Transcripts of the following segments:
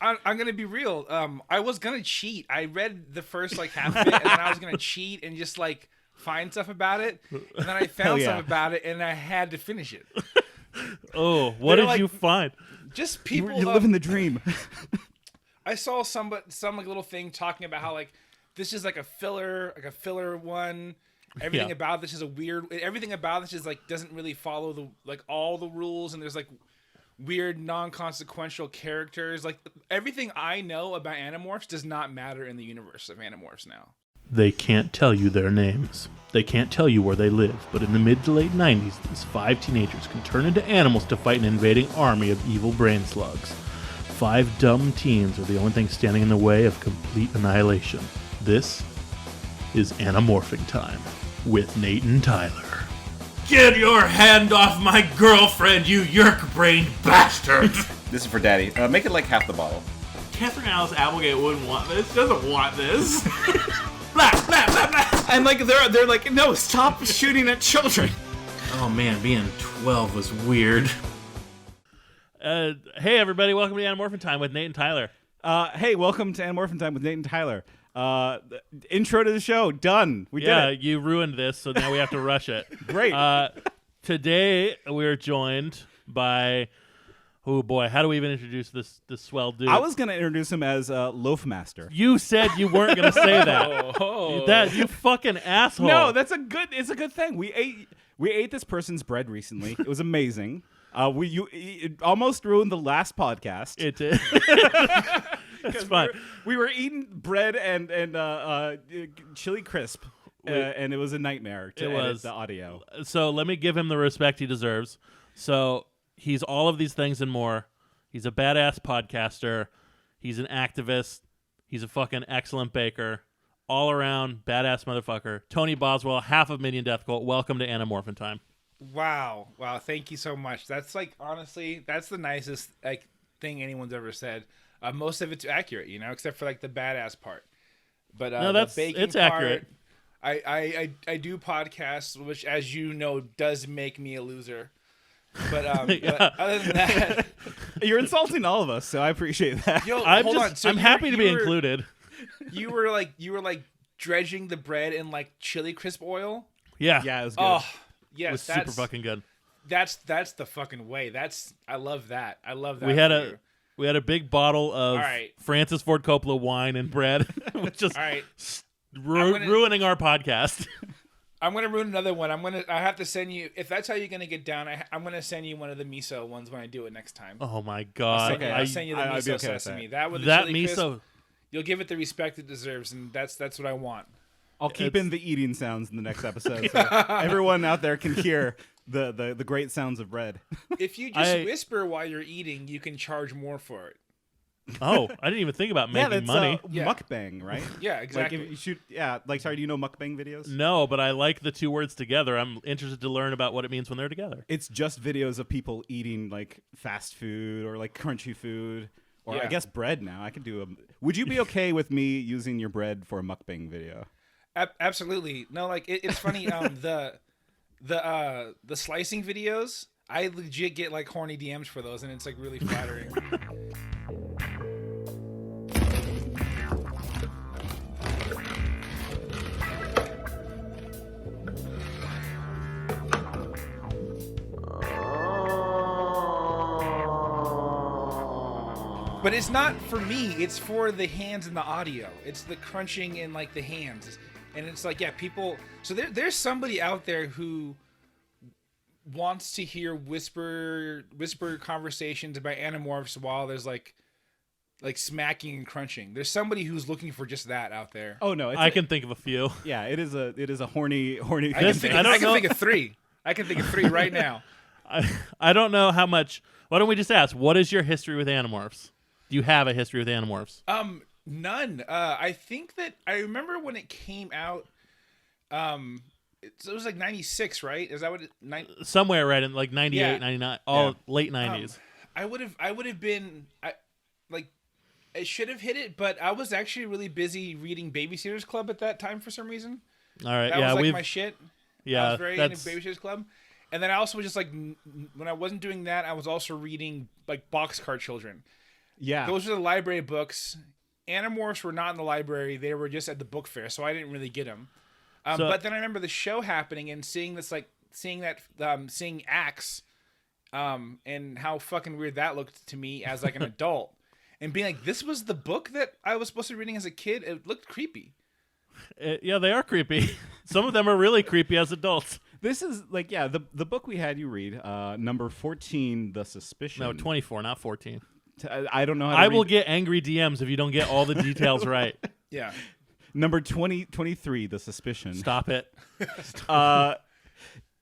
I'm gonna be real. I was gonna cheat. I read the first like half of it, and then I was gonna cheat and just like find stuff about it, and then I found stuff about it, and I had to finish it. Oh, what did you find? Just people. You're living the dream. I saw some like little thing talking about how like this is like a filler one. Everything about this is everything about this is like doesn't really follow the like all the rules, and there's like weird non-consequential characters. Like everything I know about Animorphs does not matter in the universe of Animorphs now. They can't tell you their names. They can't tell you where they live, but in the mid to late 90s, these 5 teenagers can turn into animals to fight an invading army of evil brain slugs. 5 dumb teens are the only thing standing in the way of complete annihilation. This is Animorphing Time with Nate and Tyler. Get your hand off my girlfriend, you yerk-brained bastard! This is for Daddy. Make it like half the bottle. Catherine Alice Applegate wouldn't want this. Doesn't want this. Blah, blah, blah, blah. And like they're like, no, stop shooting at children. Oh man, being 12 was weird. Hey everybody, welcome to Animorphing Time with Nate and Tyler. Hey, welcome to Animorphing Time with Nate and Tyler. Intro to the show, done. We did it. You ruined this, so now we have to rush it. Great. Today we're joined by, oh boy, how do we even introduce this swell dude? I was gonna introduce him as Loaf Master. You said you weren't gonna say that. That you fucking asshole. No, it's a good thing. We ate this person's bread recently. It was amazing. It almost ruined the last podcast. It did. It's fine. We were eating bread and chili crisp, and it was a nightmare to edit the audio. So let me give him the respect he deserves. So he's all of these things and more. He's a badass podcaster. He's an activist. He's a fucking excellent baker. All around badass motherfucker. Tony Boswell, half of Minion Death Cult. Welcome to Animorphing Time. Wow. Thank you so much. That's like honestly, that's the nicest like thing anyone's ever said. Most of it's accurate, except for like the badass part. But no, it's accurate. I do podcasts, which, as you know, does make me a loser. But, but other than that, you're insulting all of us, so I appreciate that. Yo, hold on. So I'm happy to be included. You were like dredging the bread in like chili crisp oil. Yeah, it was good. Oh, yes, it was super fucking good. That's the fucking way. I love that. I love that. We had a big bottle of Francis Ford Coppola wine and bread, which is ruining our podcast. I'm gonna ruin another one. I have to send you, if that's how you're gonna get down. I'm gonna send you one of the miso ones when I do it next time. Oh my god! I'll send you the miso sesame. That with the chili miso. Crisp, you'll give it the respect it deserves, and that's what I want. I'll keep in the eating sounds in the next episode, so everyone out there can hear the great sounds of bread. If you just whisper while you're eating, you can charge more for it. Oh, I didn't even think about making money. Mukbang, right? Yeah, exactly. Like if you shoot, sorry, do you know mukbang videos? No, but I like the two words together. I'm interested to learn about what it means when they're together. It's just videos of people eating like fast food or like crunchy food, or I guess bread now. I could do a. Would you be okay with me using your bread for a mukbang video? Absolutely. No, like it's funny. The slicing videos, I legit get like horny DMs for those, and it's like really flattering. But it's not for me. It's for the hands and the audio. It's the crunching in like the hands. And it's like, people. So there's somebody out there who wants to hear whisper conversations about Animorphs while there's like smacking and crunching. There's somebody who's looking for just that out there. Oh no, I can think of a few. Yeah, it is a horny. I can think of 3. I can think of 3 right now. I don't know how much. Why don't we just ask? What is your history with Animorphs? Do you have a history with Animorphs? None. I think that I remember when it came out. It was like 96, right? Is that what somewhere right in like 98, 99, late 90s. I would have been I should have hit it, but I was actually really busy reading Babysitter's Club at that time for some reason. All right, that was like my shit. Yeah, I was very into Babysitter's Club. And then I also was just like, when I wasn't doing that, I was also reading like Boxcar Children. Yeah. Those are the library books. Animorphs were not in the library. They were just at the book fair, so I didn't really get them. But then I remember the show happening and seeing this, like, seeing Axe, and how fucking weird that looked to me as, like, an adult. And being like, this was the book that I was supposed to be reading as a kid? It looked creepy. Yeah, they are creepy. Some of them are really creepy as adults. This is like, the book we had you read, number 14, The Suspicion. No, 24, not 14. I don't know how to I read. will get angry DMs if you don't get all the details right. Yeah. Number 23, The Suspicion. Stop it.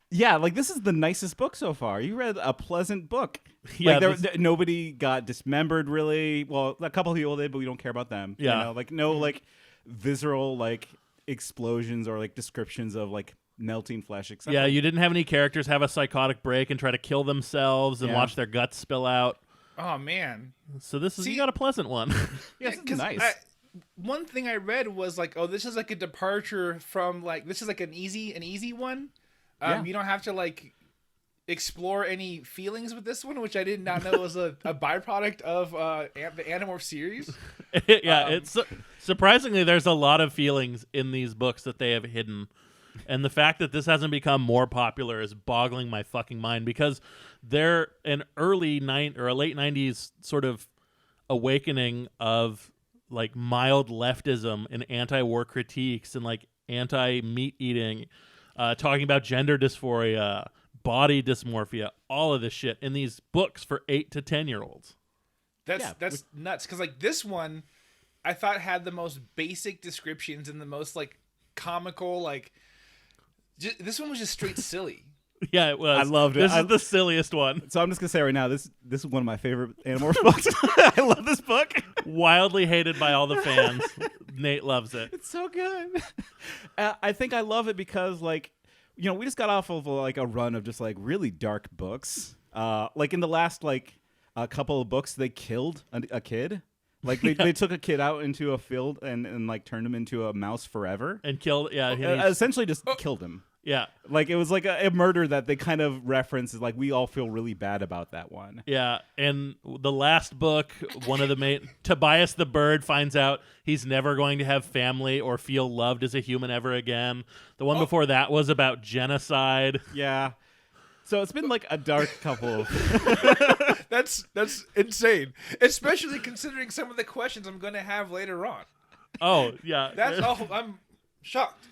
Yeah, like this is the nicest book so far. You read a pleasant book. Yeah, like nobody got dismembered really. Well, a couple of people did, but we don't care about them. Yeah. You know, like no like visceral like explosions or like descriptions of like melting flesh, except Yeah, you didn't have any characters have a psychotic break and try to kill themselves and watch their guts spill out. Oh, man. So you got a pleasant one. Yes, it's nice. One thing I read was like, oh, this is like a departure from like, this is like an easy one. You don't have to like explore any feelings with this one, which I did not know was a byproduct of the Animorph series. It's surprisingly there's a lot of feelings in these books that they have hidden, and the fact that this hasn't become more popular is boggling my fucking mind, because they're an late 90s sort of awakening of like mild leftism and anti-war critiques and like anti-meat eating. Talking about gender dysphoria, body dysmorphia, all of this shit in these books for 8 to 10-year-olds. That's nuts, because like this one, I thought had the most basic descriptions and the most like comical like. This one was just straight silly. Yeah, it was. I loved it. This is the silliest one. So I'm just gonna say right now, this is one of my favorite Animorphs books. I love this book. Wildly hated by all the fans. Nate loves it. It's so good. I think I love it because, like, you know, we just got off of like a run of just like really dark books. Like in the last like a couple of books, they killed a kid. Like they took a kid out into a field and like turned him into a mouse forever And killed. Yeah, essentially just killed him. yeah. Like it was like a murder that they kind of reference is like we all feel really bad about that one. Yeah, and the last book, one of the main Tobias the bird finds out he's never going to have family or feel loved as a human ever again. The one before that was about genocide. Yeah. So it's been like a dark couple of That's insane, especially considering some of the questions I'm going to have later on. Oh, yeah. That's all. I'm shocked.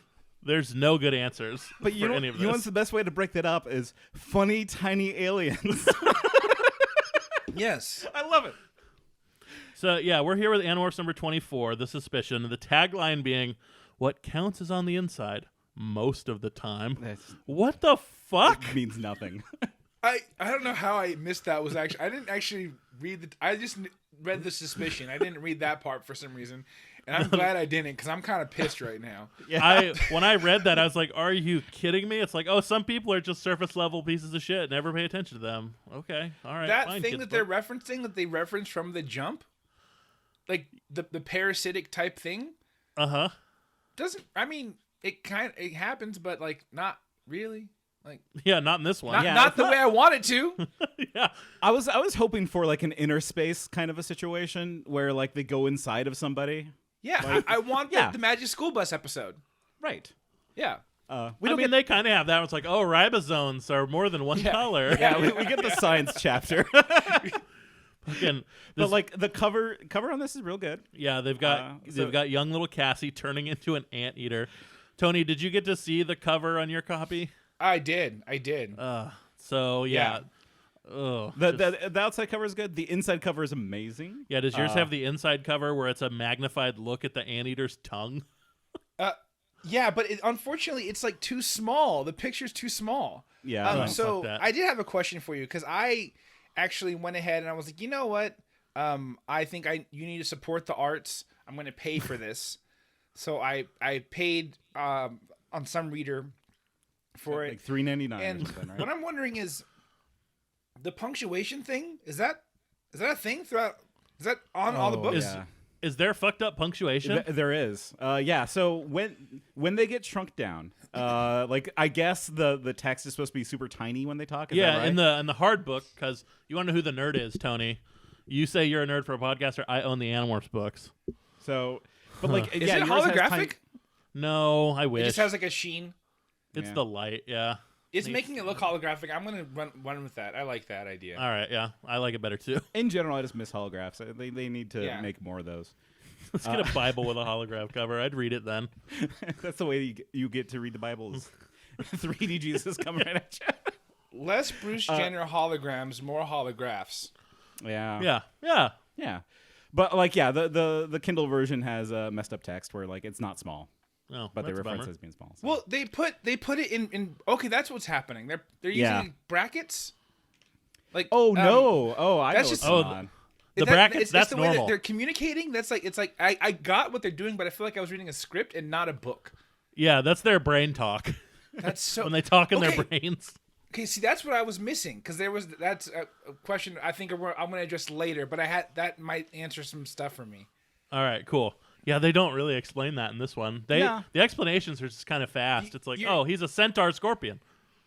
There's no good answers But for any of this. you know what's the best way to break that up is funny tiny aliens. Yes. I love it. So, yeah, we're here with Animorphs number 24, The Suspicion. The tagline being, what counts is on the inside most of the time. What the fuck? It means nothing. I don't know how I missed that. I didn't actually read I just read The Suspicion. I didn't read that part for some reason. And I'm glad I didn't, because I'm kind of pissed right now. Yeah. When I read that, I was like, are you kidding me? It's like, oh, some people are just surface level pieces of shit. Never pay attention to them. Okay, all right. That fine, thing kids that they're book. referencing, that they referenced from The Jump, like the parasitic type thing, Uh-huh. doesn't, I mean, it happens, but like not really. Like Yeah, not in this one. not the way I want it to. Yeah. I was hoping for like an inner space kind of a situation where like they go inside of somebody. Yeah, I want yeah. the Magic School Bus episode. Right. Yeah. They kind of have that. It's like, oh, ribosomes are more than one color. Yeah, we get the science chapter. Fucking But like the cover on this is real good. yeah, they've got young little Cassie turning into an anteater. Tony, did you get to see the cover on your copy? I did. So yeah. The outside cover is good. The inside cover is amazing. Yeah, does yours have the inside cover where it's a magnified look at the anteater's tongue? Yeah, but unfortunately, it's like too small. The picture's too small. Yeah. So fuck that. I did have a question for you, because I actually went ahead and I was like, you know what? I think you need to support the arts. I'm going to pay for this. So I paid on some reader for like it. $3.99 And or something, right? what I'm wondering is, the punctuation thing, is that a thing throughout? Is that on all the books? Yeah. Is there fucked up punctuation? There is. Yeah. So when they get shrunk down, like I guess the text is supposed to be super tiny when they talk. Is that right? in the hard book, because you want to know who the nerd is, Tony. You say you're a nerd for a podcaster. I own the Animorphs books. So, but like, Is yeah, it yours has holographic? No, I It wish. just has like a sheen. It's Yeah. the light, yeah. It's making it look holographic. I'm gonna run with that. I like that idea. All right, yeah. I like it better, too. In general, I just miss holographs. They need to Yeah. make more of those. Let's get a Bible with a holograph cover. I'd read it then. That's the way you get to read the Bible. Is 3D Jesus coming right at you. Less Bruce Jenner holograms, more holographs. Yeah. Yeah. But like, yeah, the Kindle version has messed up text where like it's not small, Oh, but they that's a reference bummer. it as being small. So. Well, they put it in. Okay, that's what's happening. They're using Yeah. brackets. Like oh no! Oh, I know that's what's just- going Oh, on. The That- brackets, it's that's the way that normal. they're communicating. It's like I got what they're doing, but I feel like I was reading a script and not a book. Yeah, that's their brain talk. That's so. When they talk in their Okay. brains. Okay, see, that's what I was missing because that's a question I think I'm going to address later, but that might answer some stuff for me. All right, cool. Yeah, they don't really explain that in this one. The explanations are just kind of fast. It's like, you- oh, he's a centaur scorpion.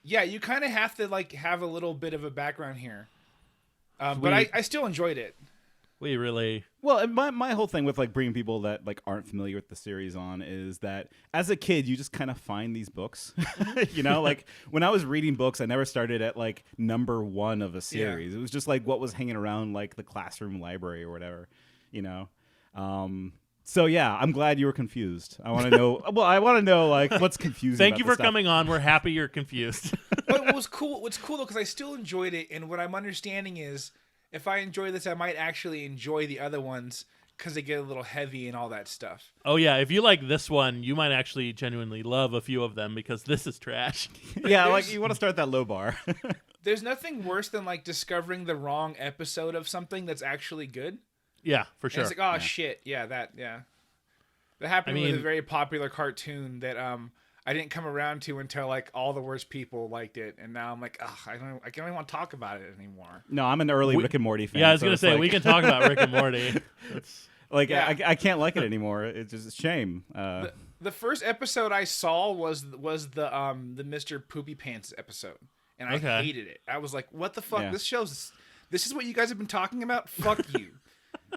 Yeah, you kind of have to like have a little bit of a background here, but I still enjoyed it. We really... Well, and my whole thing with like bringing people that like aren't familiar with the series on is that as a kid you just kind of find these books. You know, like when I was reading books, I never started at like number 1 of a series. It was just like what was hanging around like the classroom library or whatever. You know. So yeah, I'm glad you were confused. I want to know. Well, I want to know like what's confusing. Thank about you the for stuff. coming on. We're happy you're confused. But what's cool though, because I still enjoyed it, and what I'm understanding is if I enjoy this, I might actually enjoy the other ones because they get a little heavy and all that stuff. Oh, yeah. If you like this one, you might actually genuinely love a few of them because this is trash. Yeah, like you want to start that low bar. There's nothing worse than like discovering the wrong episode of something that's actually good. Yeah, for And sure. it's like, oh shit, that happened I with a mean- very popular cartoon that I didn't come around to until like all the worst people liked it, and now I'm like, ugh, I don't even want to talk about it anymore. No, I'm an early Rick and Morty fan. Yeah, I was so going to it's say, like, we can talk about Rick and Morty. That's... like Yeah. I can't like it anymore. It's just a shame. The first episode I saw was the Mr. Poopy Pants episode, and I Okay. hated it. I was like, what the fuck? Yeah. This is what you guys have been talking about? Fuck you.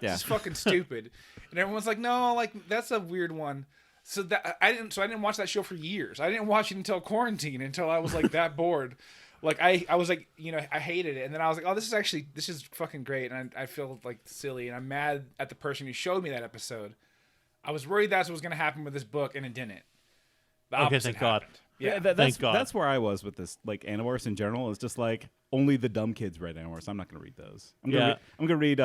Yeah. This is fucking stupid. And everyone's like, no, like that's a weird one. So I didn't watch that show for years. I didn't watch it until quarantine, until I was like that bored. Like I was like, I hated it. And then I was like, oh, this is fucking great. And I feel like silly, and I'm mad at the person who showed me that episode. I was worried that's what was going to happen with this book, and it didn't. The Okay, opposite thank God. happened. Yeah. that's God. that's where I was with this. Like Animorphs in general is just like only the dumb kids read Animorphs. I'm not going to read those. I'm gonna read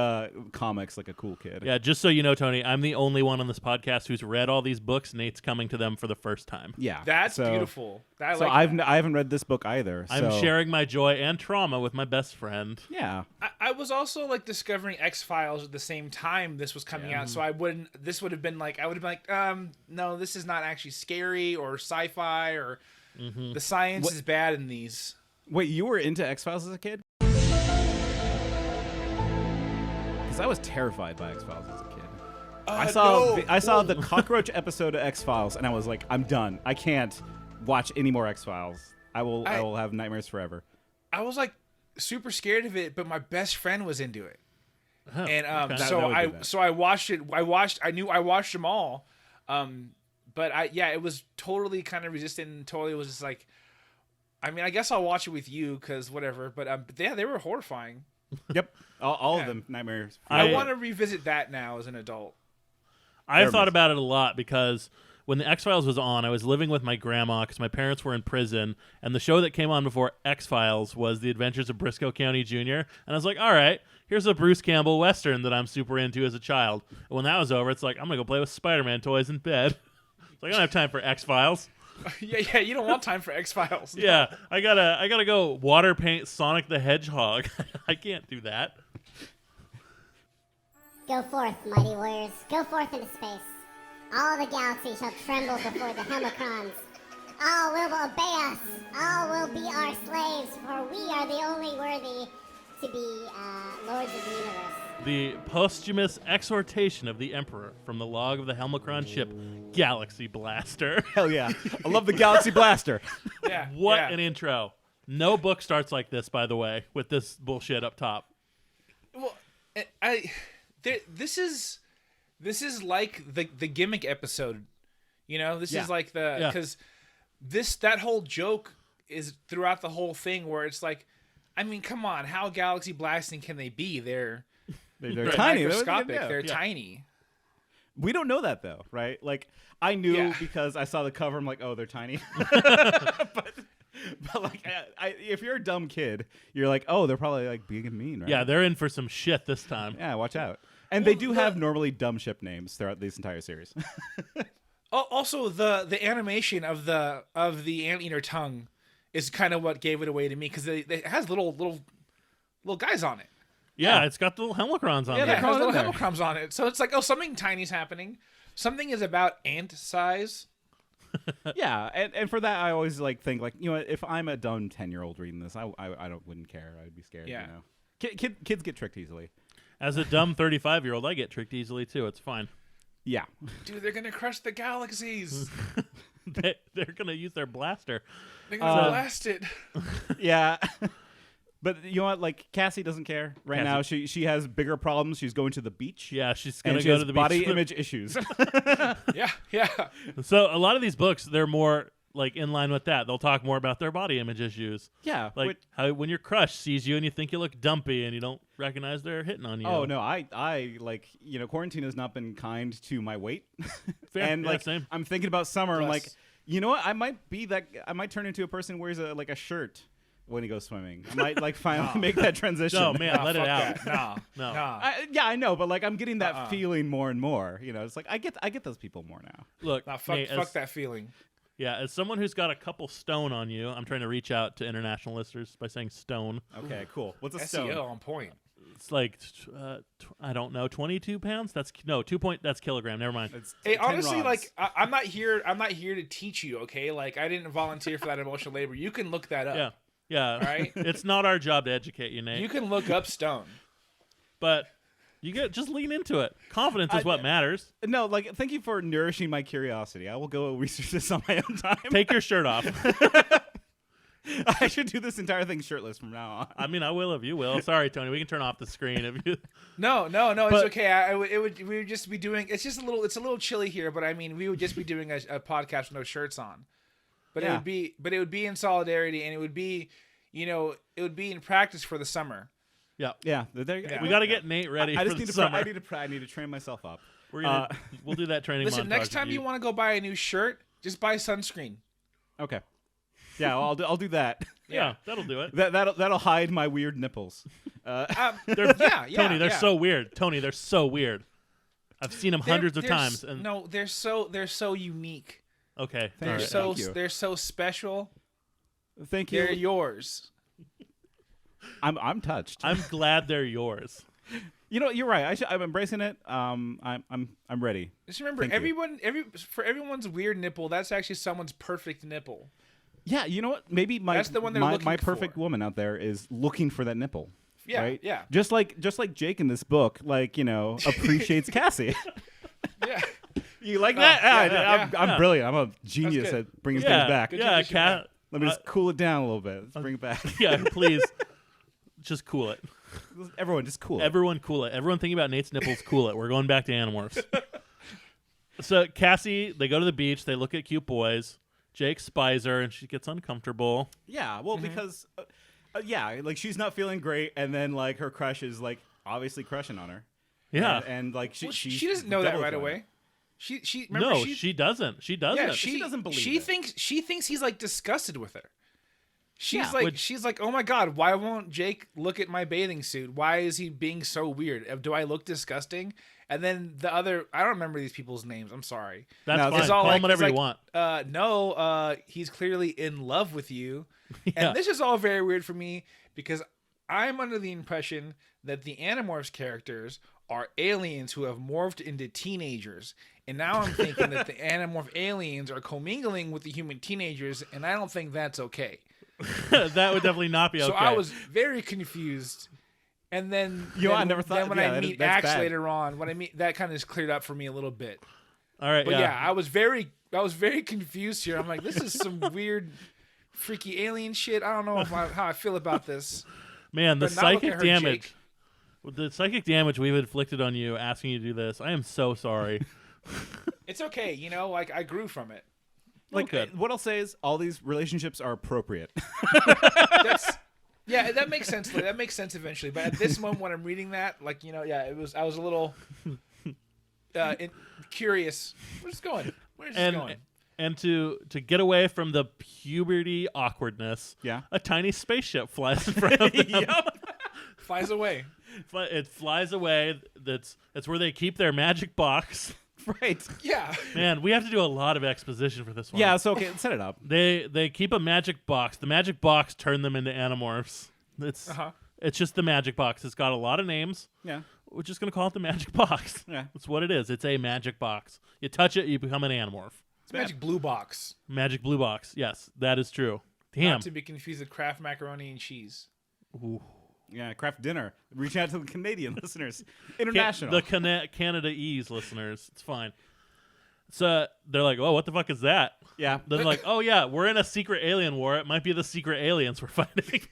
comics like a cool kid. Yeah, just so you know, Tony, I'm the only one on this podcast who's read all these books. Nate's coming to them for the first time. Yeah, That's so, beautiful. I So like that. I haven't read this book either. I'm so, sharing my joy and trauma with my best friend. Yeah, I was also like discovering X-Files at the same time this was coming out, so this would have been like, no, this is not actually scary or sci-fi or the science is bad in these. wait, you were into X-Files as a kid? Because I was terrified by X-Files as a kid. I saw the cockroach episode of X-Files, and I was like, I'm done. I can't watch any more X-Files. I will have nightmares forever. I was like super scared of it, but my best friend was into it. And okay. I watched it. I knew I watched them all. But it was totally kind of resistant and totally was just like, I mean, I guess I'll watch it with you because whatever. But yeah, they were horrifying. Yep, all Yeah. of them nightmares. I want to revisit that now as an adult. I've thought about it a lot because when the X-Files was on, I was living with my grandma because my parents were in prison, and the show that came on before X-Files was The Adventures of Briscoe County Jr., and I was like, all right, here's a Bruce Campbell Western that I'm super into as a child. And when that was over, it's like, I'm going to go play with Spider-Man toys in bed. It's like, I don't have time for X-Files. Yeah, you don't want time for X-Files. Yeah, I gotta go water paint Sonic the Hedgehog. I can't do that. Go forth, mighty warriors. Go forth into space. All the galaxy shall tremble before the helmacrons. All will obey us. All will be our slaves, for we are the only worthy to be lords of the universe. The posthumous exhortation of the Emperor from the log of the Helmacron ship, Galaxy Blaster. Hell yeah, I love the Galaxy Blaster. Yeah. What yeah. an intro. No book starts like this, by the way, with this bullshit up top. Well, This is like the gimmick episode, you know. This is like because that whole joke is throughout the whole thing where it's like, I mean, come on, how galaxy blasting can they be? They're tiny. Microscopic. They're tiny. We don't know that though, right? Like I knew because I saw the cover. I'm like, oh, they're tiny. But like, if you're a dumb kid, you're like, oh, they're probably like big and mean, right? Yeah, they're in for some shit this time. Yeah, watch out. And they do have normally dumb ship names throughout this entire series. Also, the animation of the anteater tongue is kind of what gave it away to me because it has little guys on it. Yeah, it's got the little helmacrons on it. it. Yeah, it has little helmacrons on it. So it's like, oh, something tiny's happening. Something is about ant size. Yeah, and for that I always like think like, you know, if I'm a dumb 10-year-old reading this, I wouldn't care. I'd be scared. Yeah. You know, kids get tricked easily. As a dumb 35-year-old, I get tricked easily too. It's fine. Yeah, dude, they're gonna crush the galaxies. They're gonna use their blaster. They're gonna blast it. Yeah. But you know what? Like Cassie doesn't care right now. She has bigger problems. She's going to the beach. Yeah, she's gonna she go has to the body beach. image issues. Yeah. So a lot of these books, they're more like in line with that. They'll talk more about their body image issues. Yeah, like how when your crush sees you and you think you look dumpy and you don't recognize they're hitting on you. Oh no, I like, you know, quarantine has not been kind to my weight. Fair. And yeah, like same. I'm thinking about summer. I'm like, you know what? I might turn into a person who wears a shirt when he goes swimming. I might like finally make that transition. No, man, let it out. No. I know, but like I'm getting that feeling more and more. You know, it's like I get those people more now. Look, fuck that feeling. Yeah, as someone who's got a couple stone on you, I'm trying to reach out to international listeners by saying stone. Okay, cool. What's a SEO stone? on point. It's like I don't know, 22 pounds. That's that's kilogram. Never mind. Hey, honestly, like I'm not here to teach you. Okay, like I didn't volunteer for that emotional labor. You can look that up. Yeah. Right. It's not our job to educate you, Nate. You can look up stone, but you just lean into it. Confidence is what matters. No, like thank you for nourishing my curiosity. I will go research this on my own time. Take your shirt off. I should do this entire thing shirtless from now on. I mean, I will if you will. Sorry, Tony. We can turn off the screen if you. But, it's okay. We would just be doing. It's a little chilly here, but I mean, we would just be doing a podcast with no shirts on. But it would be in solidarity, and it would be, you know, it would be in practice for the summer. Yeah. We got to get Nate ready. I need to train myself up. We'll do that training. Listen, next time you want to go buy a new shirt, just buy sunscreen. Okay. Yeah, I'll do that. Yeah, that'll do it. That'll hide my weird nipples. Tony, they're so weird. Tony, they're so weird. I've seen them hundreds of times. And no, they're so unique. Okay, they're so special. Thank you. They're yours. I'm touched. I'm glad they're yours. You know, you're right. I'm embracing it. I'm ready. Just remember, for everyone's weird nipple, that's actually someone's perfect nipple. Yeah, you know what? Maybe that's the one they're looking my for. perfect woman out there is looking for that nipple. Yeah, right? Yeah. Just like Jake in this book, like, you know, appreciates Cassie. Yeah. You like that? I'm brilliant. I'm a genius at bringing things back. Yeah, Cat. Let me just cool it down a little bit. Let's bring it back. Yeah, please. Just cool it. Everyone, just cool it. Everyone cool it. Everyone thinking about Nate's nipples, cool it. We're going back to Animorphs. So Cassie, they go to the beach. They look at cute boys. Jake spies her, and she gets uncomfortable. Yeah, well, because, like she's not feeling great, and then like her crush is like obviously crushing on her. Yeah, and like she doesn't know that right away. She doesn't. She doesn't. Yeah, she doesn't believe. She thinks he's like disgusted with her. She's like, oh my god, why won't Jake look at my bathing suit? Why is he being so weird? Do I look disgusting? And then the other, I don't remember these people's names. I'm sorry. That's fine. Call him whatever you want. He's clearly in love with you. Yeah. And this is all very weird for me because I'm under the impression that the Animorphs characters are aliens who have morphed into teenagers. And now I'm thinking that the Animorph aliens are commingling with the human teenagers, and I don't think that's okay. That would definitely not be okay. So I was very confused. And then, I never thought. Then when I meet Axe later on, that kind of is cleared up for me a little bit. All right, but I was very confused here. I'm like, this is some weird, freaky alien shit. I don't know how I feel about this. Man, the psychic damage. The psychic damage we've inflicted on you asking you to do this, I am so sorry. It's okay, you know, like I grew from it. Like, what I'll say is all these relationships are appropriate. Yeah, that makes sense. That makes sense eventually. But at this moment when I'm reading that, like, you know, I was a little curious. Where's this going? And to get away from the puberty awkwardness, a tiny spaceship flies in front of them. Flies away. It flies away. That's where they keep their magic box. Right. Yeah. Man, we have to do a lot of exposition for this one. Yeah, so okay, set it up. They keep a magic box. The magic box turned them into Animorphs. It's just the magic box. It's got a lot of names. Yeah. We're just going to call it the magic box. Yeah. That's what it is. It's a magic box. You touch it, you become an Animorph. It's magic blue box. Magic blue box. Yes, that is true. Damn. Not to be confused with Kraft macaroni and cheese. Ooh. Yeah, Kraft dinner. Reaching out to the Canadian listeners. International. The Canada E's listeners. It's fine. So they're like, oh, what the fuck is that? Yeah. Then they're like, oh, yeah, we're in a secret alien war. It might be the secret aliens we're fighting.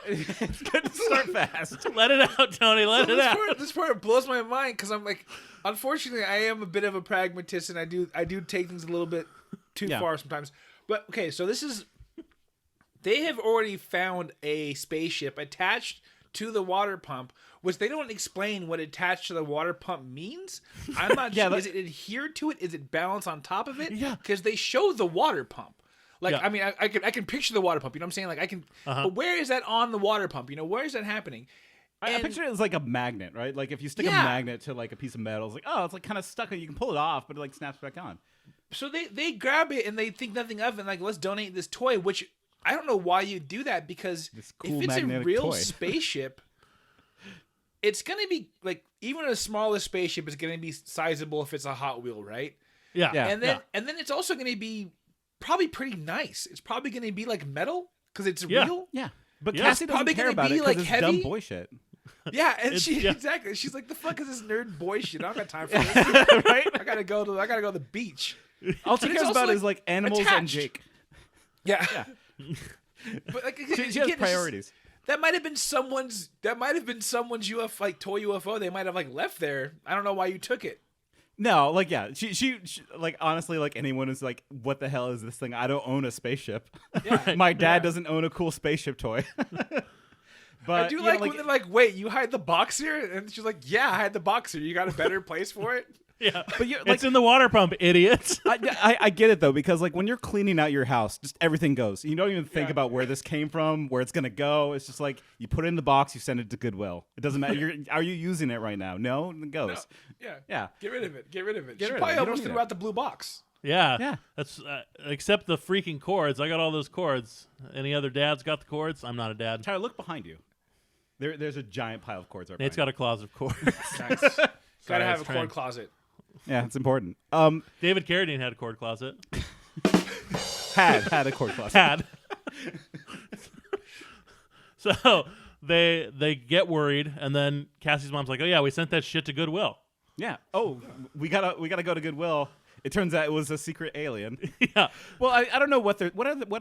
It's good to start fast. Let it out, Tony. Let it out. This part blows my mind because I'm like, unfortunately, I am a bit of a pragmatist and I do take things a little bit too far sometimes. But okay, so they have already found a spaceship attached to the water pump, which they don't explain what attached to the water pump means. I'm not sure. Is it adhered to it? Is it balanced on top of it? Yeah. Because they show the water pump. Like, I mean, I can picture the water pump. You know what I'm saying? Like, I can. But where is that on the water pump? You know, where is that happening? I picture it as like a magnet, right? Like if you stick a magnet to like a piece of metal, it's like, oh, it's like kind of stuck. You can pull it off, but it like snaps back on. So they grab it and they think nothing of it. And like, let's donate this toy, which I don't know why you do that because cool if it's a real toy. spaceship, it's gonna be like even a smallest spaceship is gonna be sizable if it's a Hot Wheel, right? Yeah. And then it's also gonna be probably pretty nice. It's probably gonna be like metal because it's real. Yeah. But Yeah. Cassie It's doesn't probably care gonna about be, it like, because it's heavy. dumb boy shit. Yeah, and It's- yeah. exactly. She's like, the fuck is this nerd boy shit? I don't got time for this. Right? I gotta go to the beach. All she But it's cares also, about like, is like animals and attached. Jake. Yeah. But like She again, has it's just- priorities. that might have been someone's UFO, like toy UFO. They might have like left there. I don't know why you took it. No, like she like honestly, like anyone is like, what the hell is this thing? I don't own a spaceship. Yeah. My dad doesn't own a cool spaceship toy. But I do you like know, when they're like, wait, you hide the box here? And she's like, yeah, I had the box here. You got a better place for it? Yeah. but you're It's in the water pump, idiots. I get it though, because like when you're cleaning out your house, just everything goes. You don't even think about where this came from, where it's gonna go. It's just like you put it in the box, you send it to Goodwill. It doesn't matter. Are you using it right now? No, it goes. Yeah. Yeah. Get rid of it. Get rid of it. Get She rid of probably it. You don't almost need threw it. out the blue box. Yeah. Yeah. That's except the freaking cords. I got all those cords. Any other dads got the cords? I'm not a dad. Tyler, look behind you. There's a giant pile of cords right Nate's behind got a closet of cords. Nice. Gotta have a trained. cord closet. you. Yeah, it's important. David Carradine had a cord closet. Had a cord closet. Had. So they get worried, and then Cassie's mom's like, "Oh yeah, we sent that shit to Goodwill." Yeah. Oh, we gotta go to Goodwill. It turns out it was a secret alien. Yeah. Well, I don't know what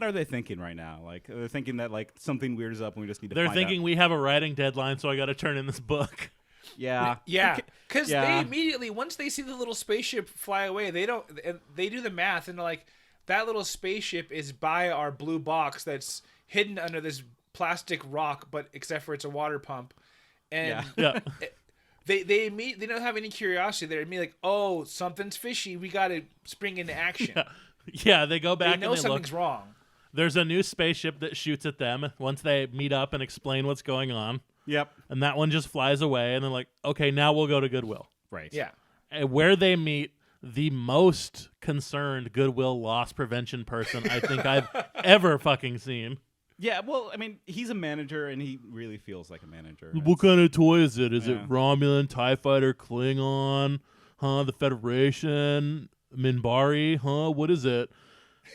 are they thinking right now? Like they're thinking that like something weird is up and we just need to. They're find thinking out. we have a writing deadline, so I got to turn in this book. Yeah. Yeah, because Yeah. they immediately, once they see the little spaceship fly away, they do the math and they're like, that little spaceship is by our blue box that's hidden under this plastic rock, but except for it's a water pump, and Yeah. they don't have any curiosity. They're immediately like, oh, something's fishy. We got to spring into action. Yeah, they go back They know and they look. something's wrong. There's a new spaceship that shoots at them once they meet up and explain what's going on. Yep. And that one just flies away, and they're like, okay, now we'll go to Goodwill. Right. Yeah. And where they meet the most concerned Goodwill loss prevention person I think I've ever fucking seen. Yeah. Well, I mean, he's a manager, and he really feels like a manager. What kind of toy is it? Is Yeah. it Romulan, TIE Fighter, Klingon, the Federation, Minbari, What is it?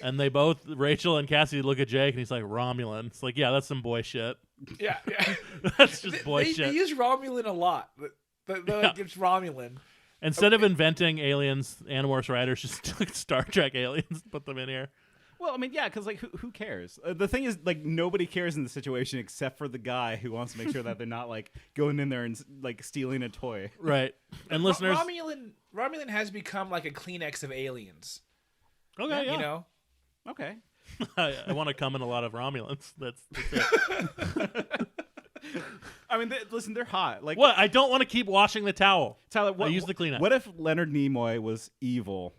And they both, Rachel and Cassie, look at Jake, and he's like, Romulan. It's like, yeah, that's some boy shit. Yeah. That's just boy they shit. use Romulan a lot. But like, it's Romulan. Instead of inventing aliens, Animorphs writers just took Star Trek aliens and put them in here. Well, I mean, yeah, because like, who cares? The thing is, like, nobody cares in the situation except for the guy who wants to make sure that they're not like going in there and like stealing a toy. Right. And listeners, Romulan has become like a Kleenex of aliens. okay, yeah. You know. Okay. I want to come in a lot of Romulans. That's it. I mean, listen, they're hot. Like, What? I don't want to keep washing the towel. Tyler, I use the Kleenex. What if Leonard Nimoy was evil?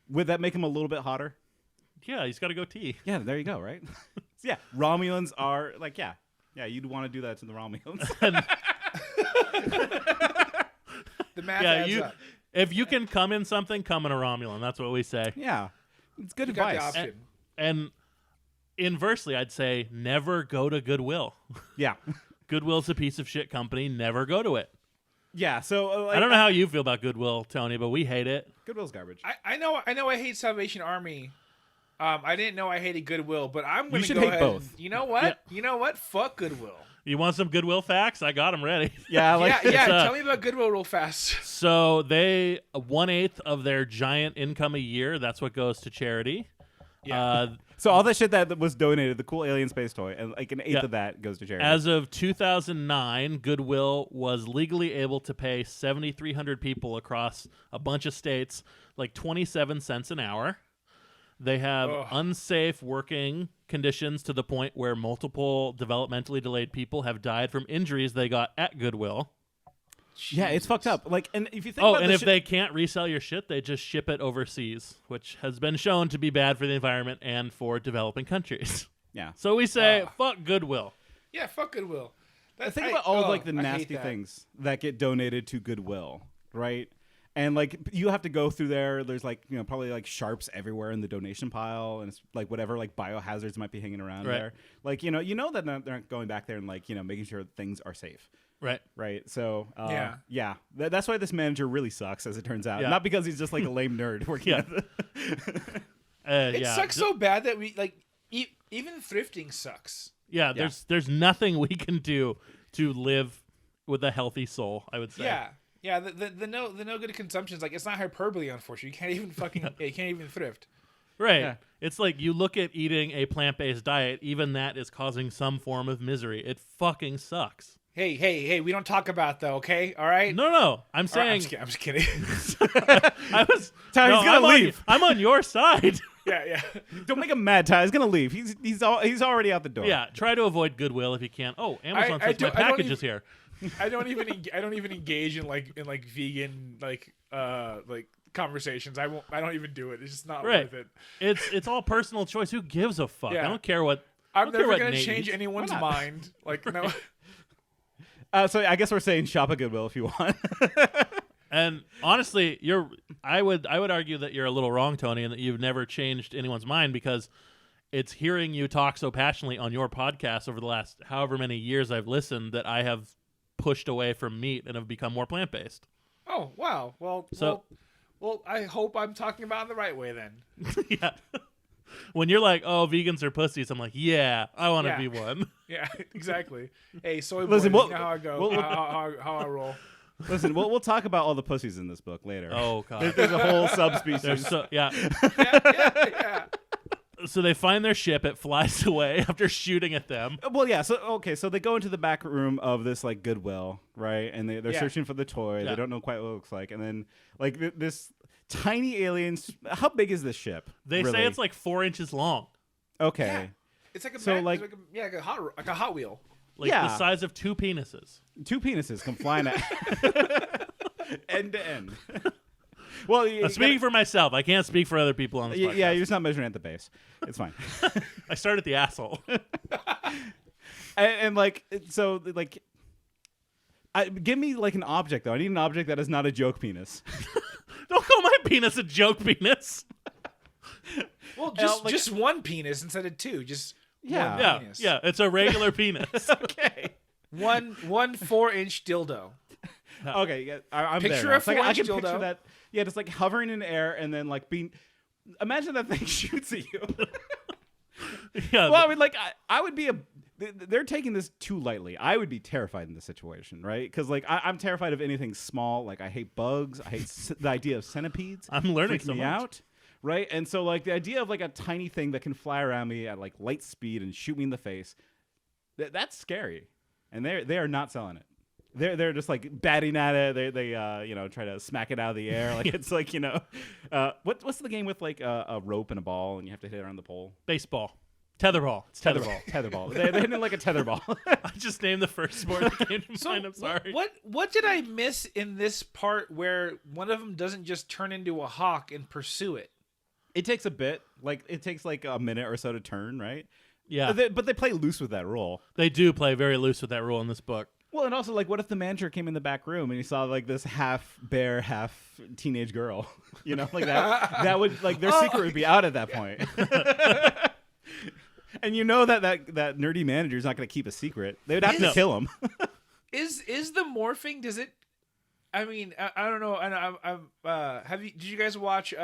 Would that make him a little bit hotter? Yeah, he's got a goatee. Yeah, there you go, right? Yeah, Romulans are like, yeah, you'd want to do that to the Romulans. The math Yeah, adds up. if you can come in something, come in a Romulan. That's what we say. Yeah, it's good You got the advice. option. And inversely, I'd say never go to Goodwill. Yeah, Goodwill's a piece of shit company. Never go to it. yeah. So I don't know how you feel about Goodwill, Tony, but we hate it. Goodwill's garbage. I know I hate Salvation Army. I didn't know I hated Goodwill, but I'm going to should go hate ahead both. and- you know what? Yeah. You know what? Fuck Goodwill. You want some Goodwill facts? I got them ready. Yeah, like yeah. it's, Tell me about Goodwill real fast. So they 1/8 of their giant income a year. That's what goes to charity. Yeah. so all that shit that was donated, the cool alien space toy, and like an eighth Yeah. of that goes to charity. As of 2009, Goodwill was legally able to pay 7,300 people across a bunch of states like 27 cents an hour. They have unsafe working conditions to the point where multiple developmentally delayed people have died from injuries they got at Goodwill. yeah, it's fucked up. Like, and if you think Oh, about and the if shit- they can't resell your shit, they just ship it overseas, which has been shown to be bad for the environment and for developing countries. yeah. So we say, fuck Goodwill. Yeah, fuck Goodwill. Think about all of like the I hate nasty that. things that get donated to Goodwill, right? And like you have to go through there. There's like probably like sharps everywhere in the donation pile, and it's like whatever like biohazards might be hanging around Right. there. Like that they're not going back there and like making sure things are safe, Right. right? So Yeah. that's why this manager really sucks, as it turns out. Yeah. Not because he's just like a lame nerd working. Yeah. At the It Yeah. sucks so bad that we like even thrifting sucks. Yeah, there's nothing we can do to live with a healthy soul, I would say. Yeah. The no good consumption is like it's not hyperbole. Unfortunately, you can't even you can't even thrift. Right. Yeah. It's like you look at eating a plant-based diet, even that is causing some form of misery. It fucking sucks. Hey, we don't talk about that, okay? All right. No. I'm All right, saying I'm just kidding. I was Tyler, he's gonna leave. I'm on your side. yeah. Don't make him mad, Ty. He's gonna leave. He's already out the door. Yeah, try to avoid Goodwill if you can. Oh, Amazon I says my don't package even- is here. I don't even engage in vegan conversations. I don't even do it. It's just not Right. worth it. It's all personal choice. Who gives a fuck? Yeah. I don't care what. I'm I don't care never what gonna Nate change eats. anyone's Why not? mind. Like no. So I guess we're saying shop at Goodwill if you want. And honestly, I would argue that you're a little wrong, Tony, and that you've never changed anyone's mind because it's hearing you talk so passionately on your podcast over the last however many years I've listened that I have pushed away from meat and have become more plant-based. Oh wow. Well, I hope I'm talking about it the right way then. Yeah. When you're like, oh, vegans are pussies, I'm like, yeah, I want to Yeah. be one. Yeah, exactly. Hey, soy Listen, boy, we'll- you know how I go. we'll- How I roll. Listen, we'll talk about all the pussies in this book later. Oh, God. There's a whole subspecies. There's so, yeah. Yeah. So they find their ship. It flies away after shooting at them. Well, yeah. So they go into the back room of this like Goodwill, right? And they're Yeah. searching for the toy. Yeah. They don't know quite what it looks like. And then like this tiny aliens. How big is this ship? They really? say it's like 4 inches long. Okay. Yeah. It's like a So, like like a hot wheel. Like Yeah. the size of 2 penises. 2 penises come flying at end to end. Well, I'm speaking for myself. I can't speak for other people on this podcast. yeah, you're just not measuring at the base. It's fine. I start at the asshole. and like so like give me like an object though. I need an object that is not a joke penis. Don't call my penis a joke penis. Well, like- just one penis instead of two. Just Yeah. one Yeah, penis. yeah. It's a regular penis. Okay. One 4-inch dildo. Okay, yeah, I'm Picture there. now. a So I can 4-inch picture dildo. that. Yeah, just like hovering in air and then like being. Imagine that thing shoots at you. Yeah. Well, I mean, like I would be they're taking this too lightly. I would be terrified in this situation, right? Because like I'm terrified of anything small. Like I hate bugs. I hate the idea of centipedes. I'm learning Freaks so me much. out. right? And so like the idea of like a tiny thing that can fly around me at like light speed and shoot me in the face, that's scary. And they are not selling it. They're just like batting at it. They try to smack it out of the air. Like it's like, what's the game with like a rope and a ball and you have to hit it on the pole? Baseball. Tetherball. It's tetherball. Tetherball. They're hitting it like a tetherball. I just named the first sport that came to mind. I'm sorry. What did I miss in this part where one of them doesn't just turn into a hawk and pursue it? It takes a bit. Like it takes like a minute or so to turn, right? Yeah. But they play loose with that rule. They do play very loose with that rule in this book. Well, and also, like, what if the manager came in the back room and he saw, like, this half bear, half teenage girl? Like that. That would, like, their secret would be out at that point. And that nerdy manager is not going to keep a secret. They would have to kill him. Is the morphing? Does it? I mean, I don't know. And did you guys watch?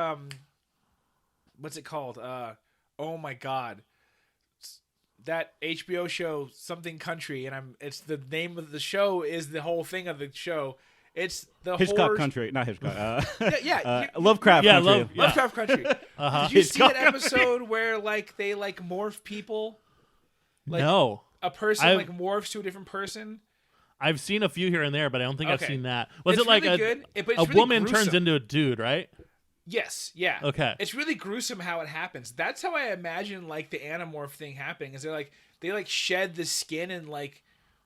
What's it called? Oh my God. That HBO show, Something Country, and it's the name of the show is the whole thing of the show. It's the Hitchcock Country, not Hitchcock. Lovecraft Country. Lovecraft Country. Did you see that episode where like they like morph people? Like, no, a person like morphs to a different person. I've seen a few here and there, but I don't think I've seen that. Was it's it like really a woman turns into a dude, right? Yes, yeah. Okay. It's really gruesome how it happens. That's how I imagine like the Animorph thing happening. Is they shed the skin and like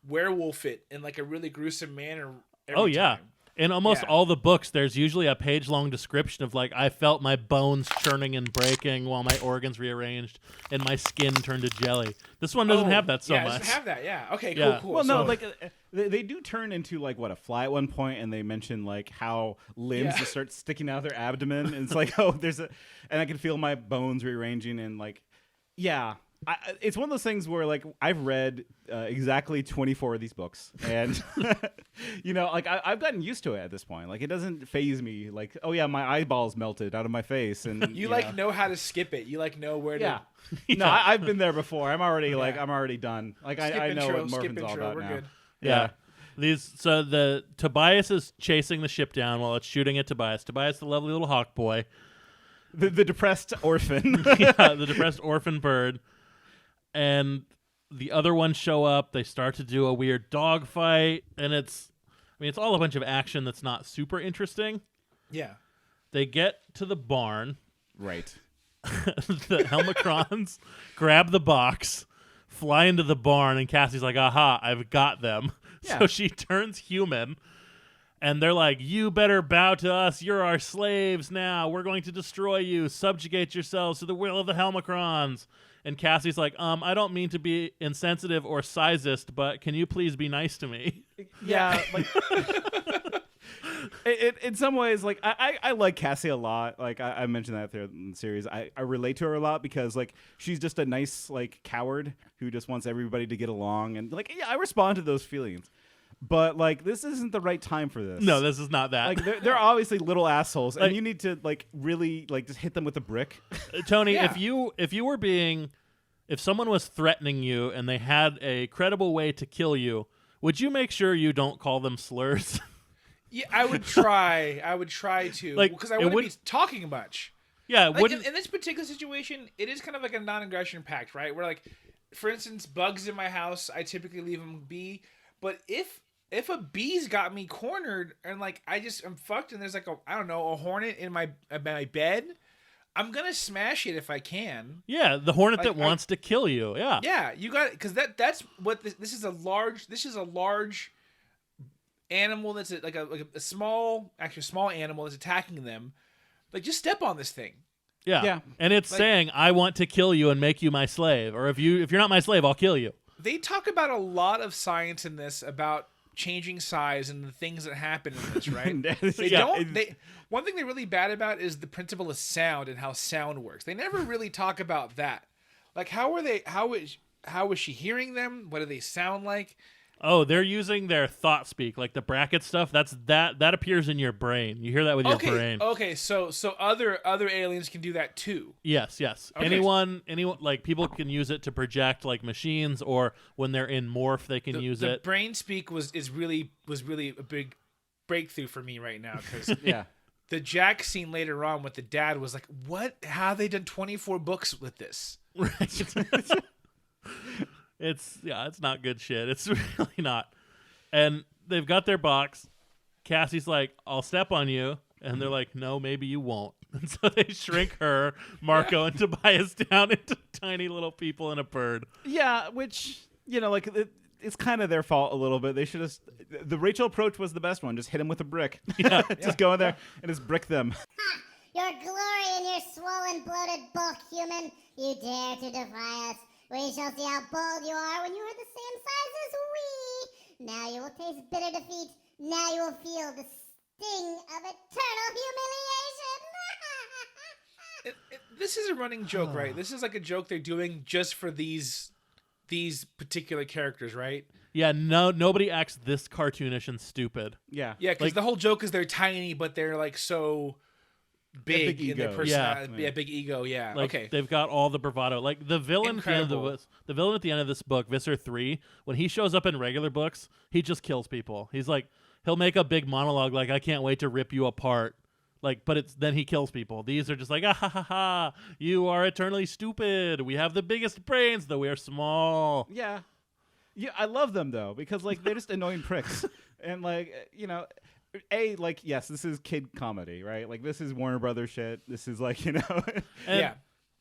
werewolf it in like a really gruesome manner. Every time. In almost all the books, there's usually a page-long description of like I felt my bones churning and breaking while my organs rearranged and my skin turned to jelly. This one doesn't have that so much. It doesn't have that. Yeah. Okay. Yeah. Cool. Well, no, like they do turn into like a fly at one point, and they mention like how limbs just start sticking out of their abdomen, and it's like and I can feel my bones rearranging, and like it's one of those things where like I've read exactly 24 of these books, and like I've gotten used to it at this point. Like it doesn't faze me. Like my eyeballs melted out of my face, and you know how to skip it. You like know where to. No, I've been there before. I'm already I'm already done. Like I know what Morphin's all about We're now. good. Yeah. So the Tobias is chasing the ship down while it's shooting at Tobias. Tobias, the lovely little hawk boy, the depressed orphan. the depressed orphan bird. And the other ones show up. They start to do a weird dog fight, and it's all a bunch of action that's not super interesting. Yeah. They get to the barn. Right. The helmacrons grab the box, fly into the barn, and Cassie's like, "Aha, I've got them." Yeah. So she turns human, and they're like, "You better bow to us. You're our slaves now. We're going to destroy you. Subjugate yourselves to the will of the helmacrons." And Cassie's like, I don't mean to be insensitive or sizist, but can you please be nice to me? Yeah. Like, in some ways, like I like Cassie a lot. Like I mentioned that through the series. I relate to her a lot because like she's just a nice like coward who just wants everybody to get along, and like I respond to those feelings. But like this isn't the right time for this. No, this is not that. Like they're obviously little assholes, and you need to like really like just hit them with a brick. Tony, if someone was threatening you and they had a credible way to kill you, would you make sure you don't call them slurs? Yeah, I would try. To because I wouldn't be talking much. Yeah, like in this particular situation, it is kind of like a non-aggression pact, right? Where like, for instance, bugs in my house, I typically leave them be. But if a bee's got me cornered and like I'm fucked and there's like a hornet in my bed, I'm gonna smash it if I can. Yeah, the hornet that wants to kill you. Yeah. Yeah, you got it, because that's what this is a large animal that's like a small animal that's attacking them. Like just step on this thing. Yeah. And it's saying, I want to kill you and make you my slave, or if you're not my slave, I'll kill you. They talk about a lot of science in this about changing size and the things that happen in this, right? One thing they're really bad about is the principle of sound and how sound works. They never really talk about that. Like how is she hearing them? What do they sound like? Oh, they're using their thought speak, like the bracket stuff. That appears in your brain. You hear that with your brain. Okay, so other aliens can do that too. Yes. Okay. Anyone, like people can use it to project like machines, or when they're in morph, they can use it. The brain speak was really a big breakthrough for me right now because the Jack scene later on with the dad was like, what? How have they done 24 books with this? Right. It's not good shit. It's really not. And they've got their box. Cassie's like, I'll step on you. And they're like, no, maybe you won't. And so they shrink her, Marco, and Tobias down into tiny little people and a bird. Yeah, which, like, it's kind of their fault a little bit. They should have... The Rachel approach was the best one. Just hit them with a brick. Yeah. Just go in there and just brick them. Ha! Your glory in your swollen, bloated bulk, human. You dare to defy us. We shall see how bold you are when you are the same size as we. Now you will taste bitter defeat. Now you will feel the sting of eternal humiliation. This is a running joke, right? This is like a joke they're doing just for these particular characters, right? Yeah, nobody acts this cartoonish and stupid. Yeah. Yeah, because the whole joke is they're tiny, but they're like so big in their egos. personality. Yeah, big ego. Yeah. Like, okay. they've got all the bravado. Like the villain at the end of the villain at the end of this book, Visser 3, when he shows up in regular books, he just kills people. He's like, he'll make a big monologue like, I can't wait to rip you apart. Like, but then he kills people. These are just like, ah, ha, ha, ha, you are eternally stupid. We have the biggest brains, though we are small. Yeah. Yeah, I love them, though, because, like, they're just annoying pricks. And, like, yes, this is kid comedy, right? Like, this is Warner Brothers shit. This is, like, And, yeah.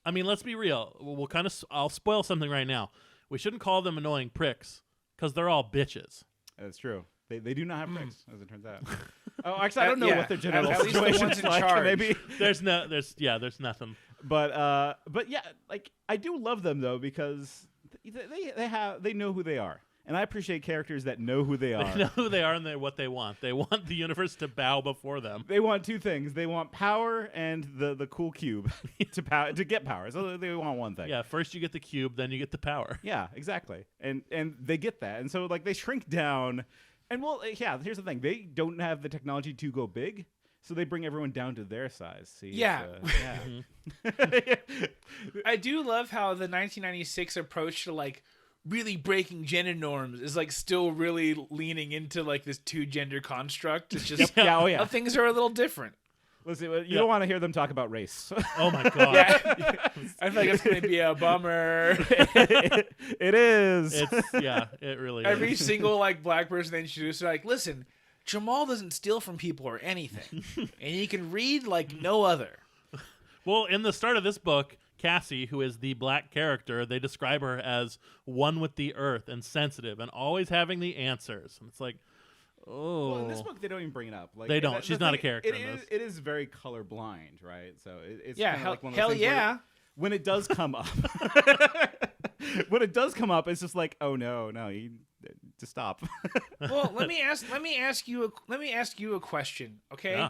I mean, let's be real. I'll spoil something right now. We shouldn't call them annoying pricks, because they're all bitches. That's true. They do not have pricks, as it turns out. Oh, actually, I don't know what their general at least the situation ones is in like. charge. Maybe There's nothing. But yeah, like I do love them though because they know who they are, and I appreciate characters that know who they are. They know who they are and what they want. They want the universe to bow before them. They want two things: they want power and the cool cube to get power. So they want one thing. Yeah, first you get the cube, then you get the power. Yeah, exactly. And they get that, and so like they shrink down. And well, yeah, here's the thing: they don't have the technology to go big. So they bring everyone down to their size. See, Yeah. Yeah. I do love how the 1996 approach to like really breaking gender norms is like still really leaning into like this 2-gender construct. It's just how things are a little different. Listen, you don't want to hear them talk about race. Oh my god. Yeah. I feel like it's going to be a bummer. It is. It really Every is. single like black person they introduce are like, listen, Jamal doesn't steal from people or anything, and he can read like no other. Well, in the start of this book, Cassie, who is the black character, they describe her as one with the earth and sensitive and always having the answers. And it's like, oh. Well, in this book, they don't even bring it up. Like, they don't. She's not a character in this. It is very colorblind, right? So it's Yeah, like one of those hell things yeah. when it does come up, it's just like, oh no, you just stop. Well, let me ask you a question, okay? Yeah.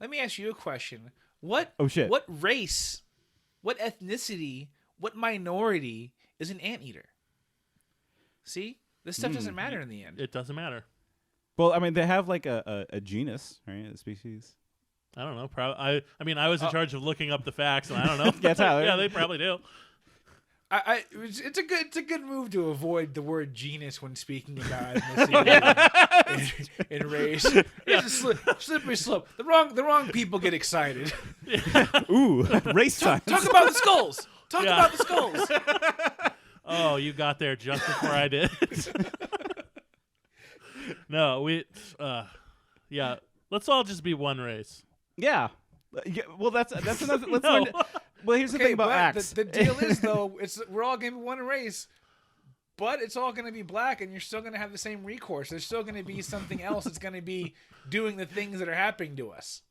Let me ask you a question. What shit. What race, what ethnicity, what minority is an anteater? See? This stuff doesn't matter in the end. It doesn't matter. Well, I mean, they have like a genus, right? A species. I don't know. I mean, I was in charge of looking up the facts, and I don't know. Yeah, Tyler. Yeah, they probably do. It's a good move to avoid the word genus when speaking about ethnicity and race. It's a slippery slope. The wrong people get excited. Ooh, race science. Talk about the skulls. Talk about the skulls. Oh, you got there just before I did. No, let's all just be one race. Yeah. Well, that's another. Let's No. learn. Well, here's the thing about Axe. The deal is though, we're all going to be one race, but it's all going to be black, and you're still going to have the same recourse. There's still going to be something else that's going to be doing the things that are happening to us,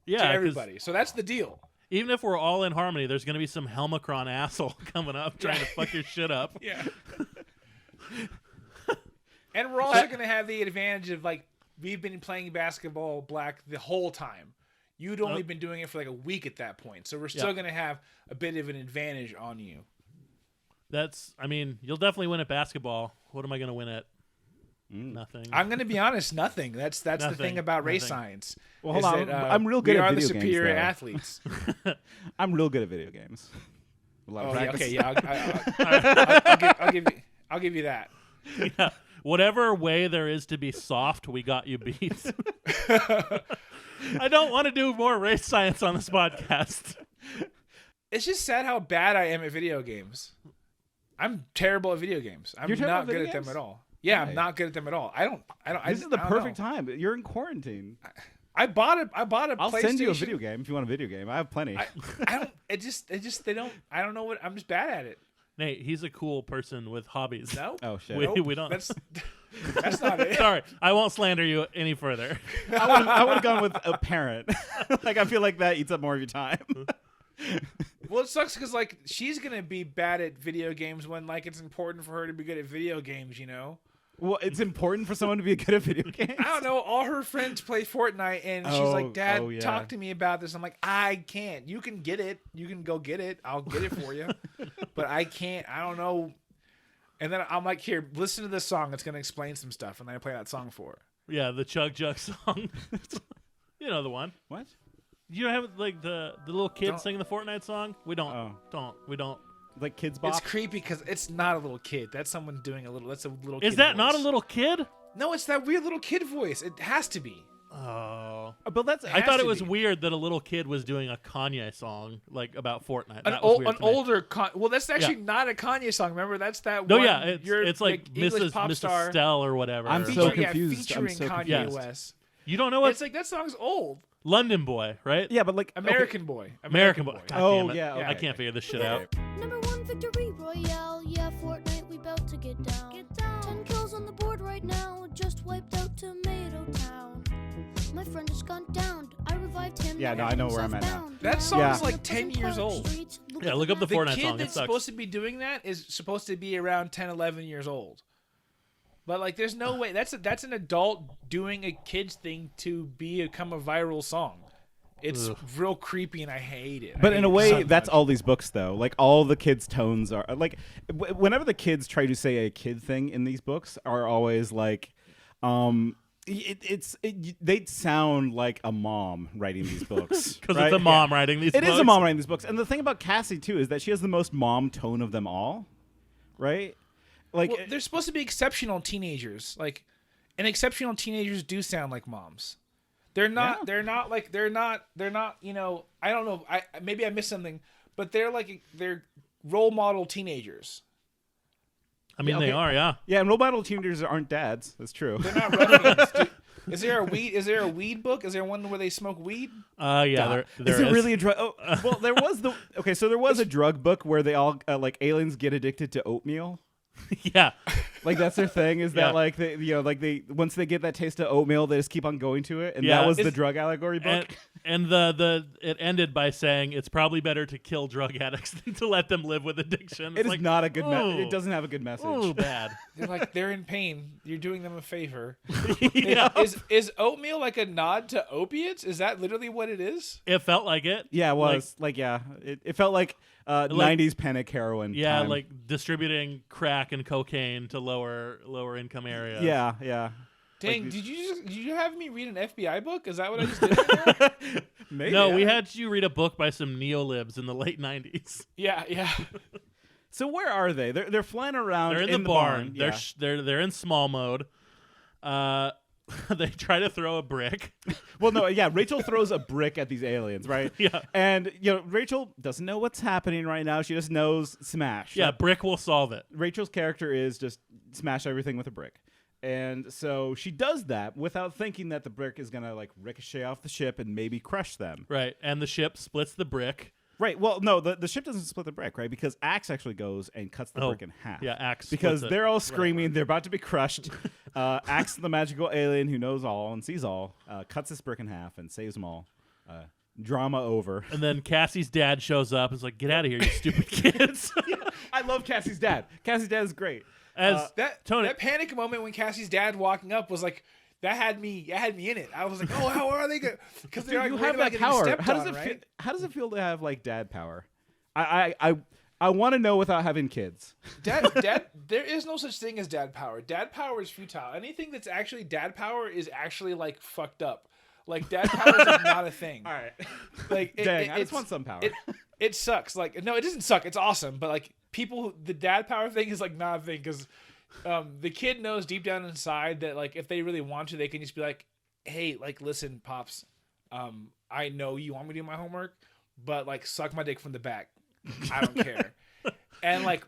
Yeah, to 'cause everybody. So that's the deal. even if we're all in harmony, there's going to be some helmacron asshole coming up trying to fuck your shit up. Yeah. And we're also going to have the advantage of like we've been playing basketball black the whole time. You'd only been doing it for like a week at that point, so we're still going to have a bit of an advantage on you. I mean, you'll definitely win at basketball. What am I going to win at? Nothing. I'm going to be honest, nothing. That's the Nothing. thing about race Nothing. science. Well, hold is on. that, I'm real good we at are the video games, superior though. athletes. I'm real good at video games. A lot of Oh, yeah, practice. okay, yeah. I'll give you that. Yeah. Whatever way there is to be soft, we got you beat. I don't want to do more race science on this podcast. It's just sad how bad I am at video games. I'm terrible at video games. I'm You're terrible not at video good at them games? at all. Yeah, Why? I'm not good at them at all. I don't. This is the I don't perfect know. time. You're in quarantine. I bought a I'll PlayStation. send you a video game if you want a video game. I have plenty. I don't. It just. They don't. I don't know what. I'm just bad at it. Nate, he's a cool person with hobbies. No. Oh shit. We don't. That's not it. Sorry, I won't slander you any further. I would have gone with a parent. Like I feel like that eats up more of your time. Well, it sucks because like she's gonna be bad at video games when like it's important for her to be good at video games. You know. Well, it's important for someone to be good at video games. I don't know. All her friends play Fortnite, and she's like, "Dad, talk to me about this." I'm like, "I can't. You can get it. You can go get it. I'll get it for you, but I can't. I don't know." And then I'm like, "Here, listen to this song. It's gonna explain some stuff." And then I play that song for her. Yeah, the Chug Jug song. You know the one. What? You don't have like the little kid Don't- singing the Fortnite song? We don't. We don't. Like Kids It's Bop? creepy because it's not a little kid. That's someone doing a little. That's a little. Is kid that not a voice. little kid? No, it's that weird little kid voice. It has to be. Oh. But that's I thought has it to was be. weird that a little kid was doing a Kanye song like about Fortnite. An, That was weird an to me. older well, that's actually not a Kanye song. Remember, that's that. No, one, yeah, it's like English Mrs. pop Mrs. star Stell or whatever. I'm or so something. confused. I'm Featuring so Kanye confused. West. You don't know what It's like that song's old. London Boy, right? Yeah, but like American Boy. American Boy. God Oh, damn it. yeah, I okay. can't figure this shit out. Number 1 victory royale, yeah, Fortnite, we bout to get down. 10 kills on the board right now, just wiped out Tomato Town. My friend has gone down, I revived him. Yeah, now no, I know he's where I'm at now. southbound. That song's Yeah. like 10 years old. Yeah, look up the The Fortnite kid song. It that's sucks. supposed to be doing that is supposed to be around 10, 11 years old. But like, there's no way. That's an adult doing a kid's thing to become a viral song. It's Ugh. real creepy, and I hate it. But I in hate a it way, so that's much. all these books, though. Like all the kids' tones are like, whenever the kids try to say a kid thing in these books, are always like, they sound like a mom writing these books Because right? it's a mom writing these It books. is a mom writing these books, and the thing about Cassie too is that she has the most mom tone of them all, right? Like Well, they're supposed to be exceptional teenagers. Like, and exceptional teenagers do sound like moms. They're not. Yeah. They're not like. They're not. You know. I don't know. Maybe I missed something. But they're role model teenagers. I mean, okay. they are, yeah. yeah, and role model teenagers aren't dads. That's true. They're not ruffians. Is there a weed? Is there a weed book? Is there one where they smoke weed? Yeah, there is it really a drug? Oh, well, there was so there was a drug book where they all like aliens get addicted to oatmeal. Yeah. Like that's their thing is Yeah. that like they once they get that taste of oatmeal they just keep on going to it, and Yeah. that was the It's- drug allegory book. And the it ended by saying it's probably better to kill drug addicts than to let them live with addiction. It It's is like, not a good ooh, it doesn't have a good message. Ooh, bad. They're like they're in pain. You're doing them a favor. Yeah. Is oatmeal like a nod to opiates? Is that literally what it is? It felt like it. Yeah, it was it felt like 90s panic heroin. Yeah, time. like distributing crack and cocaine to lower income areas. yeah. Dang, did you have me read an FBI book? Is that what I just did right now? Maybe. No, we had you read a book by some neolibs in the late 90s. Yeah. So where are they? They're flying around. They're in the barn. Yeah. They're in small mode. They try to throw a brick. Well, no, yeah. Rachel throws a brick at these aliens, right? Yeah. And Rachel doesn't know what's happening right now. She just knows smash. Yeah, brick will solve it. Rachel's character is just smash everything with a brick. And so she does that without thinking that the brick is going to like ricochet off the ship and maybe crush them. Right, and the ship splits the brick. Right. Well, no, the ship doesn't split the brick, right? Because Axe actually goes and cuts the brick in half. Yeah, Axe Because splits it. they're all screaming. They're about to be crushed. Axe, the magical alien who knows all and sees all, cuts this brick in half and saves them all. Drama over. And then Cassie's dad shows up and is like, "Get out of here, you stupid kids." I love Cassie's dad. Cassie's dad is great. As Tony, That panic moment when Cassie's dad walking up was like that had me in it. I was like, oh, how are they going? Because they're like You worried have about that getting power. stepped How does on, it right? feel? How does it feel to have like dad power? I want to know without having kids. Dad, there is no such thing as dad power. Dad power is futile. Anything that's actually dad power is actually like fucked up. Like dad power is like, not a thing. All right. Like Dang, I just it's- want some power. It sucks. Like no, it doesn't suck. It's awesome. But like the dad power thing is like not a thing because the kid knows deep down inside that like if they really want to, they can just be like, hey, like listen, pops, I know you want me to do my homework, but like suck my dick from the back. I don't care. And like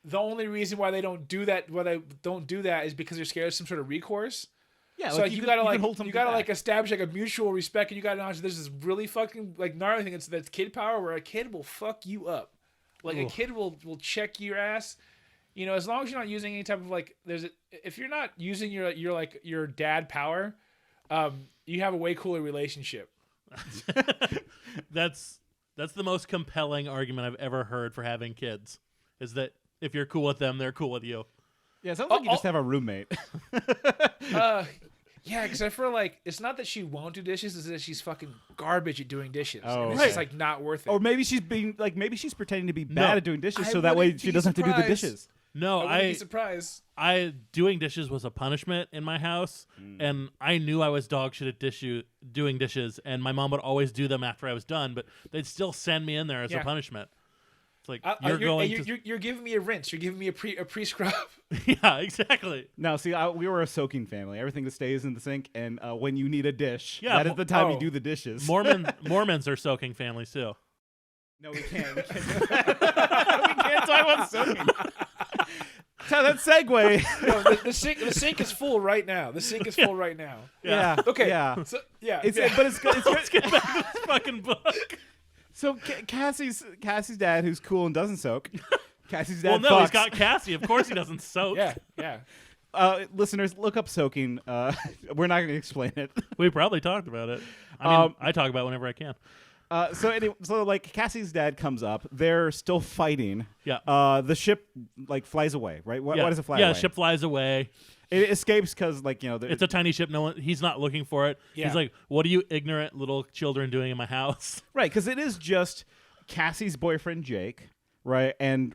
the only reason why they don't do that, is because they're scared of some sort of recourse. Yeah, so like, you gotta back. establish like a mutual respect, and you gotta know there's this really fucking like gnarly thing that's kid power, where a kid will fuck you up. Like a kid will check your ass. You know, as long as you're not using any type of like, if you're not using your dad power, you have a way cooler relationship. That's the most compelling argument I've ever heard for having kids. Is that if you're cool with them, they're cool with you. Yeah, it sounds like you just have a roommate. Yeah, because I feel like it's not that she won't do dishes; it's that she's fucking garbage at doing dishes. Oh, and it's right. just like not worth it. Or maybe she's pretending to be bad at doing dishes, I so that way wouldn't she be doesn't have to do the surprised. dishes. No, I wouldn't be surprised. doing dishes was a punishment in my house, and I knew I was dog shit at doing dishes, and my mom would always do them after I was done, but they'd still send me in there as a punishment. It's like you're giving me a rinse. You're giving me a pre-scrub. Yeah, exactly. Now, see, we were a soaking family. Everything that stays in the sink, and when you need a dish, Yeah, that is the time you do the dishes. Mormons are soaking families too. No, we can't. We can't talk about soaking. So that segue. No, the sink is full right now. The sink is full right now. Yeah. Okay. Yeah. So, yeah. But it's good. Let's get back to this fucking book. So Cassie's dad, who's cool and doesn't soak. Cassie's dad. Well, no, fucks. he's got Cassie. Of course, he doesn't soak. Yeah. Listeners, look up soaking. We're not going to explain it. We probably talked about it. I mean, I talk about it whenever I can. So like Cassie's dad comes up. They're still fighting. Yeah. The ship like flies away, right? Why does it fly away? Yeah, ship flies away. It escapes because like it's a tiny ship. He's not looking for it. Yeah. He's like, "What are you ignorant little children doing in my house?" Right, because it is just Cassie's boyfriend Jake, right, and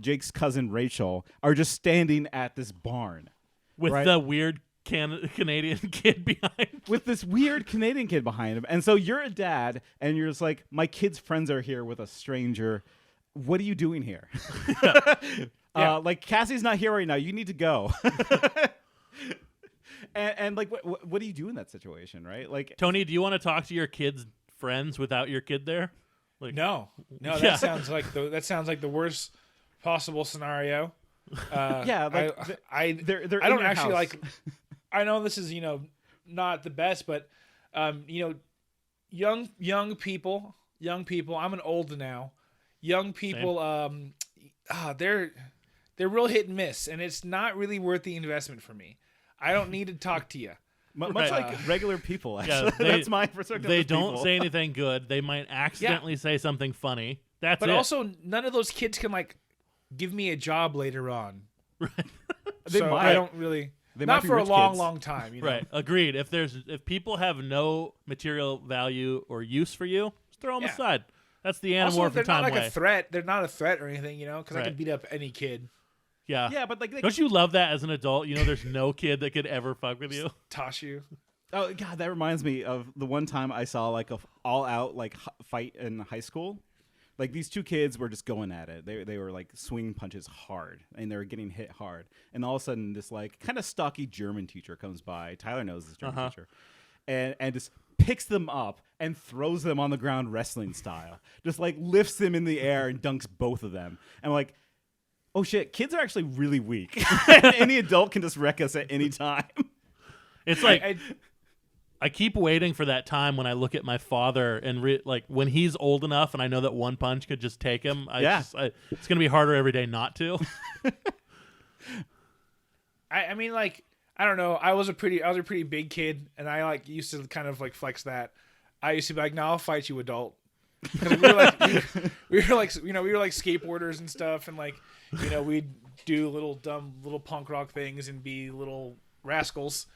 Jake's cousin Rachel are just standing at this barn with the weird Canadian kid behind. With this weird Canadian kid behind him. And so you're a dad, and you're just like, my kid's friends are here with a stranger. What are you doing here? Like, Cassie's not here right now. You need to go. and like, what do you do in that situation, right? Like, Tony, do you want to talk to your kid's friends without your kid there? Like, No, that sounds like the worst possible scenario. yeah, like I they're I in don't your actually house. like. I know this is not the best, but young people. I'm an old now. Young people, they're real hit and miss, and it's not really worth the investment for me. I don't need to talk to you. Much like regular people, actually. Yeah, That's my perspective. They of don't people. say anything good. They might accidentally say something funny. That's But it. also, none of those kids can like give me a job later on. They So might. I don't really. They might Not be for a rich long, kids. long time. Right. Agreed. If people have no material value or use for you, just throw them Yeah. aside. That's the Also, Animorph they're and Time not like way. a threat. They're not a threat or anything, because I Right. can beat up any kid. Yeah. Yeah, but like, Don't you love that as an adult? There's no kid that could ever fuck with you. Toss you. oh god, that reminds me of the one time I saw like a all-out like fight in high school. Like these two kids were just going at it. They were like swinging punches hard, and they were getting hit hard. And all of a sudden, this like kind of stocky German teacher comes by. Tyler knows this German teacher, and just picks them up and throws them on the ground wrestling style. Just like lifts them in the air and dunks both of them. And I'm like, oh shit, kids are actually really weak. Any adult can just wreck us at any time. It's like I keep waiting for that time when I look at my father and like when he's old enough and I know that one punch could just take him. It's going to be harder every day not to. I mean, like, I don't know. I was a pretty big kid, and I like used to kind of like flex that. I used to be like, "No, I'll fight you, adult." Because we were like skateboarders and stuff, and like, we'd do little punk rock things and be little rascals,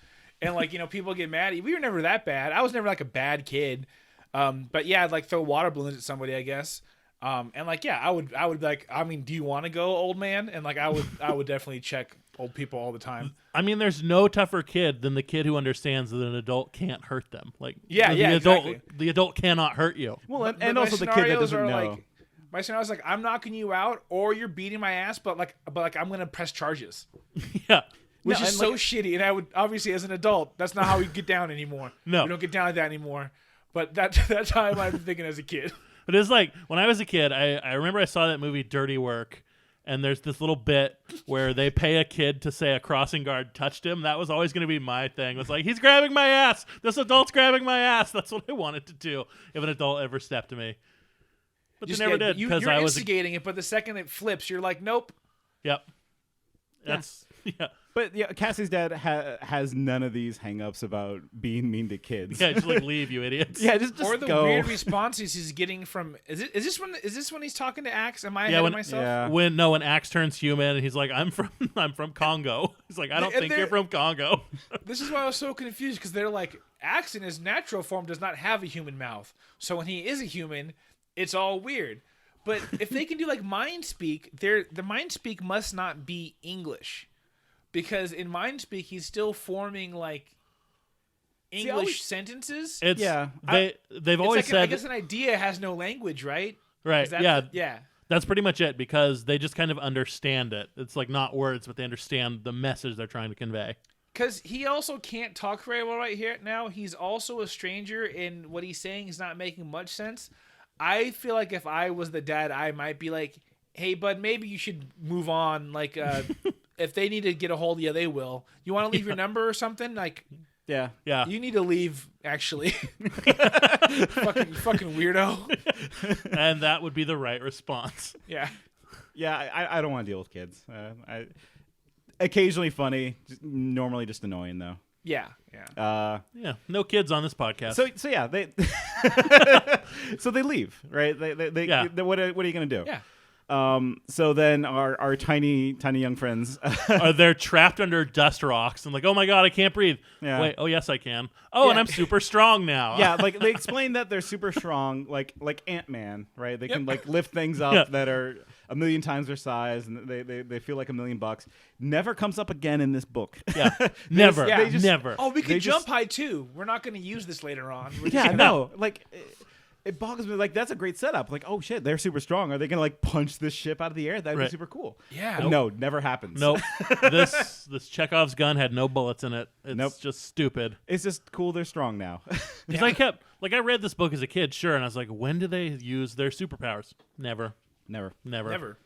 and like, people get mad. We were never that bad. I was never like a bad kid, but yeah, I'd like throw water balloons at somebody, I guess. And like, yeah, I would be like, I mean, do you want to go, old man? And like, I would definitely check old people all the time. I mean, there's no tougher kid than the kid who understands that an adult can't hurt them. Like, exactly. The adult cannot hurt you. Well, But and my also the kid that scenarios doesn't are know. like, my scenario's like, I'm knocking you out, or you're beating my ass, but I'm gonna press charges. Yeah. which No, is and, so like- shitty. And I would obviously, as an adult, that's not how we get down anymore. No. we don't get down like that anymore. But that's how I've been thinking as a kid. But it's like when I was a kid, I remember I saw that movie Dirty Work, and there's this little bit where they pay a kid to say a crossing guard touched him. That was always going to be my thing. It was like, he's grabbing my ass. This adult's grabbing my ass. That's what I wanted to do if an adult ever stepped to me. But they never did You're because I was. instigating it, but the second it flips, you're like, nope. Yep. That's yeah. But yeah, Cassie's dad has none of these hang-ups about being mean to kids. Yeah, just like leave, you idiots. Yeah, just Or the go. weird responses he's getting from. Is this when he's talking to Axe? Am I ahead of myself? Yeah. When Axe turns human and he's like, I'm from Congo. He's like, I don't And think you're from Congo. This is why I was so confused because they're like, Axe in his natural form does not have a human mouth. So when he is a human, it's all weird. But if they can do like mind speak, the mind speak must not be English. Because in mind speak, he's still forming like English sentences. It's Yeah. they've always It's like said I guess an idea has no language, right? right. Is that Yeah. That's pretty much it because they just kind of understand it. It's like not words, but they understand the message they're trying to convey. Because he also can't talk very well right here now. He's also a stranger, and what he's saying is not making much sense. I feel like if I was the dad, I might be like, hey, bud, maybe you should move on. Like, if they need to get a hold of you, they will. You want to leave your number or something? Like, Yeah. Yeah. you need to leave, actually. fucking weirdo. And that would be the right response. Yeah. Yeah, I don't want to deal with kids. Occasionally funny, normally just annoying though. Yeah. Yeah. Yeah. No kids on this podcast. So yeah, they so they leave, right? Yeah. What are you gonna do? Yeah. So then our tiny young friends. They're trapped under dust rocks and like, oh my god, I can't breathe. Yeah. Wait, oh yes I can. Oh, and Yeah. I'm super strong now. Yeah, like they explain that they're super strong, like Ant-Man, right? They can like lift things up that are a million times their size, and they feel like $1 million. Never comes up again in this book. Yeah. Never. Yeah. They just- Never. Oh, we They could just- jump high, too. We're not going to use this later on. We're just Yeah, gonna- no, like it boggles me. Like that's a great setup. Like, oh shit, they're super strong. Are they gonna like punch this ship out of the air? That'd Right. be super cool. Yeah. But no, never happens. Nope. this Chekhov's gun had no bullets in it. It's Nope. just stupid. It's just cool. They're strong now. Because I read this book as a kid, sure, and I was like, when do they use their superpowers? Never. Never. Never.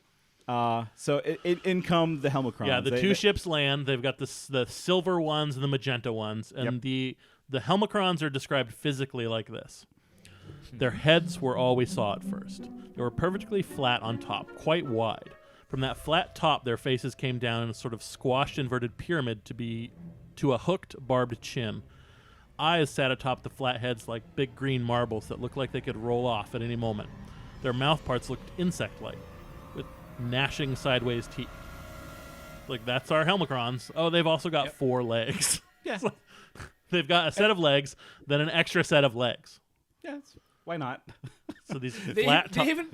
So in come the helmacrons. Yeah, the two ships land. They've got the silver ones and the magenta ones, and the helmacrons are described physically like this. Their heads were all we saw at first. They were perfectly flat on top, quite wide. From that flat top, their faces came down in a sort of squashed inverted pyramid to a hooked, barbed chin. Eyes sat atop the flat heads like big green marbles that looked like they could roll off at any moment. Their mouth parts looked insect-like, with gnashing sideways teeth. Like, that's our helmacrons. Oh, they've also got 4 legs. Yeah. They've got a set of legs, then an extra set of legs. Yeah. Why not? So these They flat top. even,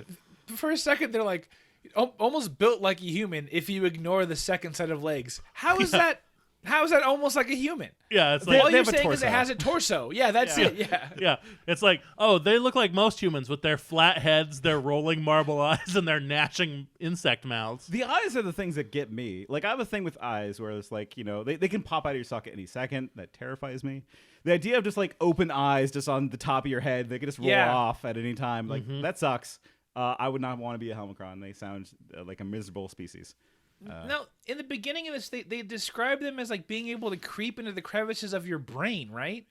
for a second, they're like almost built like a human if you ignore the second set of legs. How is that? How is that almost like a human? Yeah, it's They- like All they you're have a saying is it torso. has a torso. Yeah, that's it. Yeah. yeah, it's like, oh, they look like most humans with their flat heads, their rolling marble eyes, and their gnashing insect mouths. The eyes are the things that get me. Like, I have a thing with eyes where it's like, they can pop out of your socket any second. That terrifies me. The idea of just like open eyes just on the top of your head, they can just roll Yeah. off at any time. Like, that sucks. I would not want to be a helmacron. They sound like a miserable species. Now, in the beginning of this, they describe them as like being able to creep into the crevices of your brain, right?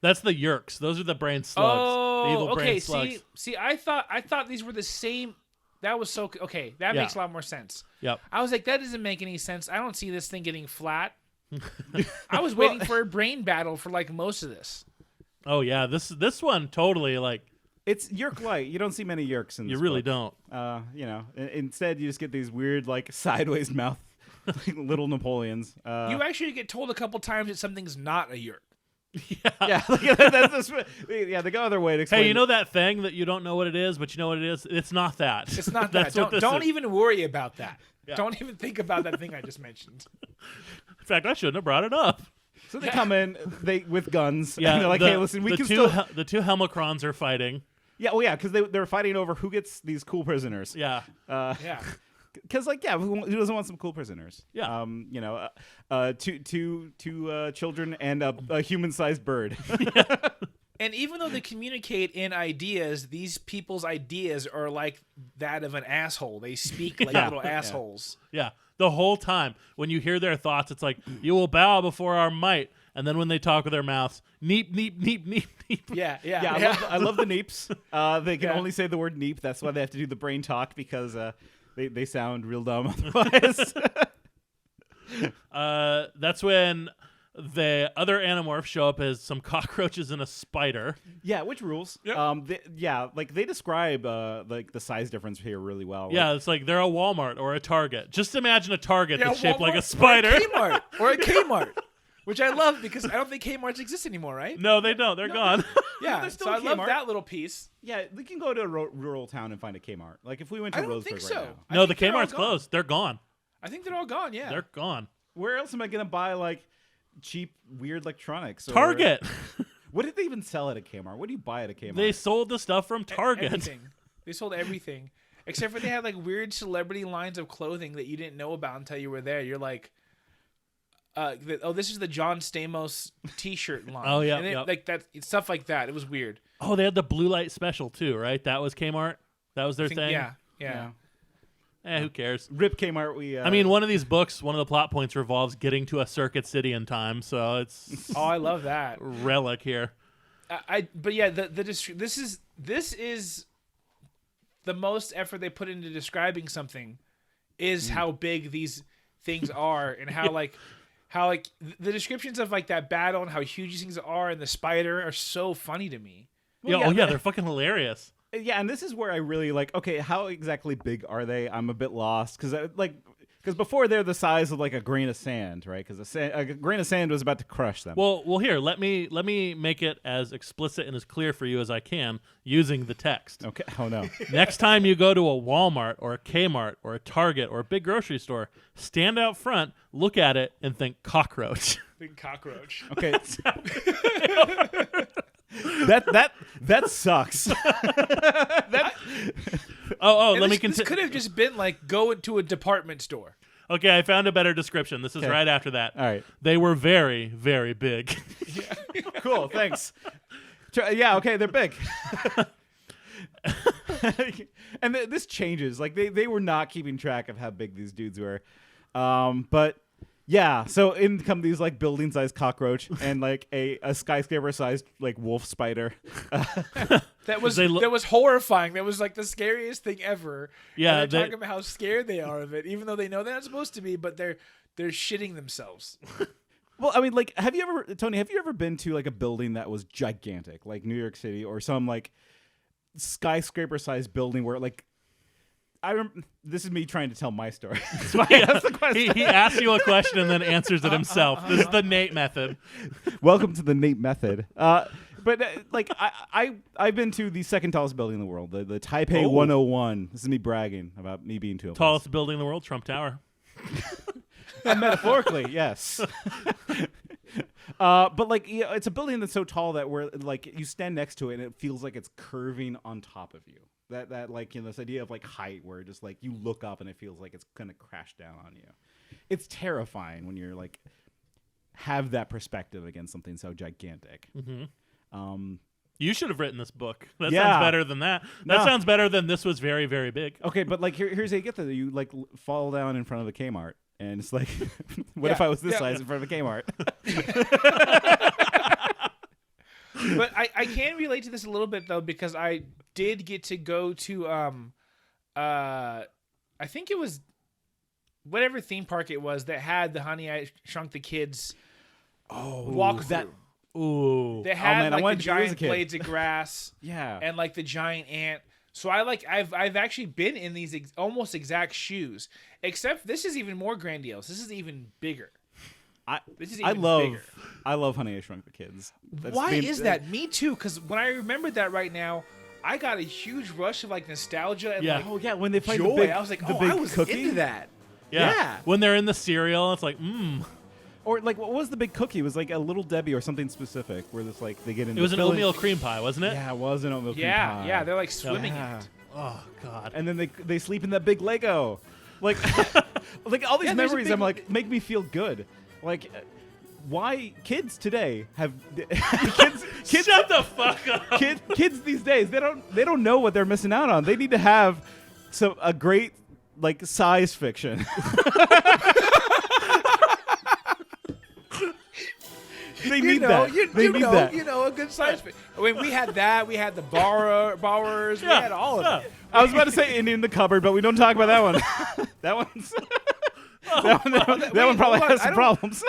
That's the Yerks. Those are the brain slugs. the evil okay. brain slugs. See, I thought these were the same. That was so okay. That Yeah. makes a lot more sense. Yep. I was like, that doesn't make any sense. I don't see this thing getting flat. I was waiting for a brain battle for like most of this. Oh yeah, this one totally like It's Yerk light. You don't see many Yerks in this you really book. don't. Instead, you just get these weird, like, sideways mouth, like, little Napoleons. You actually get told a couple times that something's not a yurt. Yeah, that's just, yeah. They go other way to explain. Hey, you know that thing that you don't know what it is, but you know what it is? It's not that. It's not that. That's what this Don't is. even worry about that. Yeah. Don't even think about that thing I just mentioned. In fact, I shouldn't have brought it up. So they come in, with guns. Yeah, and they're like, hey, listen, we can still. the two helmacrons are fighting. Yeah, well, yeah, because they're fighting over who gets these cool prisoners. Yeah. Yeah. Because who doesn't want some cool prisoners? Yeah. Two children and a human-sized bird. And even though they communicate in ideas, these people's ideas are like that of an asshole. They speak like little assholes. Yeah. The whole time when you hear their thoughts, it's like, you will bow before our might. And then when they talk with their mouths, neep, neep, neep, neep, neep. Yeah. I love the neeps. They can only say the word neep. That's why they have to do the brain talk, because they sound real dumb otherwise. That's when the other Animorphs show up as some cockroaches and a spider. Yeah, which rules. Yep. They describe the size difference here really well. Yeah, it's like they're a Walmart or a Target. Just imagine a Target that's shaped like a Walmart spider. Or a Kmart. Which I love because I don't think Kmarts exist anymore, right? No, they don't. They're gone. Yeah, there's still so a I love Kmart. that little piece. Yeah, we can go to a rural town and find a Kmart. Like if we went to I don't Roseburg think right so. now. I No, the think they're all Kmart's gone. closed. They're gone. I think they're all gone, yeah. They're gone. Where else am I gonna buy like cheap weird electronics? Or, Target. What did they even sell at a Kmart? What do you buy at a Kmart? They sold the stuff from Target. Everything. They sold everything. Except for they had like weird celebrity lines of clothing that you didn't know about until you were there. You're like, this is the John Stamos t-shirt line. Oh, yeah, And yep. like that, stuff like that. It was weird. Oh, they had the blue light special too, right? That was Kmart. That was their I think- thing. Yeah. Who cares? Rip Kmart. I mean, one of these books, one of the plot points revolves getting to a Circuit City in time, so it's Oh, I love that. relic here. But yeah, this is the most effort they put into describing something is how big these things are and how the descriptions of like that battle and how huge these things are and the spider are so funny to me. They're fucking hilarious. Yeah, and this is where I really like. Okay, how exactly big are they? I'm a bit lost because before they're the size of like a grain of sand, right? Because a grain of sand was about to crush them. Well, here, let me make it as explicit and as clear for you as I can using the text. Okay. Oh no. Next time you go to a Walmart or a Kmart or a Target or a big grocery store, stand out front, look at it, and think cockroach. Big cockroach. Okay. That sucks. Let me This continue. could have just been like go into a department store. Okay, I found a better description. This is Okay. right after that. All right. They were very, very big. Cool. Thanks. Yeah. Okay. They're big. And this changes. Like they were not keeping track of how big these dudes were. But yeah. So in come these like building sized cockroach and like a skyscraper sized like wolf spider. That was They that was horrifying. That was like the scariest thing ever. Yeah, and they're they- talking about how scared they are of it, even though they know they're not supposed to be, but they're shitting themselves. Well, I mean, like, Tony, have you ever been to like a building that was gigantic, like New York City or some like skyscraper-sized building where like this is me trying to tell my story. That's why I asked the question. He asks you a question and then answers it himself. This is the Nate method. Welcome to the Nate method. But like I've been to the second tallest building in the world, the Taipei 101. This is me bragging about me being to a Tallest building in the world, Trump Tower. metaphorically, yes. But like it's a building that's so tall that where like you stand next to it and it feels like it's curving on top of you. That like this idea of like height where just like you look up and it feels like it's gonna crash down on you. It's terrifying when you're like have that perspective against something so gigantic. Mm-hmm. You should have written this book. That Yeah. sounds better than that. That No. sounds better than this was very, very big. Okay, but like here's how you get there. You like fall down in front of a Kmart, and it's like, what if I was this size in front of a Kmart? But I can relate to this a little bit though, because I did get to go to I think it was whatever theme park it was that had the Honey I Shrunk the Kids walk that- through. Ooh. They had man, I like wanted the to do it as a giant kid. blades of grass Yeah. and like the giant ant. So I've actually been in these almost exact shoes, except this is even more grandiose. This is even bigger. This is even bigger. I love Honey I Shrunk the Kids. Why is that? Me too, because when I remembered that right now, I got a huge rush of like nostalgia and Yeah. like Oh yeah, when they fight joy. the big, I was like, the oh, big I was cookie. into that. Yeah. When they're in the cereal, it's like, Or like, what was the big cookie? It was like a Little Debbie or something specific, where this like they get into. It was an filling- oatmeal cream pie, wasn't it? Yeah, it was an oatmeal cream Yeah, pie. yeah, they're like swimming Yeah. in it. Oh, God. And then they sleep in that big Lego. like all these Yeah, there's a memories. big- I'm like, make me feel good. Like, why kids today have kids? Shut the fuck up. Kids these days, they don't know what they're missing out on. They need to have a great like science fiction. They need that. They need that. A good science fiction. I mean, we had that. We had the borrowers. We had all of it. I was about to say Indian in the cupboard, but we don't talk about that one. that one probably has some problems.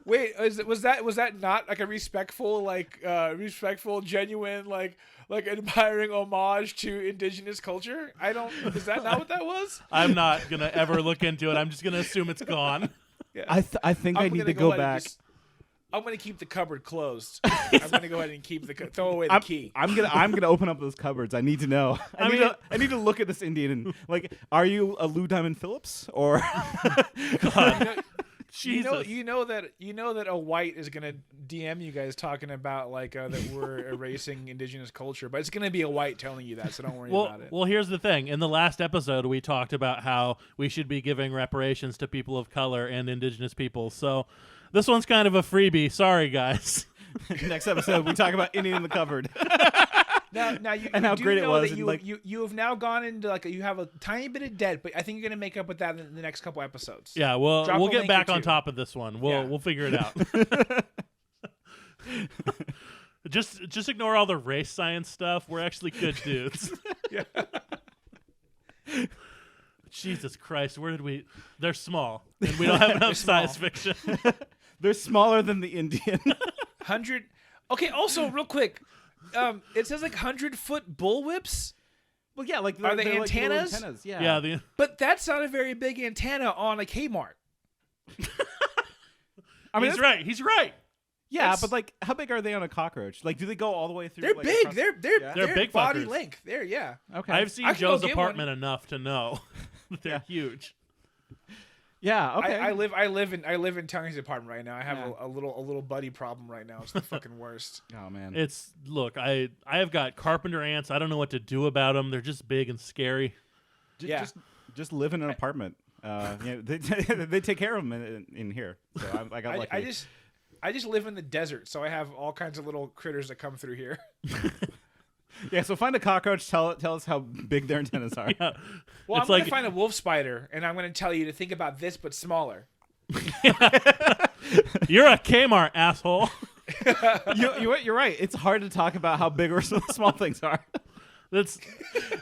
Wait, was that not like a respectful, genuine, like admiring homage to indigenous culture? Is that not what that was? I'm not gonna ever look into it. I'm just gonna assume it's gone. Yeah. I think I need to go back. I'm gonna keep the cupboard closed. I'm gonna go ahead and throw away the key. I'm gonna open up those cupboards. I need to know. I need to look at this Indian and like, are you a Lou Diamond Phillips or? God. Jesus. You know that a white is gonna DM you guys talking about that we're erasing indigenous culture, but it's gonna be a white telling you that, so don't worry about it. Well, here's the thing. In the last episode, we talked about how we should be giving reparations to people of color and indigenous people. So this one's kind of a freebie. Sorry, guys. Next episode, we talk about Indian in the cupboard. Now you and how do great know it was. that you have now gone into you have a tiny bit of debt, but I think you're gonna make up with that in the next couple episodes. Yeah, Drop we'll a get link back or on two. top of this one. We'll figure it out. Just ignore all the race science stuff. We're actually good dudes. Yeah. Jesus Christ, where did we? They're small, and we don't have enough science fiction. They're smaller than the Indian. 100. Okay. Also, real quick, it says 100-foot bullwhips. Well, yeah, like Are they they're like little antennas? antennas? Yeah. Yeah, But that's not a very big antenna on a Kmart. I mean, he's right. He's right. yeah, that's- but like, how big are they on a cockroach? Like, do they go all the way through? They're like, big. across- They're They're big body fuckers. length. Yeah. Okay. I've seen I can go Joe's get apartment enough to know that they're huge. Yeah. Okay. I live in Tony's apartment right now. I have a little buddy problem right now. It's the fucking worst. Oh man. Look, I have got carpenter ants. I don't know what to do about them. They're just big and scary. Just live in an apartment. They take care of them in here. So I got lucky. I just live in the desert, so I have all kinds of little critters that come through here. Yeah. So find a cockroach. Tell us how big their antennas are. Yeah. Well, It's I'm like- gonna find a wolf spider, and I'm gonna tell you to think about this, but smaller. You're a Kmart asshole. You're right. It's hard to talk about how big or small things are. That's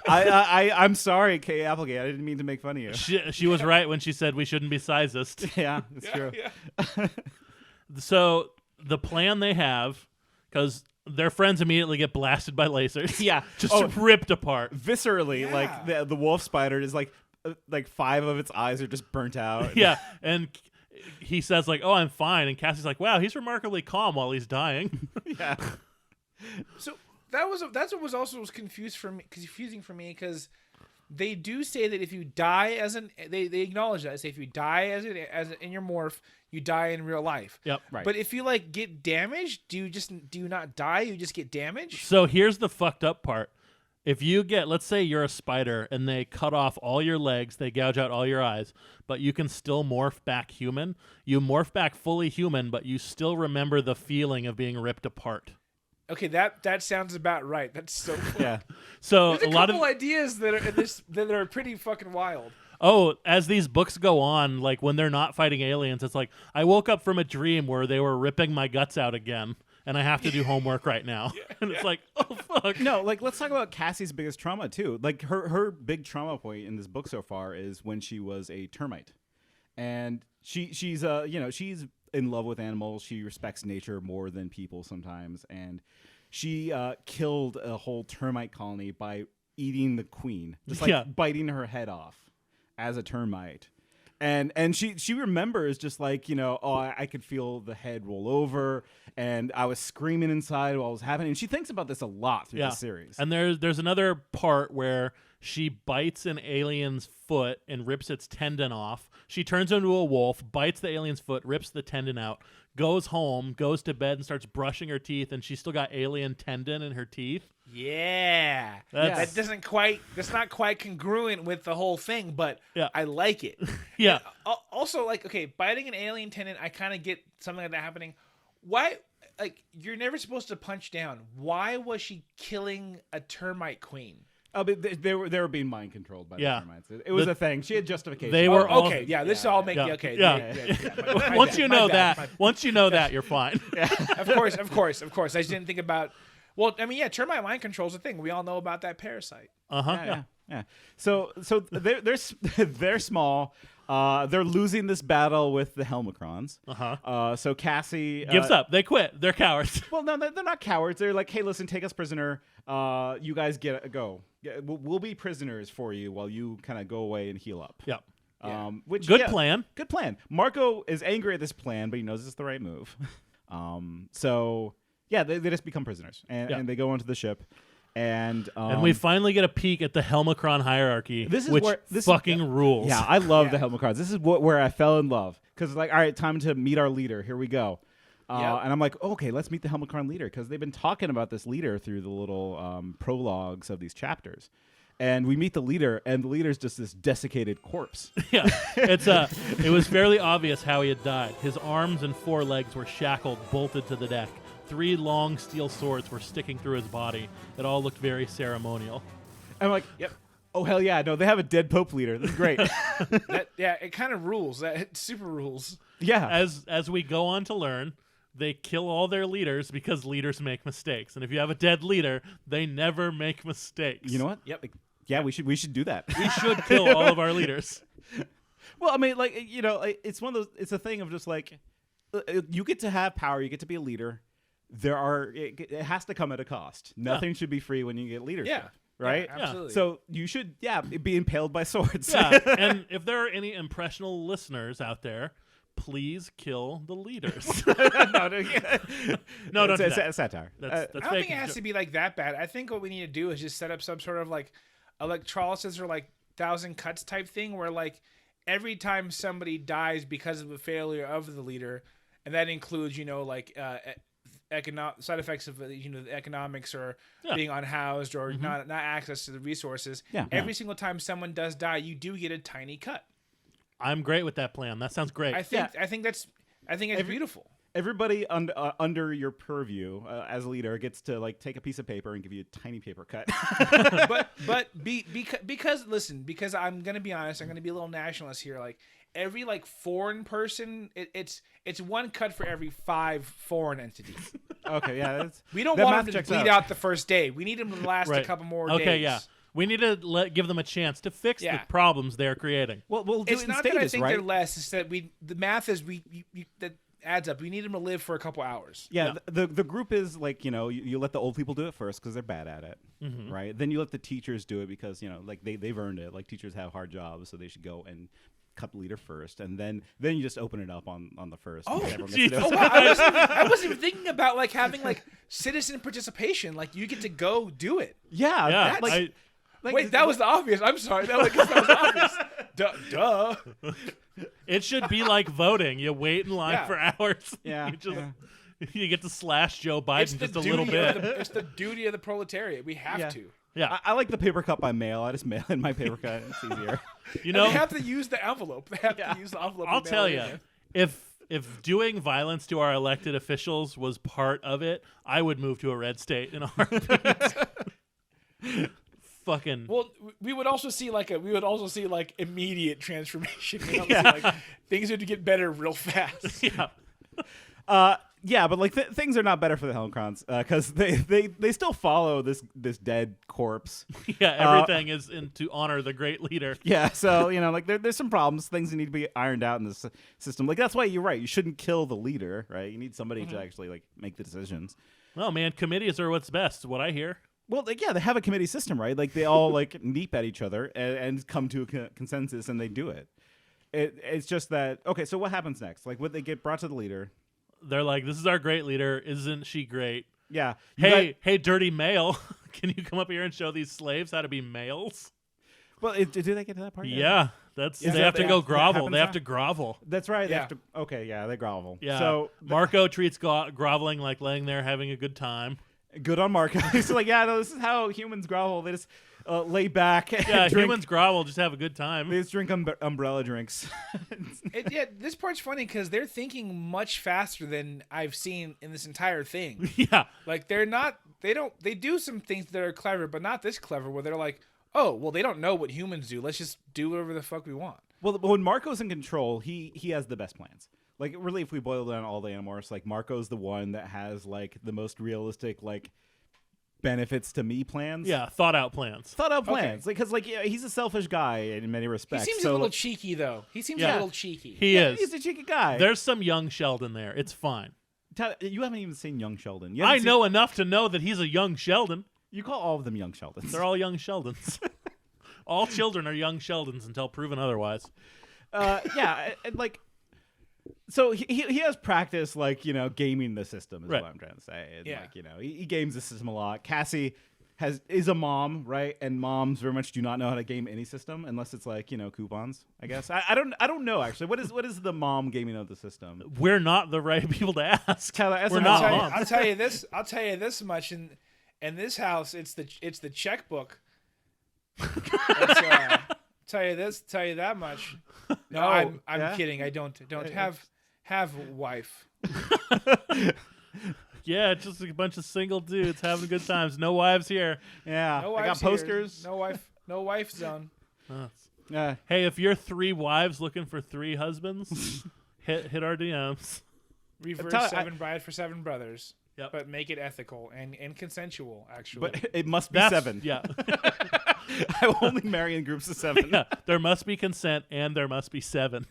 I'm sorry, Kay Applegate. I didn't mean to make fun of you. she was right when she said we shouldn't be sizist. Yeah, it's true. Yeah. So the plan they have, because their friends immediately get blasted by lasers. Yeah. Just Oh. ripped apart. Viscerally, Yeah. like the wolf spider is like 5 of its eyes are just burnt out. Yeah, and he says like, "Oh, I'm fine," and Cassie's like, "Wow, he's remarkably calm while he's dying." Yeah. So that's what was confusing for me because they do say that if you die they acknowledge that. They say if you die in your morph, you die in real life. Yep. Right. But if you get damaged, do you not die? You just get damaged? So here's the fucked up part. If you let's say you're a spider and they cut off all your legs, they gouge out all your eyes, but you can still morph back human. You morph back fully human, but you still remember the feeling of being ripped apart. Okay, that sounds about right. That's so cool. Yeah. So There's a lot couple of ideas that are in this that are pretty fucking wild. as these books go on, like when they're not fighting aliens, it's like I woke up from a dream where they were ripping my guts out again, and I have to do homework right now. And it's like, oh fuck. No, like let's talk about Cassie's biggest trauma too. Like her big trauma point in this book so far is when she was a termite, and she's she's in love with animals. She respects nature more than people sometimes, and she killed a whole termite colony by eating the queen, just biting her head off as a termite. And she remembers just like, I could feel the head roll over and I was screaming inside while it was happening. And she thinks about this a lot through the series. And there's another part where she bites an alien's foot and rips its tendon off. She turns into a wolf, bites the alien's foot, rips the tendon out, goes home, goes to bed and starts brushing her teeth, and she's still got alien tendon in her teeth. Yeah. That's- That's not quite congruent with the whole thing, but Yeah. I like it. Yeah. Also, like, okay, biting an alien tenant, I kind of get something like that happening. Why, like, you're never supposed to punch down. Why was she killing a termite queen? Oh, but they were being mind controlled by the termites. It was a thing. She had justification. They were all okay. Yeah, this all make okay. Yeah. Once you know that, you're fine. Of course. I just didn't think about. Well, I mean, yeah, termite mind control's a thing. We all know about that parasite. Yeah. So they're small. They're losing this battle with the helmacrons. So Cassie Gives up. They quit. They're cowards. Well, no, they're not cowards. They're like, hey, listen, take us prisoner. You guys go. We'll be prisoners for you while you kind of go away and heal up. Yeah. Which Good plan. Good plan. Marco is angry at this plan, but he knows it's the right move. So yeah, they just become prisoners and they go onto the ship. And we finally get a peek at the helmacron hierarchy, which fucking rules. Yeah, I love the helmacrons. This is where I fell in love because it's like, all right, time to meet our leader. Here we go. And I'm like, okay, let's meet the helmacron leader because they've been talking about this leader through the little prologues of these chapters. And we meet the leader, and the leader's just this desiccated corpse. Yeah, it was fairly obvious how he had died. His arms and forelegs were shackled, bolted to the deck. 3 long steel swords were sticking through his body. It all looked very ceremonial. I'm like, yep. Oh, hell yeah. No, they have a dead Pope leader. This is great. It kind of rules. It super rules. Yeah. As we go on to learn, they kill all their leaders because leaders make mistakes. And if you have a dead leader, they never make mistakes. You know what? Yep. Yeah, we should do that. We should kill all of our leaders. Well, I mean, like, it's one of those. It's a thing of just like, you get to have power. You get to be a leader. It has to come at a cost. Nothing should be free when you get leadership. Yeah. Right? Yeah, absolutely. So you should, be impaled by swords. Yeah. And if there are any impressionable listeners out there, please kill the leaders. No, don't do that. It's satire. I don't think it has to be like that bad. I think what we need to do is just set up some sort of like electrolysis or like 1,000 cuts type thing where like every time somebody dies because of the failure of the leader, and that includes, side effects of the economics or being unhoused or not access to the resources. Every single time someone does die, you do get a tiny cut. I'm great with that plan. That sounds great. I think it's beautiful. Everybody under your purview as a leader gets to like take a piece of paper and give you a tiny paper cut. because I'm gonna be honest, I'm gonna be a little nationalist here. Like every like foreign person, it's one cut for every 5 foreign entities. Okay, yeah. We don't want them to bleed out the first day. We need them to last a couple more days. Okay, yeah. We need to give them a chance to fix the problems they're creating. Well, we'll do it's it in not stages, that I think right? they're less. It's that the math is that adds up. We need them to live for a couple hours. Yeah, the group is like, you let the old people do it first because they're bad at it, right? Then you let the teachers do it because, like they've earned it. Like teachers have hard jobs, so they should go and cut the leader first, and then you just open it up on the first. Oh, Jesus. wow. I wasn't even thinking about like having like citizen participation. Like you get to go do it. Yeah. Wait, that was the obvious. I'm sorry. That was obvious. Duh. It should be like voting. You wait in line for hours. Yeah. You get to slash Joe Biden just a little bit. It's the duty of the proletariat. We have to. Yeah. I like the paper cut by mail. I just mail in my paper cut. It's easier. They have to use the envelope. They have to use the envelope. I'll tell you, if doing violence to our elected officials was part of it, I would move to a red state in a heartbeat. Fucking. Well, we would also see like immediate transformation. Things would get better real fast. Yeah, but like things are not better for the helmacrons because they still follow this dead corpse. Yeah, everything is to honor the great leader. Yeah, so like there's some problems, things that need to be ironed out in this system. Like that's why you're right. You shouldn't kill the leader, right? You need somebody to actually like make the decisions. Well, man, committees are what's best. What I hear. Well, they have a committee system, right? Like they all like neep at each other and come to a consensus, and they do it. It's just that okay. So what happens next? Like, would they get brought to the leader? They're like, "This is our great leader. Isn't she great?" Yeah. Hey, dirty male! Can you come up here and show these slaves how to be males? Well, do they get to that part? Yeah, they have to go grovel. They have to grovel. That's right. Yeah. They grovel. Yeah. So Marco treats groveling like laying there having a good time. Good on Marco. He's like, yeah, no, this is how humans grovel. They just lay back. And Yeah, drink, humans grovel, just have a good time. They just drink umbrella drinks. This part's funny because they're thinking much faster than I've seen in this entire thing. Yeah. Like they do some things that are clever, but not this clever where they're like, oh, well, they don't know what humans do. Let's just do whatever the fuck we want. Well, when Marco's in control, he has the best plans. Like, really, if we boil down all the Animorphs, like, Marco's the one that has, like, the most realistic, like, benefits to me plans. Yeah, thought out plans. Because, like, yeah, he's a selfish guy in many respects. He seems a little cheeky, though. He seems a little cheeky. He is. He's a cheeky guy. There's some young Sheldon there. It's fine. You haven't even seen Young Sheldon. I know enough to know that he's a young Sheldon. You call all of them Young Sheldons. They're all young Sheldons. All children are young Sheldons until proven otherwise. Yeah, and, like... So he has practice, like, you know, gaming the system is right. what I'm trying to say. And yeah. Like, you know, he games the system a lot. Cassie is a mom, right? And moms very much do not know how to game any system unless it's like, you know, coupons, I guess. I don't know, actually. What is the mom gaming of the system? We're not the right people to ask. Tyler, We're not I'll moms. tell you this much. In this house, it's the checkbook. Tell you that much. No, I'm kidding. I don't have a wife. Yeah, just a bunch of single dudes having good times. No wives here. Yeah, No I got wives here. posters. No wife zone. Hey, if you're 3 wives looking for 3 husbands, hit our DMs. Reverse 7 bride for 7 brothers. Yep. But make it ethical and consensual, actually. But it must be 7. Yeah. I will only marry in groups of 7. Yeah. There must be consent and there must be 7.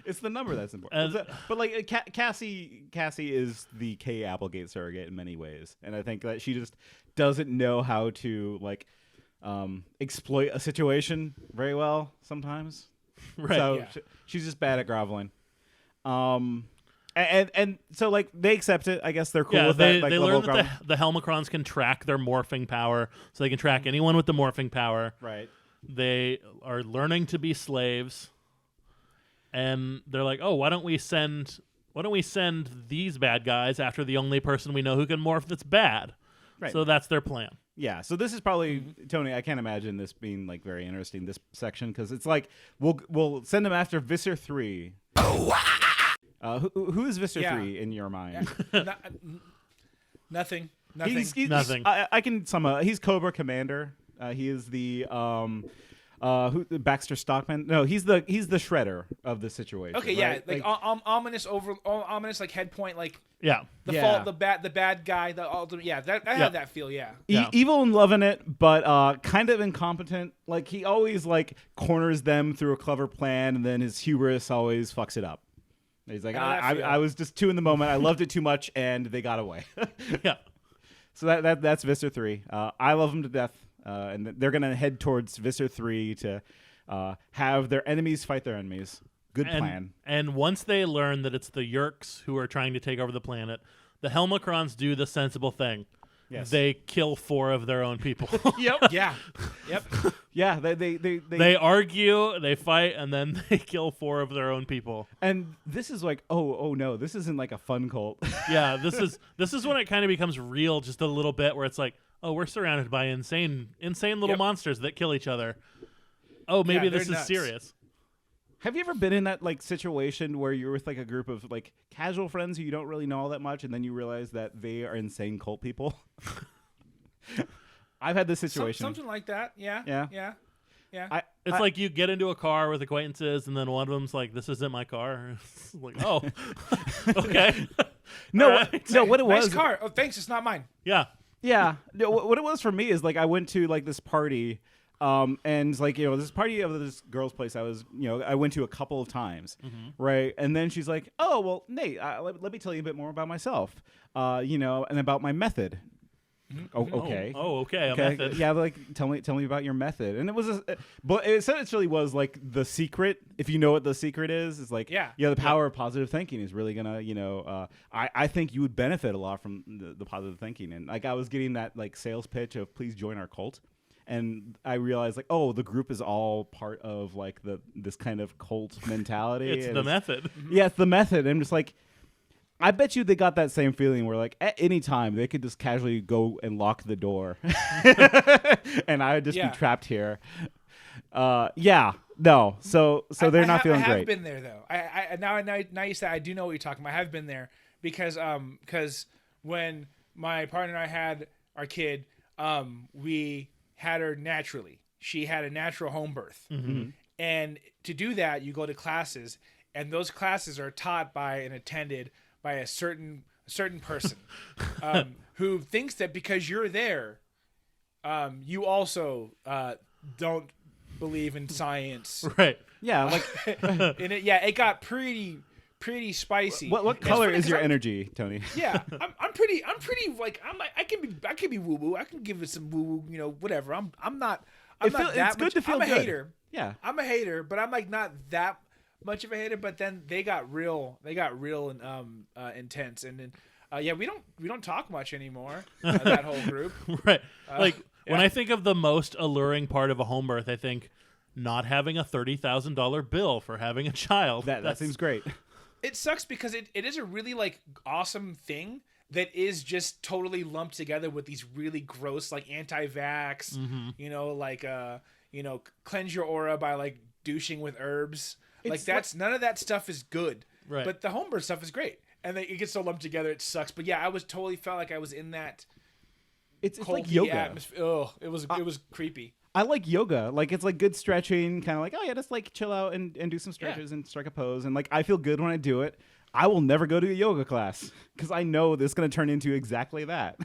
It's the number that's important. But like Cassie is the Kay Applegate surrogate in many ways, and I think that she just doesn't know how to like exploit a situation very well sometimes. Right. So Yeah. she's just bad at groveling. And so like they accept it. I guess they're cool with that. Like, they level learn of that the helmacrons can track their morphing power, so they can track anyone with the morphing power. right. They are learning to be slaves, and they're like, "Oh, why don't we send these bad guys after the only person we know who can morph that's bad?" Right. So that's their plan. Yeah, so this is probably Tony. I can't imagine this being like very interesting, this section, because it's like we'll send them after Visser 3. Who is Visser 3 in your mind? Nothing. Nothing. I can sum up. He's Cobra Commander. He is the Baxter Stockman. No, he's the Shredder of the situation. Okay, yeah, right? like ominous, like head point, like Yeah. the bad guy, the ultimate. Yeah, I have that feel. Yeah. Evil and loving it, but kind of incompetent. Like he always like corners them through a clever plan, and then his hubris always fucks it up. He's like, I was just too in the moment. I loved it too much, and they got away. Yeah. So that's Visser 3. I love him to death, and they're gonna head towards Visser 3 to have their enemies fight their enemies. Good plan. And once they learn that it's the Yeerks who are trying to take over the planet, the helmacrons do the sensible thing. Yes. They kill 4 of their own people. Yep. Yeah. Yep. Yeah. They argue, they fight, and then they kill 4 of their own people. And this is like, oh no, this isn't like a fun cult. Yeah, this is when it kind of becomes real just a little bit, where it's like, oh, we're surrounded by insane little monsters that kill each other. Oh, maybe this is nuts. serious. Have you ever been in that like situation where you're with like a group of like casual friends who you don't really know all that much, and then you realize that they are insane cult people? I've had this situation. Something like that. Yeah. Yeah. Yeah. It's like you get into a car with acquaintances, and then one of them's like, "This isn't my car." It's like, oh, okay. No, Right. no. What it was? Nice car. Oh, thanks. It's not mine. Yeah. Yeah. No, what it was for me is like I went to like this party, and like this party of this girl's place I went to a couple of times, right? And then she's like, "Oh well, Nate, let me tell you a bit more about myself, and about my method." Oh, okay. Oh, okay. A method. Yeah, like tell me about your method. And it was, but it essentially was like the secret. If you know what the secret is like, the power of positive thinking is really gonna, I think you would benefit a lot from the positive thinking. And like I was getting that like sales pitch of please join our cult, and I realized like, oh, the group is all part of like this kind of cult mentality. It's the method. Yeah, it's the method. I'm just like, I bet you they got that same feeling where like at any time they could just casually go and lock the door, and I would just be trapped here. Yeah, no. So they're not feeling great. I have been there though. I now you say I do know what you're talking about. I have been there because when my partner and I had our kid, we had her naturally. She had a natural home birth, and to do that, you go to classes, and those classes are taught by and attended by a certain person who thinks that because you're there, you also don't believe in science, Right? Yeah, like and it got pretty spicy. what color is your energy, Tony? Yeah, I'm pretty like I can be woo woo. I can give it some woo woo. Whatever. I'm not that it's good much. to feel I'm a good. hater. Yeah, I'm a hater, but I'm like not that much of a hater. But then they got real and intense, and then we don't talk much anymore. That whole group, Right. When I think of the most alluring part of a home birth, I think not having a $30,000 bill for having a child. that seems great. It sucks because it is a really like awesome thing that is just totally lumped together with these really gross like anti-vax, cleanse your aura by like douching with herbs. Like that's none of that stuff is good. Right. But the homebirth stuff is great. And it gets so lumped together, it sucks. But yeah, I was totally felt like I was in that It's like yoga. atmosphere. Oh, it was creepy. I like yoga. Like it's like good stretching, kind of like, oh yeah, just like chill out and do some stretches and strike a pose. And like I feel good when I do it. I will never go to a yoga class because I know this is going to turn into exactly that.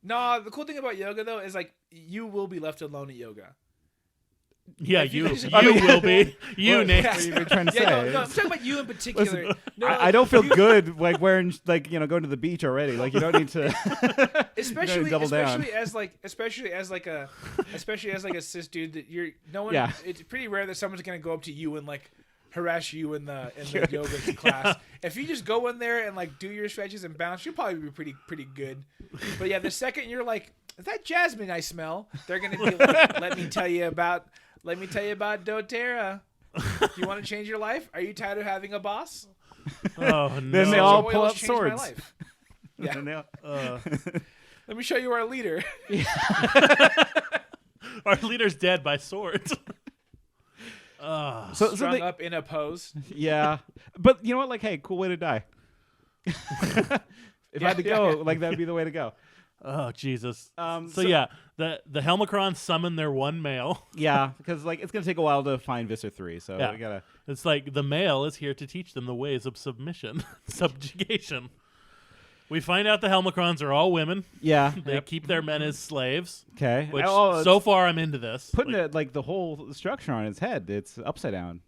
No, the cool thing about yoga though is like you will be left alone at yoga. Yeah, Like, you you will be. You, Nate. What are you trying to say? No, I'm talking about you in particular. Listen, No, I don't feel good like wearing like going to the beach already. Like you don't need to. especially double down. especially as like a cis dude that you're no one. Yeah. It's pretty rare that someone's gonna go up to you and like harass you in the yoga class. If you just go in there and like do your stretches and bounce, you'll probably be pretty good. But yeah, the second you're like, is that jasmine I smell? They're gonna be like, let me tell you about doTERRA. Do you want to change your life? Are you tired of having a boss? Oh no. Then they all Oil pull has out changed my swords. life. Yeah. And they- Let me show you our leader. Our leader's dead by sword. so Strung they, up in a pose. yeah, but you know what? Like, hey, cool way to die. If I had to go, like that'd be the way to go. Oh Jesus. So yeah, the helmacrons summon their one male. Yeah, because like it's gonna take a while to find Visser 3, so Yeah. we gotta. It's like the male is here to teach them the ways of submission, subjugation. We find out the helmacrons are all women. Yeah. They keep their men as slaves. Okay. Which Oh, so far I'm into this. putting Like, it like the whole structure on its head. It's upside down.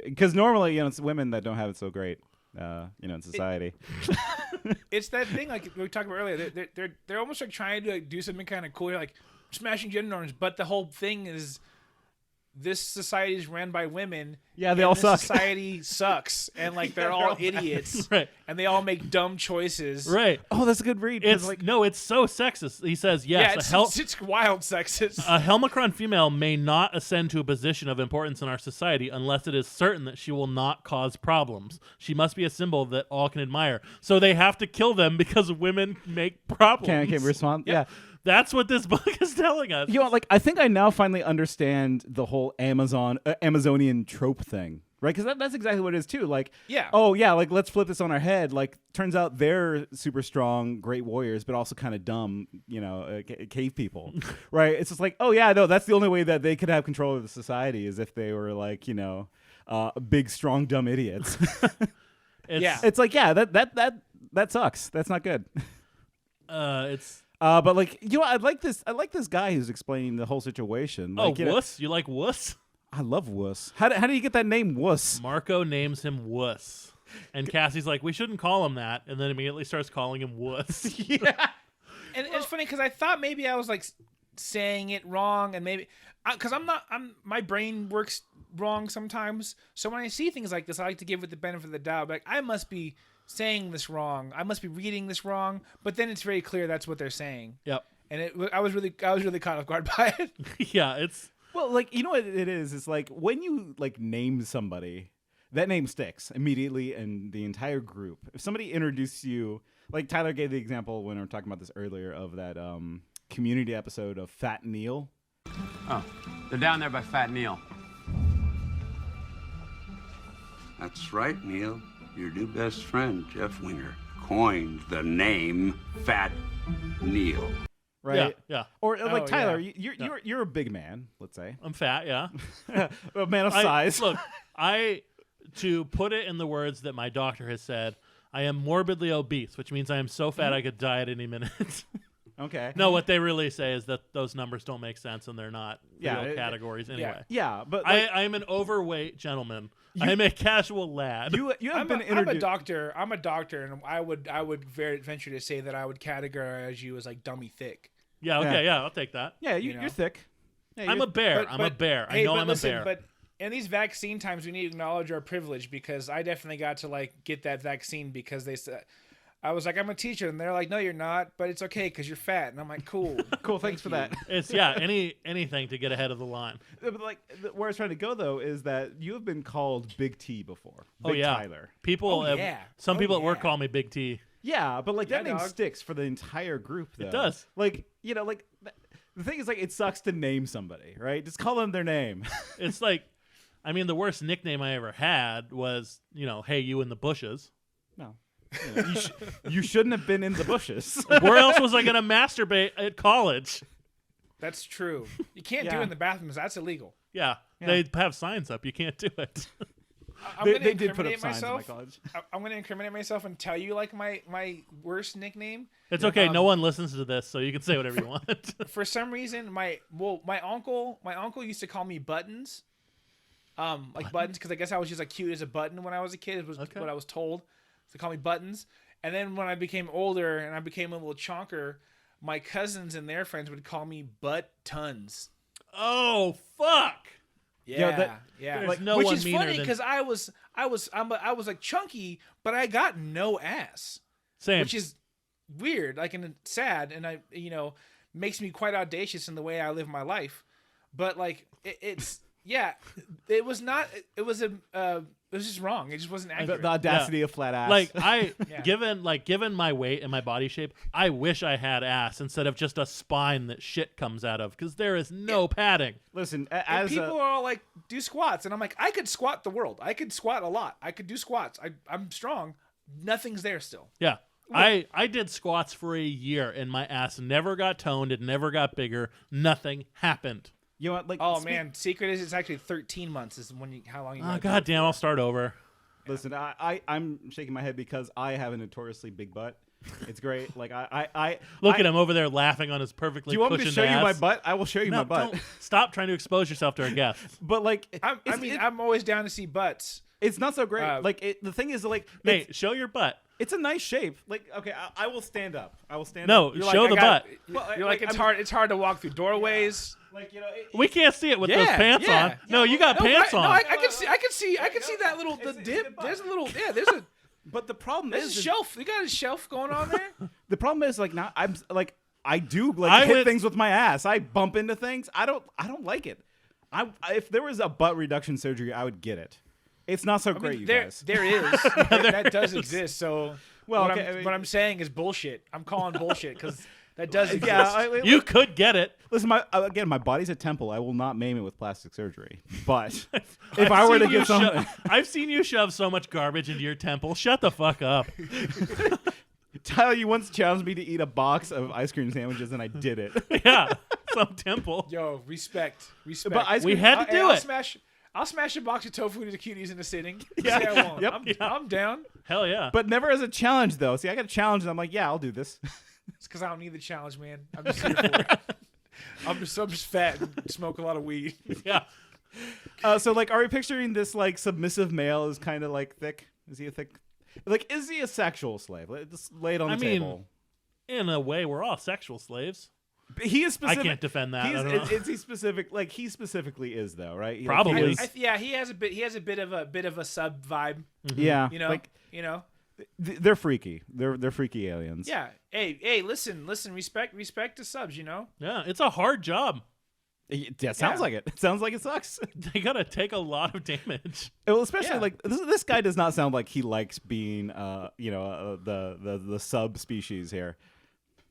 Because normally, it's women that don't have it so great. In society. It's that thing like we talked about earlier. They're almost like trying to do something kind of cool, like smashing gender norms. But the whole thing is, this society is ran by women. Yeah, they and all this suck. Society sucks, and like they're all idiots, Right. And they all make dumb choices, right. Oh, that's a good read. 'cause, It's like, no, it's so sexist. He says Yeah, yes. it's wild sexist. A helmacron female may not ascend to a position of importance in our society unless it is certain that she will not cause problems. She must be a symbol that all can admire. So they have to kill them because women make problems. Can respond? Yeah. That's what this book is telling us. You know, like I think I now finally understand the whole Amazonian trope thing, right? Because that's exactly what it is too. Like, Yeah. oh yeah, like let's flip this on our head. Like, turns out they're super strong, great warriors, but also kind of dumb, cave people, right? It's just like, oh yeah, no, that's the only way that they could have control of the society is if they were like, big, strong, dumb idiots. Yeah. It's like, yeah, that sucks. That's not good. It's But like, I like this guy who's explaining the whole situation. Like, wuss. You like wuss? I love Wuss. How do you get that name, Wuss? Marco names him wuss, and Cassie's like, we shouldn't call him that, and then immediately starts calling him wuss. Yeah. And it's funny because I thought maybe I was like saying it wrong, and maybe because my brain works wrong sometimes. So when I see things like this, I like to give it the benefit of the doubt. Like I must be saying this wrong. I must be reading this wrong. But then it's very clear that's what they're saying. Yep. And I was really caught off guard by it. Yeah, it's Well, like, you know what it is? It's like when you like name somebody, that name sticks immediately in the entire group. If somebody introduces you, like Tyler gave the example when we were talking about this earlier of that Community episode of Fat Neil. Oh, they're down there by Fat Neil. That's right, Neil. Your new best friend, Jeff Winger, coined the name Fat Neil. Right? Yeah. Or like Tyler, yeah. you're a big man, let's say. I'm fat, yeah. A man of size. Look, to put it in the words that my doctor has said, I am morbidly obese, which means I am so fat I could die at any minute. Okay. No, what they really say is that those numbers don't make sense and they're not real categories anyway. Yeah, but like, I am an overweight gentleman. I am a casual lad. you have I'm been a introduced. doctor. I'm a doctor, and I would very venture to say that I would categorize you as like dummy thick. Yeah, okay, yeah, I'll take that. Yeah, you know? you're thick. Yeah, I'm a bear. I'm a bear. Hey, I know but I'm listen, a bear. But in these vaccine times, we need to acknowledge our privilege because I definitely got to like get that vaccine because they said. I was like, I'm a teacher, and they're like, no, you're not, but it's okay because you're fat, and I'm like, cool, cool. Thanks for that. It's anything to get ahead of the line. But like where I was trying to go though is that you have been called Big T before. Oh Big yeah, Tyler. people. Some people at work yeah. call me Big T. Yeah, but like that name dog. sticks for the entire group. Though. It does. Like like the thing is like it sucks to name somebody, right? Just call them their name. It's like, I mean, the worst nickname I ever had was, hey, you in the bushes. No. You shouldn't have been in the bushes. Where else was I going to masturbate at college? That's true. You can't do Yeah. it in the bathrooms. That's illegal. Yeah, they have signs up. You can't do it. They did put up signs in my college. I'm going to incriminate myself and tell you like my worst nickname. It's okay. No one listens to this, so you can say whatever you want. For some reason, my uncle used to call me Buttons. Buttons because I guess I was just like cute as a button when I was a kid. It was what I was told. So they call me Buttons. And then when I became older and I became a little chonker, my cousins and their friends would call me Butt Tons. Oh fuck! Yeah. There's no which one is meaner funny than- because I was like chunky, but I got no ass. Same. Which is weird, like and sad, and I makes me quite audacious in the way I live my life. But like it's it was not. It was just wrong. It just wasn't accurate. The audacity of flat ass. Like given my weight and my body shape, I wish I had ass instead of just a spine that shit comes out of because there is no padding. Listen, and as people are all like, do squats, and I'm like, I could squat the world. I could squat a lot. I could do squats. I'm strong. Nothing's there still. Yeah. I did squats for a year and my ass never got toned. It never got bigger. Nothing happened. You know what? Like, man, secret is it's actually 13 months is how long you. Oh god damn! I'll start over. Listen, I'm shaking my head because I have a notoriously big butt. It's great. Like I look at him over there laughing on his perfectly. Do you want me to show ass. you my butt? I will show you my butt. Don't stop trying to expose yourself to our guests. But like, I'm always down to see butts. It's not so great. The thing is, like, Nate, show your butt. It's a nice shape. Like, okay, I will stand up. No, up. show the butt. You're like it's hard. It's hard to walk through doorways. Like we can't see it with those pants on. No, you got pants on. No, I can see. I can see that little dip. There's a little. Yeah, there's a. But the problem is a shelf. You got a shelf going on there. The problem is like now I'm like I do like hit things with my ass. I bump into things. I don't like it. If there was a butt reduction surgery, I would get it. It's not so great, you guys. There is. That does exist. So well, what I'm saying is bullshit. I'm calling bullshit because that does exist. Yeah, you could get it. Listen, my body's a temple. I will not maim it with plastic surgery. But if I were to get something, I've seen you shove so much garbage into your temple. Shut the fuck up. Tyler, you once challenged me to eat a box of ice cream sandwiches, and I did it. Yeah, some temple. Yo, respect. But we had to do it. I'll smash a box of tofu to the cuties in a sitting. Yeah. Say I won't. I'm down. Hell yeah. But never as a challenge, though. See, I got a challenge, and I'm like, yeah, I'll do this. It's because I don't need the challenge, man. I'm just here for it. I'm just fat and smoke a lot of weed. Yeah. So, like, are we picturing this, like, submissive male is kind of, like, thick? Is he a thick... Like, is he a sexual slave? Just lay it on the table. In a way, we're all sexual slaves. He is specific. I can't defend that. Is he specific? Like, he specifically is, though, right? Probably. He has a bit of a sub vibe. Mm-hmm. Yeah. They're freaky. They're freaky aliens. Yeah. Hey, listen. Respect to subs. Yeah, it's a hard job. Yeah, sounds like it. It sounds like it sucks. They gotta take a lot of damage. Well, especially like this guy does not sound like he likes being, the subspecies here.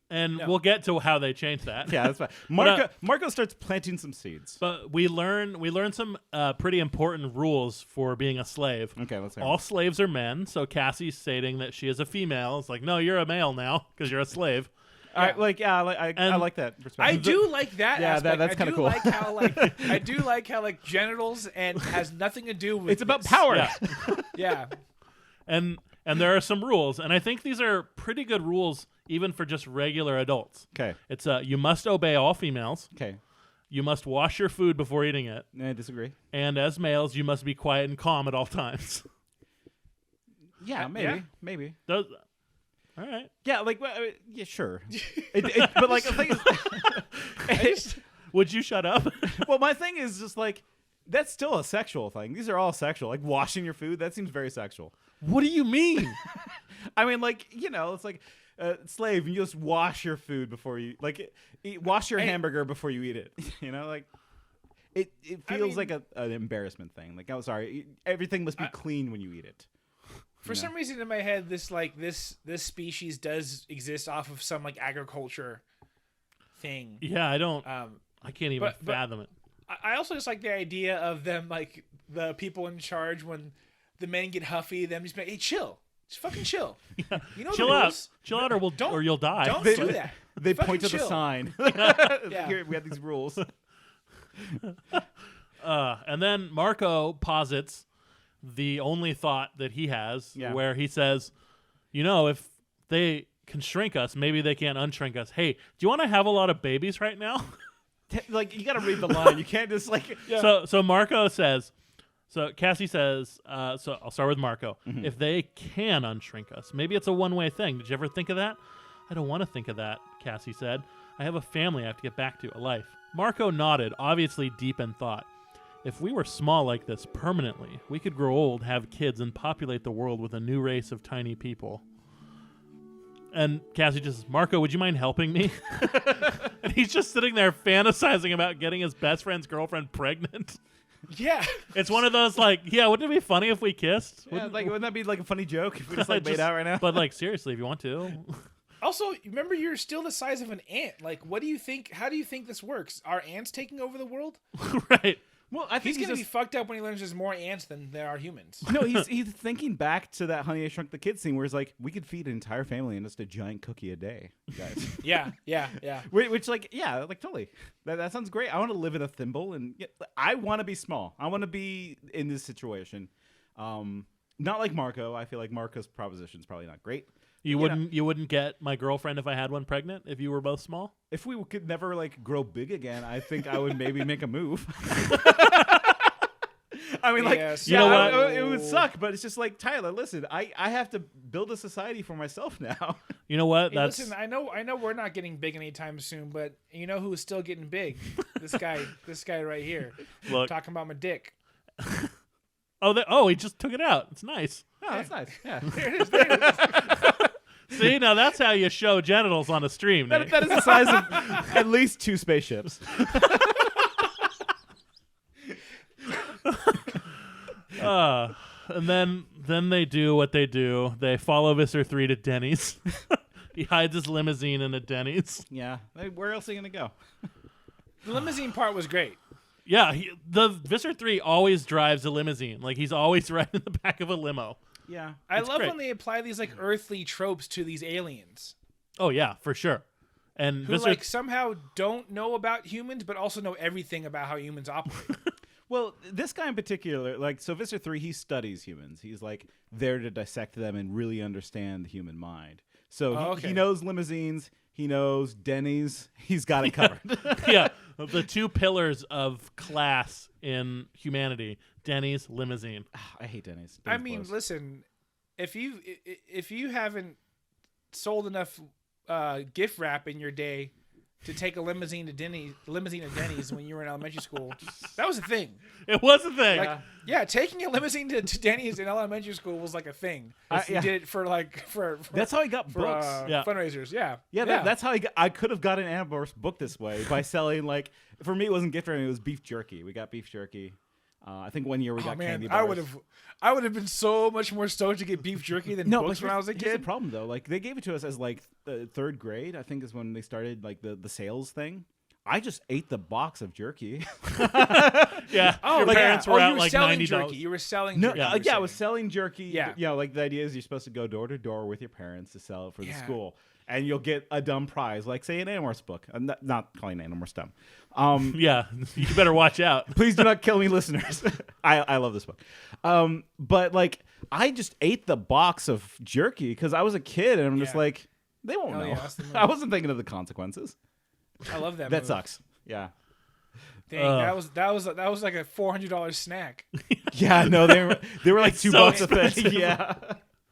And we'll get to how they change that. Yeah, that's fine. Marco starts planting some seeds. But we learn some pretty important rules for being a slave. Okay, let's hear All slaves are men, so Cassie's stating that she is a female. It's like, no, you're a male now because you're a slave. I like that perspective. I do like that. Yeah, aspect. that's kind of cool. Like how I do like how genitals and has nothing to do with. It's about power. Yeah. Yeah. And there are some rules, and I think these are pretty good rules even for just regular adults. Okay. It's you must obey all females. Okay. You must wash your food before eating it. I disagree. And as males, you must be quiet and calm at all times. Yeah, maybe. Those, all right. Yeah, yeah, sure. But like the thing is, would you shut up? well, my thing is just like that's still a sexual thing. These are all sexual. Like washing your food, that seems very sexual. What do you mean? I mean, it's like slave. You just wash your food before you wash your hamburger before you eat it. It feels like an embarrassment thing. Like, I'm sorry, everything must be clean when you eat it. For some reason in my head, this species does exist off of some agriculture thing. Yeah, I don't. I can't even fathom it. I also just like the idea of them, the people in charge, when the men get huffy, them just be like, hey, chill. Just fucking chill. Yeah. You know chill the out. rules. Chill out or you'll die. Don't do that. They fucking point to the chill. sign. Yeah. Here, we have these rules. And then Marco posits the only thought that he has, where he says, if they can shrink us, maybe they can't unshrink us. Hey, do you want to have a lot of babies right now? You got to read the line. You can't just So Marco says, so Cassie says, so I'll start with Marco. Mm-hmm. If they can unshrink us, maybe it's a one-way thing. Did you ever think of that? I don't want to think of that, Cassie said. I have a family I have to get back to, a life. Marco nodded, obviously deep in thought. If we were small like this permanently, we could grow old, have kids, and populate the world with a new race of tiny people. And Cassie just says, Marco, would you mind helping me? And he's just sitting there fantasizing about getting his best friend's girlfriend pregnant. Yeah. It's one of those wouldn't it be funny if we kissed? Yeah, wouldn't that be a funny joke if we just made out right now? But seriously, if you want to. Also, remember, you're still the size of an ant. What do you think? How do you think this works? Are ants taking over the world? Right. Well, I think he's going to be fucked up when he learns there's more ants than there are humans. No, he's thinking back to that Honey, I Shrunk the Kids scene where it's like, we could feed an entire family in just a giant cookie a day, guys. Yeah. Which totally. That sounds great. I want to live in a thimble, and I want to be small. I want to be in this situation. Not like Marco. I feel like Marco's proposition is probably not great. You wouldn't get my girlfriend if I had one pregnant if you were both small? If we could never grow big again, I think I would maybe make a move. I mean, you know what? It would suck, but it's just Tyler, listen, I have to build a society for myself now. You know what? Hey, listen, I know we're not getting big anytime soon, but you know who's still getting big? This guy right here. Look. Talking about my dick. He just took it out. It's nice. Oh, that's nice. Yeah. There it is. See, now that's how you show genitals on a stream. That is the size of at least 2 spaceships. And then they do what they do. They follow Visser 3 to Denny's. He hides his limousine in a Denny's. Yeah. Where else are you going to go? The limousine part was great. Yeah, the Visser 3 always drives a limousine. He's always right in the back of a limo. Yeah. I love when they apply these earthly tropes to these aliens. Oh yeah, for sure. And who somehow don't know about humans, but also know everything about how humans operate. Well, this guy in particular, so Visser 3, he studies humans. He's there to dissect them and really understand the human mind. So he knows limousines. He knows Denny's. He's got it covered. Yeah, the 2 pillars of class in humanity: Denny's, limousine. I hate Denny's. I mean, listen, if you haven't sold enough gift wrap in your day, to take a limousine to Denny's when you were in elementary school. That was a thing. It was a thing. Like, yeah, taking a limousine to Denny's in elementary school was like a thing. You did it for that's how I got books. Fundraisers. Yeah. That's how I could have got an Animorphs book this way by selling like. For me, it wasn't gift wrapping; it was beef jerky. We got beef jerky. I think one year we got candy bars. I would have been so much more stoked to get beef jerky than books when I was a kid. Here's the problem though. Like they gave it to us as like third grade. I think is when they started like the sales thing. I just ate the box of jerky. Yeah. Oh, your parents were out like $90. You were selling jerky. I was selling jerky. Yeah. You know, like the idea is you're supposed to go door to door with your parents to sell it for the school. And you'll get a dumb prize, like say an Animorphs book. I'm not calling Animorphs dumb. Yeah, you better watch out. Please do not kill me, listeners. I love this book. But like, I just ate the box of jerky because I was a kid, and I'm just like, they won't know. Yeah, I wasn't thinking of the consequences. I love that. That sucks. Yeah. Dang, that was like a $400 snack. Yeah, no, they were like $2 a thing. Yeah.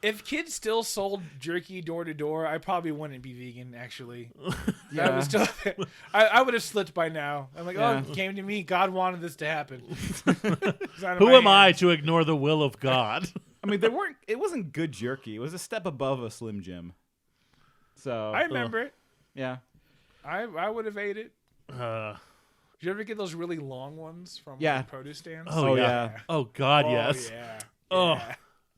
If kids still sold jerky door to door, I probably wouldn't be vegan. Actually, yeah, I would have slipped by now. I'm like, oh, it came to me. God wanted this to happen. Who am I to ignore the will of God? I mean, it wasn't good jerky. It was a step above a Slim Jim. So I remember it. Yeah, I would have ate it. Did you ever get those really long ones from produce stands? Oh yeah. Oh God, yes. Yeah. Oh. Yeah.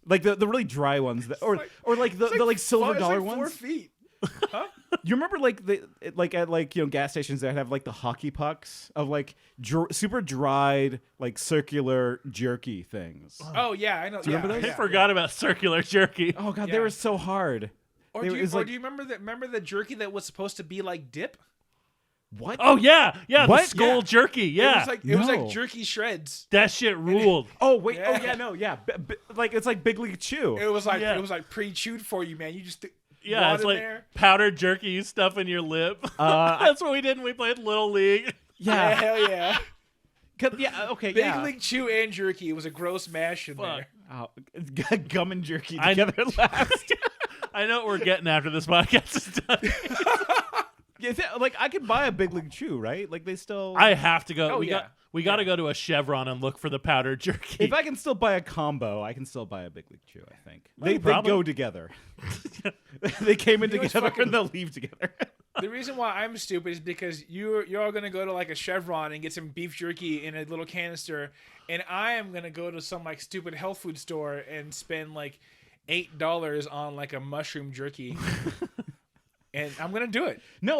Like the really dry ones, that, or like the like silver dollar ones. 4 feet. Huh? You remember like at gas stations that have like the hockey pucks of like super dried like circular jerky things. Oh yeah, I know. Do you remember those? I forgot about circular jerky. Oh God, they were so hard. Or do you remember the jerky that was supposed to be like dip? What? Oh yeah, what? The skull jerky. Yeah, it was like jerky shreds. That shit ruled. Oh wait. Yeah. Oh yeah. No. Yeah. Like it's like Big League Chew. It was like pre-chewed for you, man. You just it's like powdered jerky you stuff in your lip. That's what we did when we played Little League. Yeah. Hell yeah. Yeah. Okay. Big League Chew and jerky. It was a gross mash in there. Oh, gum and jerky together last. I know what we're getting after this podcast is done. Yeah, like I could buy a Big League Chew, right? Like they still. I have to go. Oh, we got to go to a Chevron and look for the powdered jerky. If I can still buy a combo, I can still buy a Big League Chew. I think they go together. They came in together and they'll leave together. The reason why I'm stupid is because you're all gonna go to like a Chevron and get some beef jerky in a little canister, and I am gonna go to some like stupid health food store and spend like $8 on like a mushroom jerky. And I'm gonna do it. No,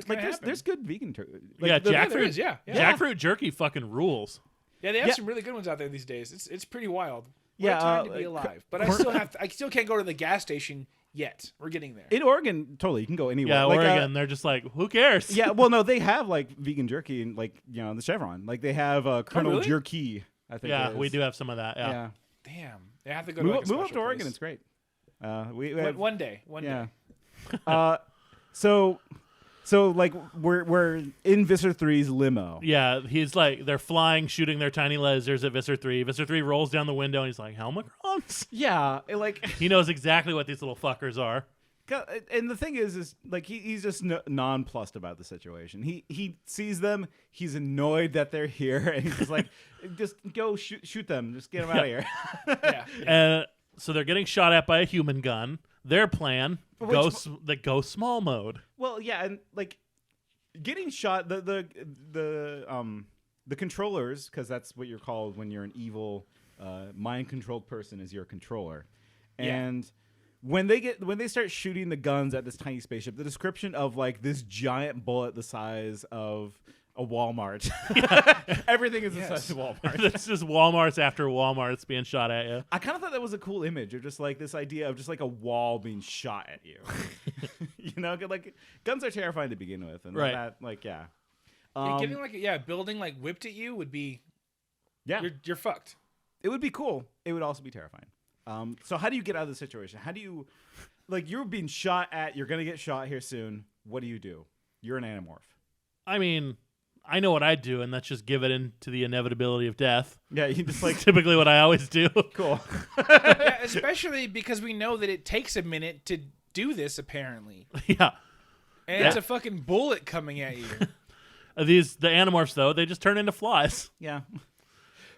like there's good vegan turkey. Like, jackfruit. Jackfruit jerky fucking rules. Yeah, they have some really good ones out there these days. It's pretty wild. What a time to be alive. But I still can't go to the gas station yet. We're getting there. In Oregon, totally, you can go anywhere. Yeah, like, Oregon, they're just like, who cares? Yeah, well, no, they have like vegan jerky and like the Chevron. Like they have Colonel Jerky. I think. Yeah, we do have some of that. Yeah. Damn, they have to go to move up to Oregon. It's great. We have, one day. Day. So like we're in Visser 3's limo. Yeah, he's like they're flying, shooting their tiny lasers at Visser 3. Visser 3 rolls down the window and he's like, helmacrons? Yeah, like he knows exactly what these little fuckers are. And the thing is like he's just nonplussed about the situation. He sees them, he's annoyed that they're here, and he's just like, just go shoot them, just get them out of here. Yeah. So they're getting shot at by a human gun. Their plan, go small mode. Well, yeah, and like getting shot, the controllers, because that's what you're called when you're an evil, mind-controlled person, is your controller. And when they start shooting the guns at this tiny spaceship, the description of like this giant bullet the size of a Walmart. Everything is the size of Walmart. It's just Walmarts after Walmarts being shot at you. I kind of thought that was a cool image of just like this idea of just like a wall being shot at you. You know, like guns are terrifying to begin with, and that like getting like building like whipped at you would be you're fucked. It would be cool. It would also be terrifying. So how do you get out of the situation? How do you like you're being shot at? You're gonna get shot here soon. What do? You're an Animorph. I mean, I know what I'd do, and that's just give it into the inevitability of death. Yeah, you just like typically what I always do. Cool. Yeah, especially because we know that it takes a minute to do this, apparently. Yeah. And it's a fucking bullet coming at you. The Animorphs, though, they just turn into flies. Yeah.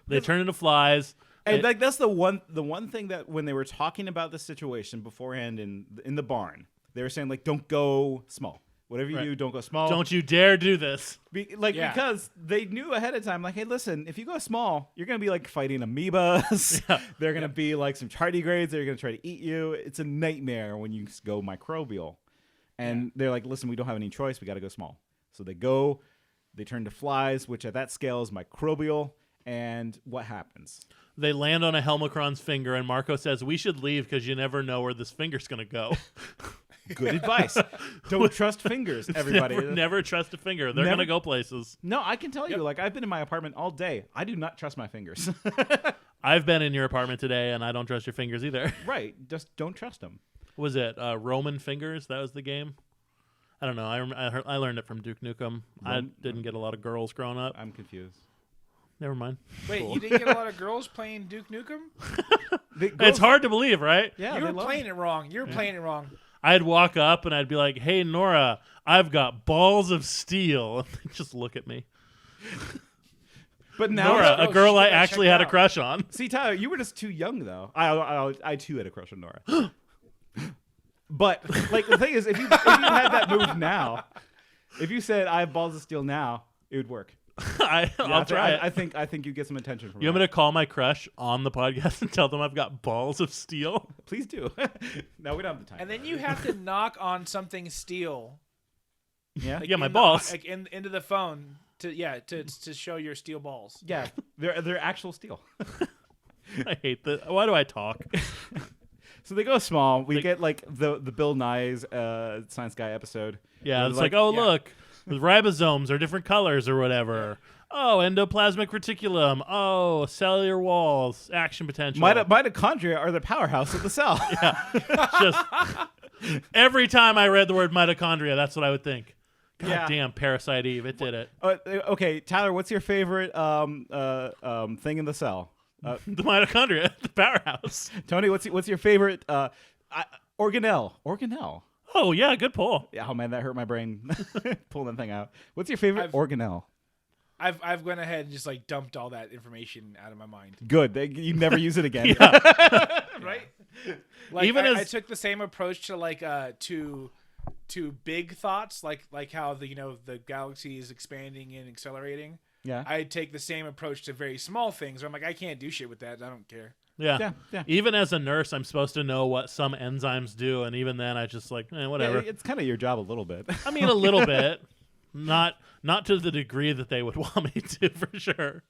They turn into flies. And like that's the one thing that when they were talking about the situation beforehand in the barn, they were saying like, don't go small. Whatever you do, don't go small. Don't you dare do this. Because they knew ahead of time, like, hey, listen, if you go small, you're going to be like fighting amoebas. Yeah. They're going to be like some tardigrades. They're going to try to eat you. It's a nightmare when you go microbial. And they're like, listen, we don't have any choice. We got to go small. So they turn to flies, which at that scale is microbial. And what happens? They land on a helmacron's finger, and Marco says, we should leave because you never know where this finger's going to go. Good advice. Don't trust fingers, everybody. Never trust a finger. They're going to go places. No, I can tell you, like, I've been in my apartment all day. I do not trust my fingers. I've been in your apartment today, and I don't trust your fingers either. Right. Just don't trust them. Was it Roman Fingers? That was the game? I don't know. I learned it from Duke Nukem. I didn't get a lot of girls growing up. I'm confused. Never mind. Wait, you didn't get a lot of girls playing Duke Nukem? It's hard to believe, right? Yeah, you were playing it wrong. You were playing it wrong. I'd walk up and I'd be like, hey, Nora, I've got balls of steel. And they'd just look at me. But now Nora, a girl I actually had a crush on. See, Tyler, you were just too young, though. I too had a crush on Nora. But like the thing is, if you had that move now, if you said I have balls of steel now, it would work. I'll try it. I think you get some attention from you want me to call my crush on the podcast and tell them I've got balls of steel? Please do. No, we don't have the time. And then you have to knock on something steel. Yeah, like my balls. Into the phone to show your steel balls. Yeah, they're actual steel. I hate that. Why do I talk? So they go small. We get like the Bill Nye's Science Guy episode. Yeah, it's like look, the ribosomes are different colors or whatever. Oh, endoplasmic reticulum. Oh, cellular walls, action potential. Mitochondria are the powerhouse of the cell. Yeah, just every time I read the word mitochondria, that's what I would think. God damn, Parasite Eve, it did it. Okay, Tyler, what's your favorite thing in the cell? The mitochondria, the powerhouse. Tony, what's your favorite organelle? Organelle. Oh yeah, good pull. Yeah, oh man, that hurt my brain pulling that thing out. What's your favorite organelle? I've gone ahead and just like dumped all that information out of my mind. Good, you never use it again. Right? Like even I took the same approach to like to big thoughts, like how the galaxy is expanding and accelerating. Yeah, I'd take the same approach to very small things where I'm like, I can't do shit with that. I don't care. Yeah. Even as a nurse, I'm supposed to know what some enzymes do, and even then, I just like, whatever. Yeah, it's kind of your job a little bit. I mean, a little bit, not to the degree that they would want me to, for sure.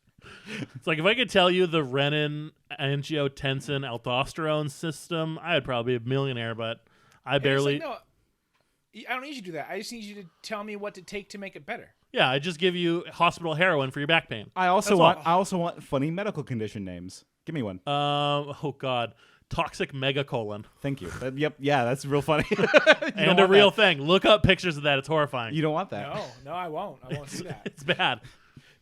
It's like if I could tell you the renin, angiotensin, aldosterone system, I would probably be a millionaire. But I barely. Like, no, I don't need you to do that. I just need you to tell me what to take to make it better. Yeah, I just give you hospital heroin for your back pain. I also want funny medical condition names. Give me one. Oh God, toxic megacolon. Thank you. Yep. Yeah, that's real funny. And a real thing. Look up pictures of that. It's horrifying. You don't want that. No, I won't. I won't do that. It's bad.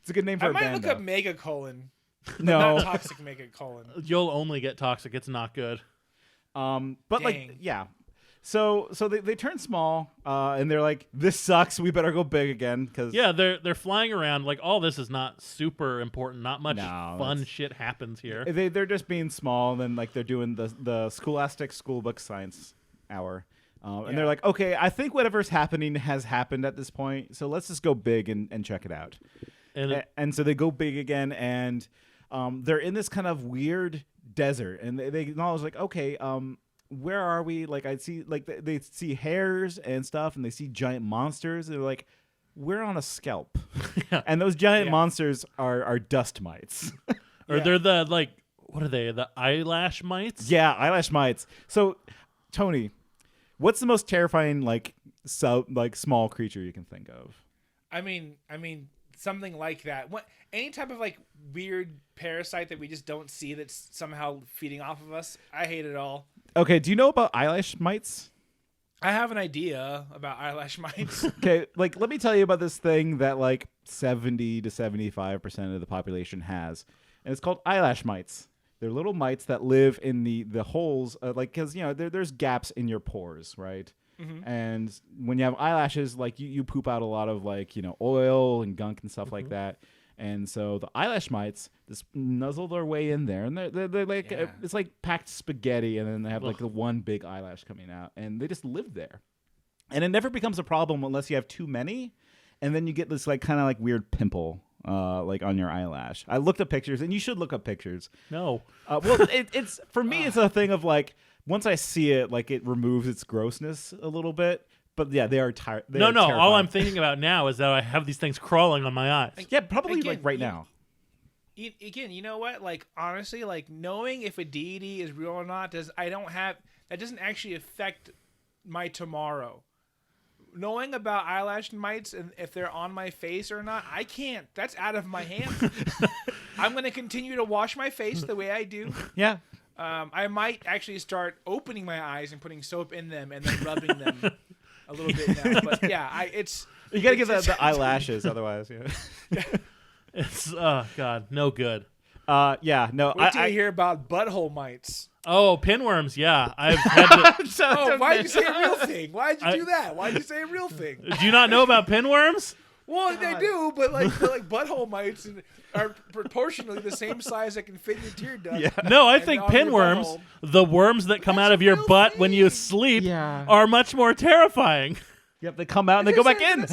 It's a good name for a band. I might look up megacolon. No, not toxic megacolon. You'll only get toxic. It's not good. But Dang. like, yeah. So they turn small, and they're like, "This sucks. We better go big again." Because they're flying around. Like all this is not super important. Not much fun shit happens here. They're just being small. And then like they're doing the Scholastic Schoolbook Science Hour, and they're like, "Okay, I think whatever's happening has happened at this point. So let's just go big and check it out." And so they go big again, and they're in this kind of weird desert, and they acknowledge like, "Okay, where are we?" Like I see, like they see hairs and stuff, and they see giant monsters. They're like, "We're on a scalp," and those giant monsters are dust mites. Or they're the what are they? The eyelash mites? Yeah, eyelash mites. So, Tony, what's the most terrifying small creature you can think of? I mean, something like that. Any type of like weird parasite that we just don't see that's somehow feeding off of us. I hate it all. Okay, do you know about eyelash mites? I have an idea about eyelash mites. Okay, like let me tell you about this thing that like 70 to 75% of the population has, and it's called eyelash mites. They're little mites that live in the holes, because there's gaps in your pores, right? And when you have eyelashes, like you poop out a lot of like, oil and gunk and stuff like that. And so the eyelash mites just nuzzle their way in there, and they're like it's like packed spaghetti, and then they have like the one big eyelash coming out, and they just live there. And it never becomes a problem unless you have too many, and then you get this like kind of like weird pimple like on your eyelash. I looked up pictures, and you should look up pictures. No. Well, it's for me, it's a thing of like once I see it, like it removes its grossness a little bit. But yeah, they are tired. No. All I'm thinking about now is that I have these things crawling on my eyes. Yeah, probably like right now. Again, you know what? Like honestly, like knowing if a deity is real or not that doesn't actually affect my tomorrow. Knowing about eyelash mites and if they're on my face or not, I can't. That's out of my hands. I'm going to continue to wash my face the way I do. Yeah. I might actually start opening my eyes and putting soap in them and then rubbing them a little bit now. But yeah, you got to give the eyelashes, otherwise. Yeah. It's God, no good. Yeah, no. Wait till you hear about butthole mites. Oh, pinworms. Yeah, I've had to. Why'd you say a real thing? Why'd you do that? Why'd you say a real thing? Do you not know about pinworms? Well, they do, but like butthole mites are proportionally the same size that can fit in your tear duct. Yeah. No, I think pinworms, the worms that come out of your butt when you sleep, are much more terrifying. Yep, they come out and they go back in.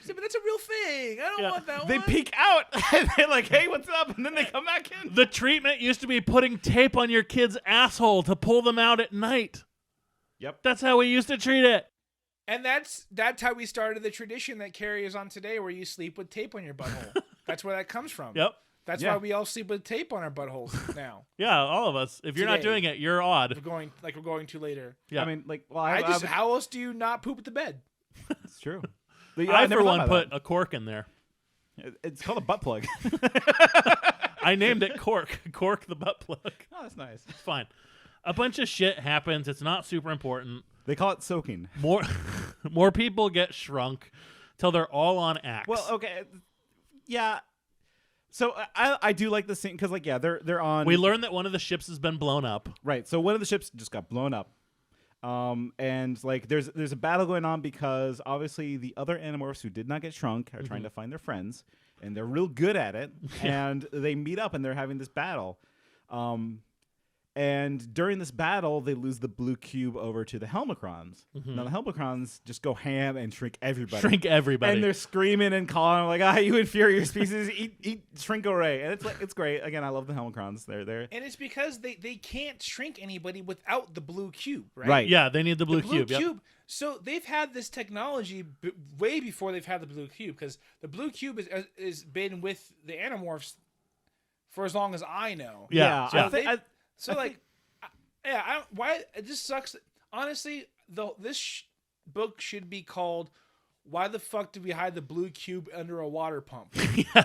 But that's a real thing. I don't want that one. They peek out. And they're like, hey, what's up? And then they come back in. The treatment used to be putting tape on your kid's asshole to pull them out at night. Yep. That's how we used to treat it. And that's how we started the tradition that carries on today where you sleep with tape on your butthole. That's where that comes from. Yep. That's why we all sleep with tape on our buttholes now. Yeah, all of us. If you're not doing it, you're odd. We're going to later. Yeah. I mean, like, well, how else do you not poop at the bed? It's true. I for one, put a cork in there. It's called a butt plug. I named it Cork. Cork the butt plug. Oh, that's nice. It's fine. A bunch of shit happens. It's not super important. They call it soaking. More people get shrunk till they're all on Axe. Well, okay. Yeah. So I do like the scene because, like, yeah, they're on. We learned that one of the ships has been blown up. Right. So one of the ships just got blown up. And like there's a battle going on because obviously the other Animorphs who did not get shrunk are trying to find their friends, and they're real good at it. And they meet up and they're having this battle. And during this battle, they lose the blue cube over to the helmacrons. Now the helmacrons just go ham and shrink everybody. And they're screaming and calling like, you inferior species, eat shrinko-ray. And it's great. Again, I love the helmacrons. They're there. And it's because they can't shrink anybody without the blue cube, right? Right. Yeah, they need the blue cube. Yep. So they've had this technology way before they've had the blue cube, because the blue cube is been with the Animorphs for as long as I know. Yeah. Why it just sucks. Honestly, this book should be called "Why the fuck did we hide the blue cube under a water pump?" Yeah.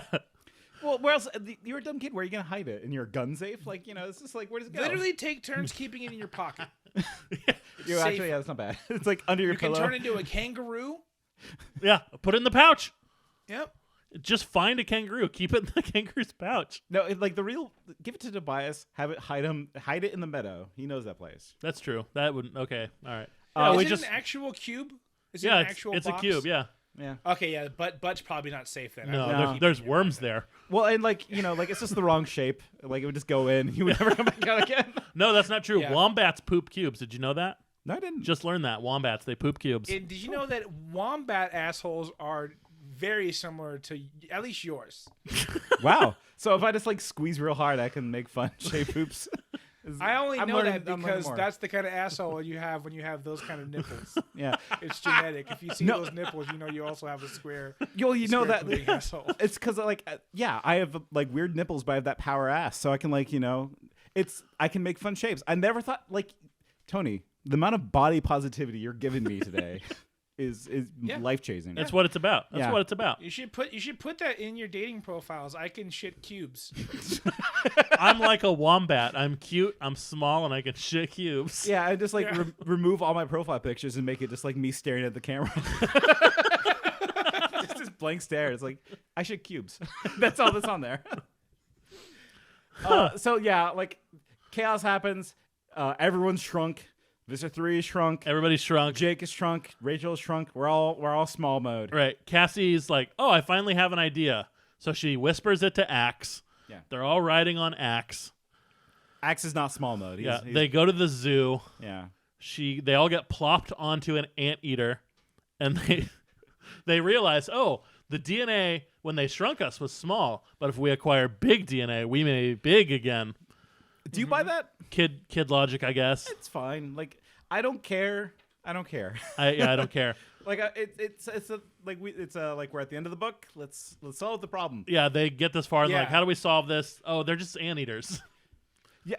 Well, where else? You're a dumb kid. Where are you gonna hide it? In your gun safe? Like, it's just like, where does it go? Literally take turns keeping it in your pocket. Actually, that's not bad. It's like under your pillow. You can turn into a kangaroo. Yeah, put it in the pouch. Yep. Just find a kangaroo. Keep it in the kangaroo's pouch. No, give it to Tobias. Have it hide it in the meadow. He knows that place. That's true. That would okay. All right. Is it an actual cube? Is it an actual it's box? a cube. Yeah. Yeah. Okay. Yeah. Butt's probably not safe then. No, there's worms there. Well, and it's just the wrong shape. Like it would just go in. He would never come back out again. No, that's not true. Yeah. Wombats poop cubes. Did you know that? No, I didn't. Just learned that wombats they poop cubes. And did you know that wombat assholes are very similar to at least yours? Wow. So if I just squeeze real hard, I can make fun shape poops. I only know that because that's the kind of asshole you have when you have those kind of nipples. Yeah. It's genetic. If you see those nipples, you also have a square. You know that asshole. It's because I have weird nipples, but I have that power ass, so I can I can make fun shapes. I never thought Tony, the amount of body positivity you're giving me today is life changing. That's what it's about. That's what it's about. You should put that in your dating profiles. I can shit cubes. I'm like a wombat. I'm cute. I'm small, and I can shit cubes. Yeah, I just remove all my profile pictures and make it just me staring at the camera. Just this blank stare. It's I shit cubes. That's all that's on there. So yeah, chaos happens. Everyone's shrunk. Mr. 3 is shrunk. Everybody's shrunk. Jake is shrunk. Rachel is shrunk. We're all small mode. Right. Cassie's like, oh, I finally have an idea. So she whispers it to Axe. Yeah. They're all riding on Axe. Axe is not small mode. He's, They go to the zoo. Yeah. They all get plopped onto an anteater, and they realize, oh, the DNA when they shrunk us was small, but if we acquire big DNA, we may be big again. Do you buy that? Kid logic, I guess. It's fine. Like I don't care. I don't care. I don't care. Like it's like we're at the end of the book. Let's solve the problem. Yeah, they get this far and Yeah. like, how do we solve this? Oh, they're just anteaters.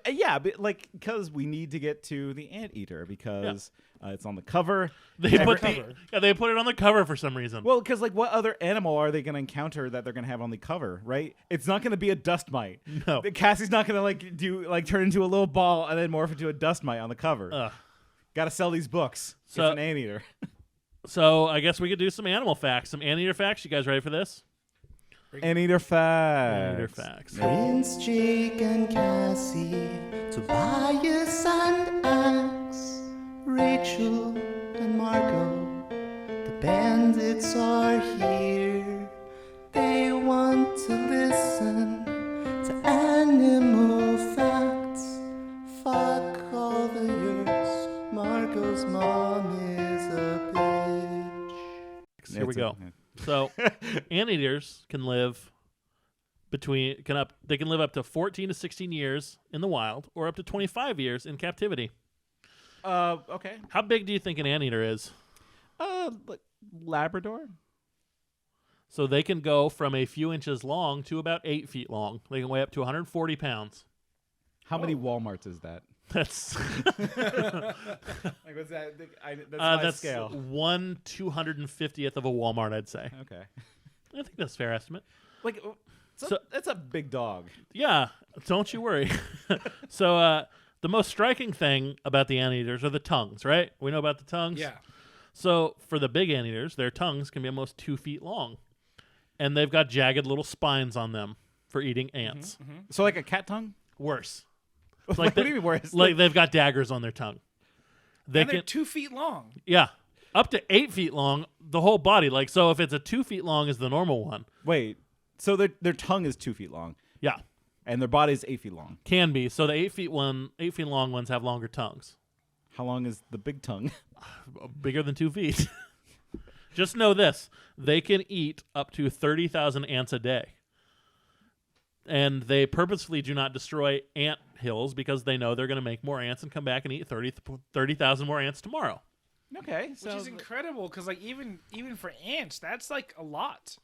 Yeah, but like because we need to get to the anteater because it's on the cover. They put it on the cover for some reason. Well, because like what other animal are they going to encounter that they're going to have on the cover, right? It's not going to be a dust mite. No. Cassie's not going to turn into a little ball and then morph into a dust mite on the cover. Got to sell these books. So- it's an anteater. So I guess we could do some animal facts, some anteater facts. You guys ready for this? Anteater facts. Anteater facts. Prince Jake and Cassie, Tobias and Axe, Rachel and Margot, the bandits are here. They want to listen to animal facts. Fuck all the yurts, Margot's mom is a bitch. Here we go. So, anteaters can live they can live up to 14 to 16 years in the wild, or up to 25 years in captivity. Okay. How big do you think an anteater is? Like Labrador. So they can go from a few inches long to about 8 feet long. They can weigh up to 140 pounds. How many Walmarts is that? That's Like what's that? That's my that's scale. 1/250th of a Walmart, I'd say. Okay. I think that's a fair estimate. Like that's a big dog. Yeah, don't you worry. So the most striking thing about the anteaters are the tongues, right? We know about the tongues. Yeah. So for the big anteaters, their tongues can be almost 2 feet long, and they've got jagged little spines on them for eating ants. So like a cat tongue? Worse. What do you mean worse? Like they've got daggers on their tongue. They And they're can, 2 feet long. yeah, up to 8 feet long. The whole body, like so, if it's a 2 feet long is the normal one. Wait. So their tongue is 2 feet long, Yeah, and their body is 8 feet long. can be. So the 8 feet long ones have longer tongues, How long is the big tongue? bigger than 2 feet. Just know this: they can eat up to 30,000 ants a day. And they purposefully do not destroy ant hills because they know they're going to make more ants and come back and eat 30,000 more ants tomorrow. Okay. Which is incredible because like even for ants, that's like a lot.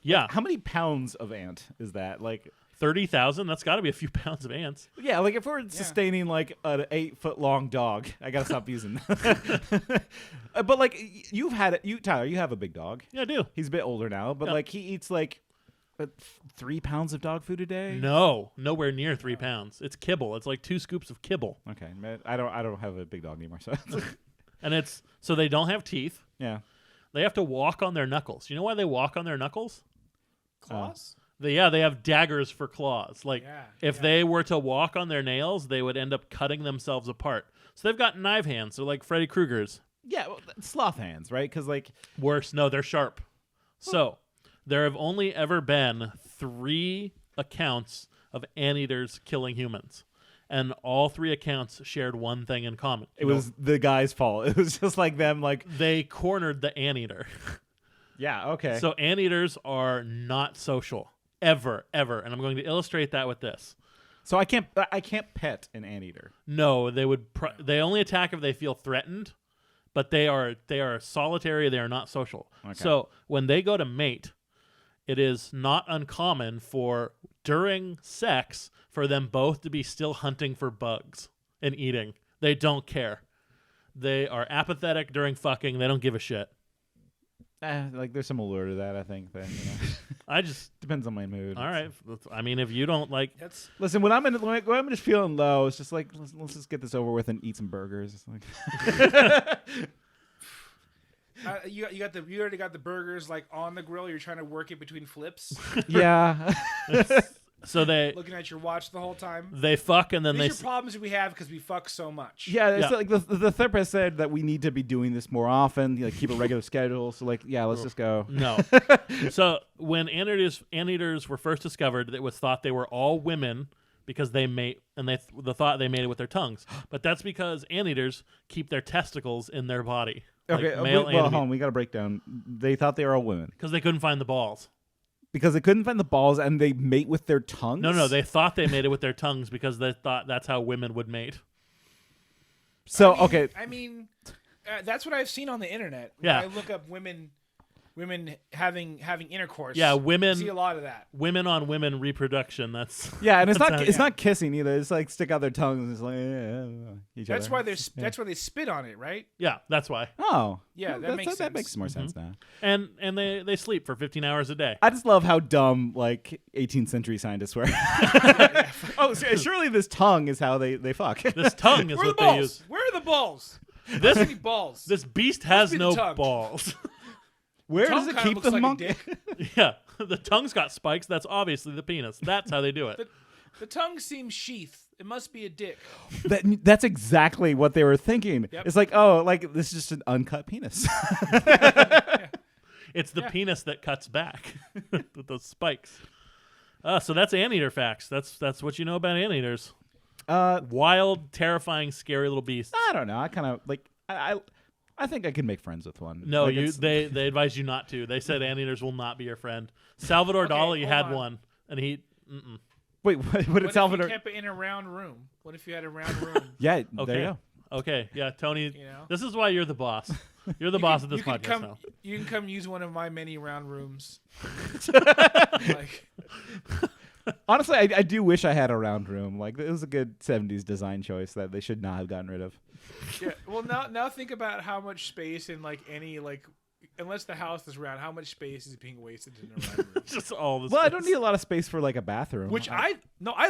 Yeah. How many pounds of ant is that? Like 30,000? That's got to be a few pounds of ants. yeah, like if we're sustaining like an 8 foot long dog, I gotta stop using that. But like you've had it, Tyler, you have a big dog. Yeah, I do. He's a bit older now, but Yeah. like he eats like 3 pounds of dog food a day. No, nowhere near 3 pounds. It's kibble. It's like 2 scoops of kibble. Okay, man, I don't have a big dog anymore, so And so they don't have teeth. yeah. They have to walk on their knuckles. You know why they walk on their knuckles? Claws? They have daggers for claws. Like if yeah. they were to walk on their nails, they would end up cutting themselves apart. So they've got knife hands. They're like Freddy Krueger's. Yeah, well, sloth hands, right? Because like Worse, no, they're sharp. So there have only ever been 3 accounts of anteaters killing humans. And all 3 accounts shared one thing in common. it was the guy's fault. It was just like them, like They cornered the anteater. yeah, okay. So anteaters are not social. Ever. And I'm going to illustrate that with this. So I can't pet an anteater. No, they only attack if they feel threatened, but they are solitary, they are not social. Okay. So when they go to mate, it is not uncommon for during sex for them both to be still hunting for bugs and eating. They don't care. They are apathetic during fucking. They don't give a shit. Like there's some allure to that, I think. Then I just depends on my mood. all right. I mean, if you don't like, Listen, when I'm just feeling low, it's just like let's just get this over with and eat some burgers. It's like You already got the burgers like on the grill. You're trying to work it between flips. yeah. So they looking at your watch the whole time. They fuck and then These are problems we have because we fuck so much. Yeah, it's like the therapist said that we need to be doing this more often, like keep a regular schedule. So like, yeah, let's just go. No. So when anteaters were first discovered, it was thought they were all women because they mate, and they thought they mated with their tongues. But that's because anteaters keep their testicles in their body. Okay, like well, hold on, we got to break down. They thought they were all women because they couldn't find the balls. Because they couldn't find the balls, and they mate with their tongues. No, they thought they mated with their tongues because they thought that's how women would mate. So okay, that's what I've seen on the internet. Yeah, when I look up women having intercourse. Yeah, women. I see a lot of that. Women on women reproduction. That's and it's not kissing either. It's like stick out their tongues and it's like each that's other. why that's why they spit on it, right? Yeah, that's why. Oh, yeah, well, that makes more sense now. And they sleep for 15 hours a day. I just love how dumb like 18th century scientists were. Oh, surely this tongue is how they fuck. This tongue is what they use. Where are the balls? This many balls. This beast has no balls. Where does it keep the monkey? Yeah, the tongue's got spikes. That's obviously the penis. That's how they do it. The tongue seems sheathed. It must be a dick. That's exactly what they were thinking. Yep. It's like, oh, like this is just an uncut penis. It's the penis that cuts back with those spikes. So that's anteater facts. That's what you know about anteaters. Wild, terrifying, scary little beasts. I don't know. I kind of like I think I could make friends with one. No, like they advised you not to. They said anteaters will not be your friend. Salvador Dali had one, and he. Wait, what did Salvador? If you kept it in a round room? What if you had a round room? Yeah, okay. There you go. Okay, yeah, Tony. You know? This is why you're the boss. You're the boss of this podcast now. You can come use one of my many round rooms. Honestly, I do wish I had a round room. Like it was a good '70s design choice that they should not have gotten rid of. Yeah. Well, now think about how much space in like any like, unless the house is round, how much space is being wasted in a round room? Just all this. Well, I don't need a lot of space for like a bathroom. Which I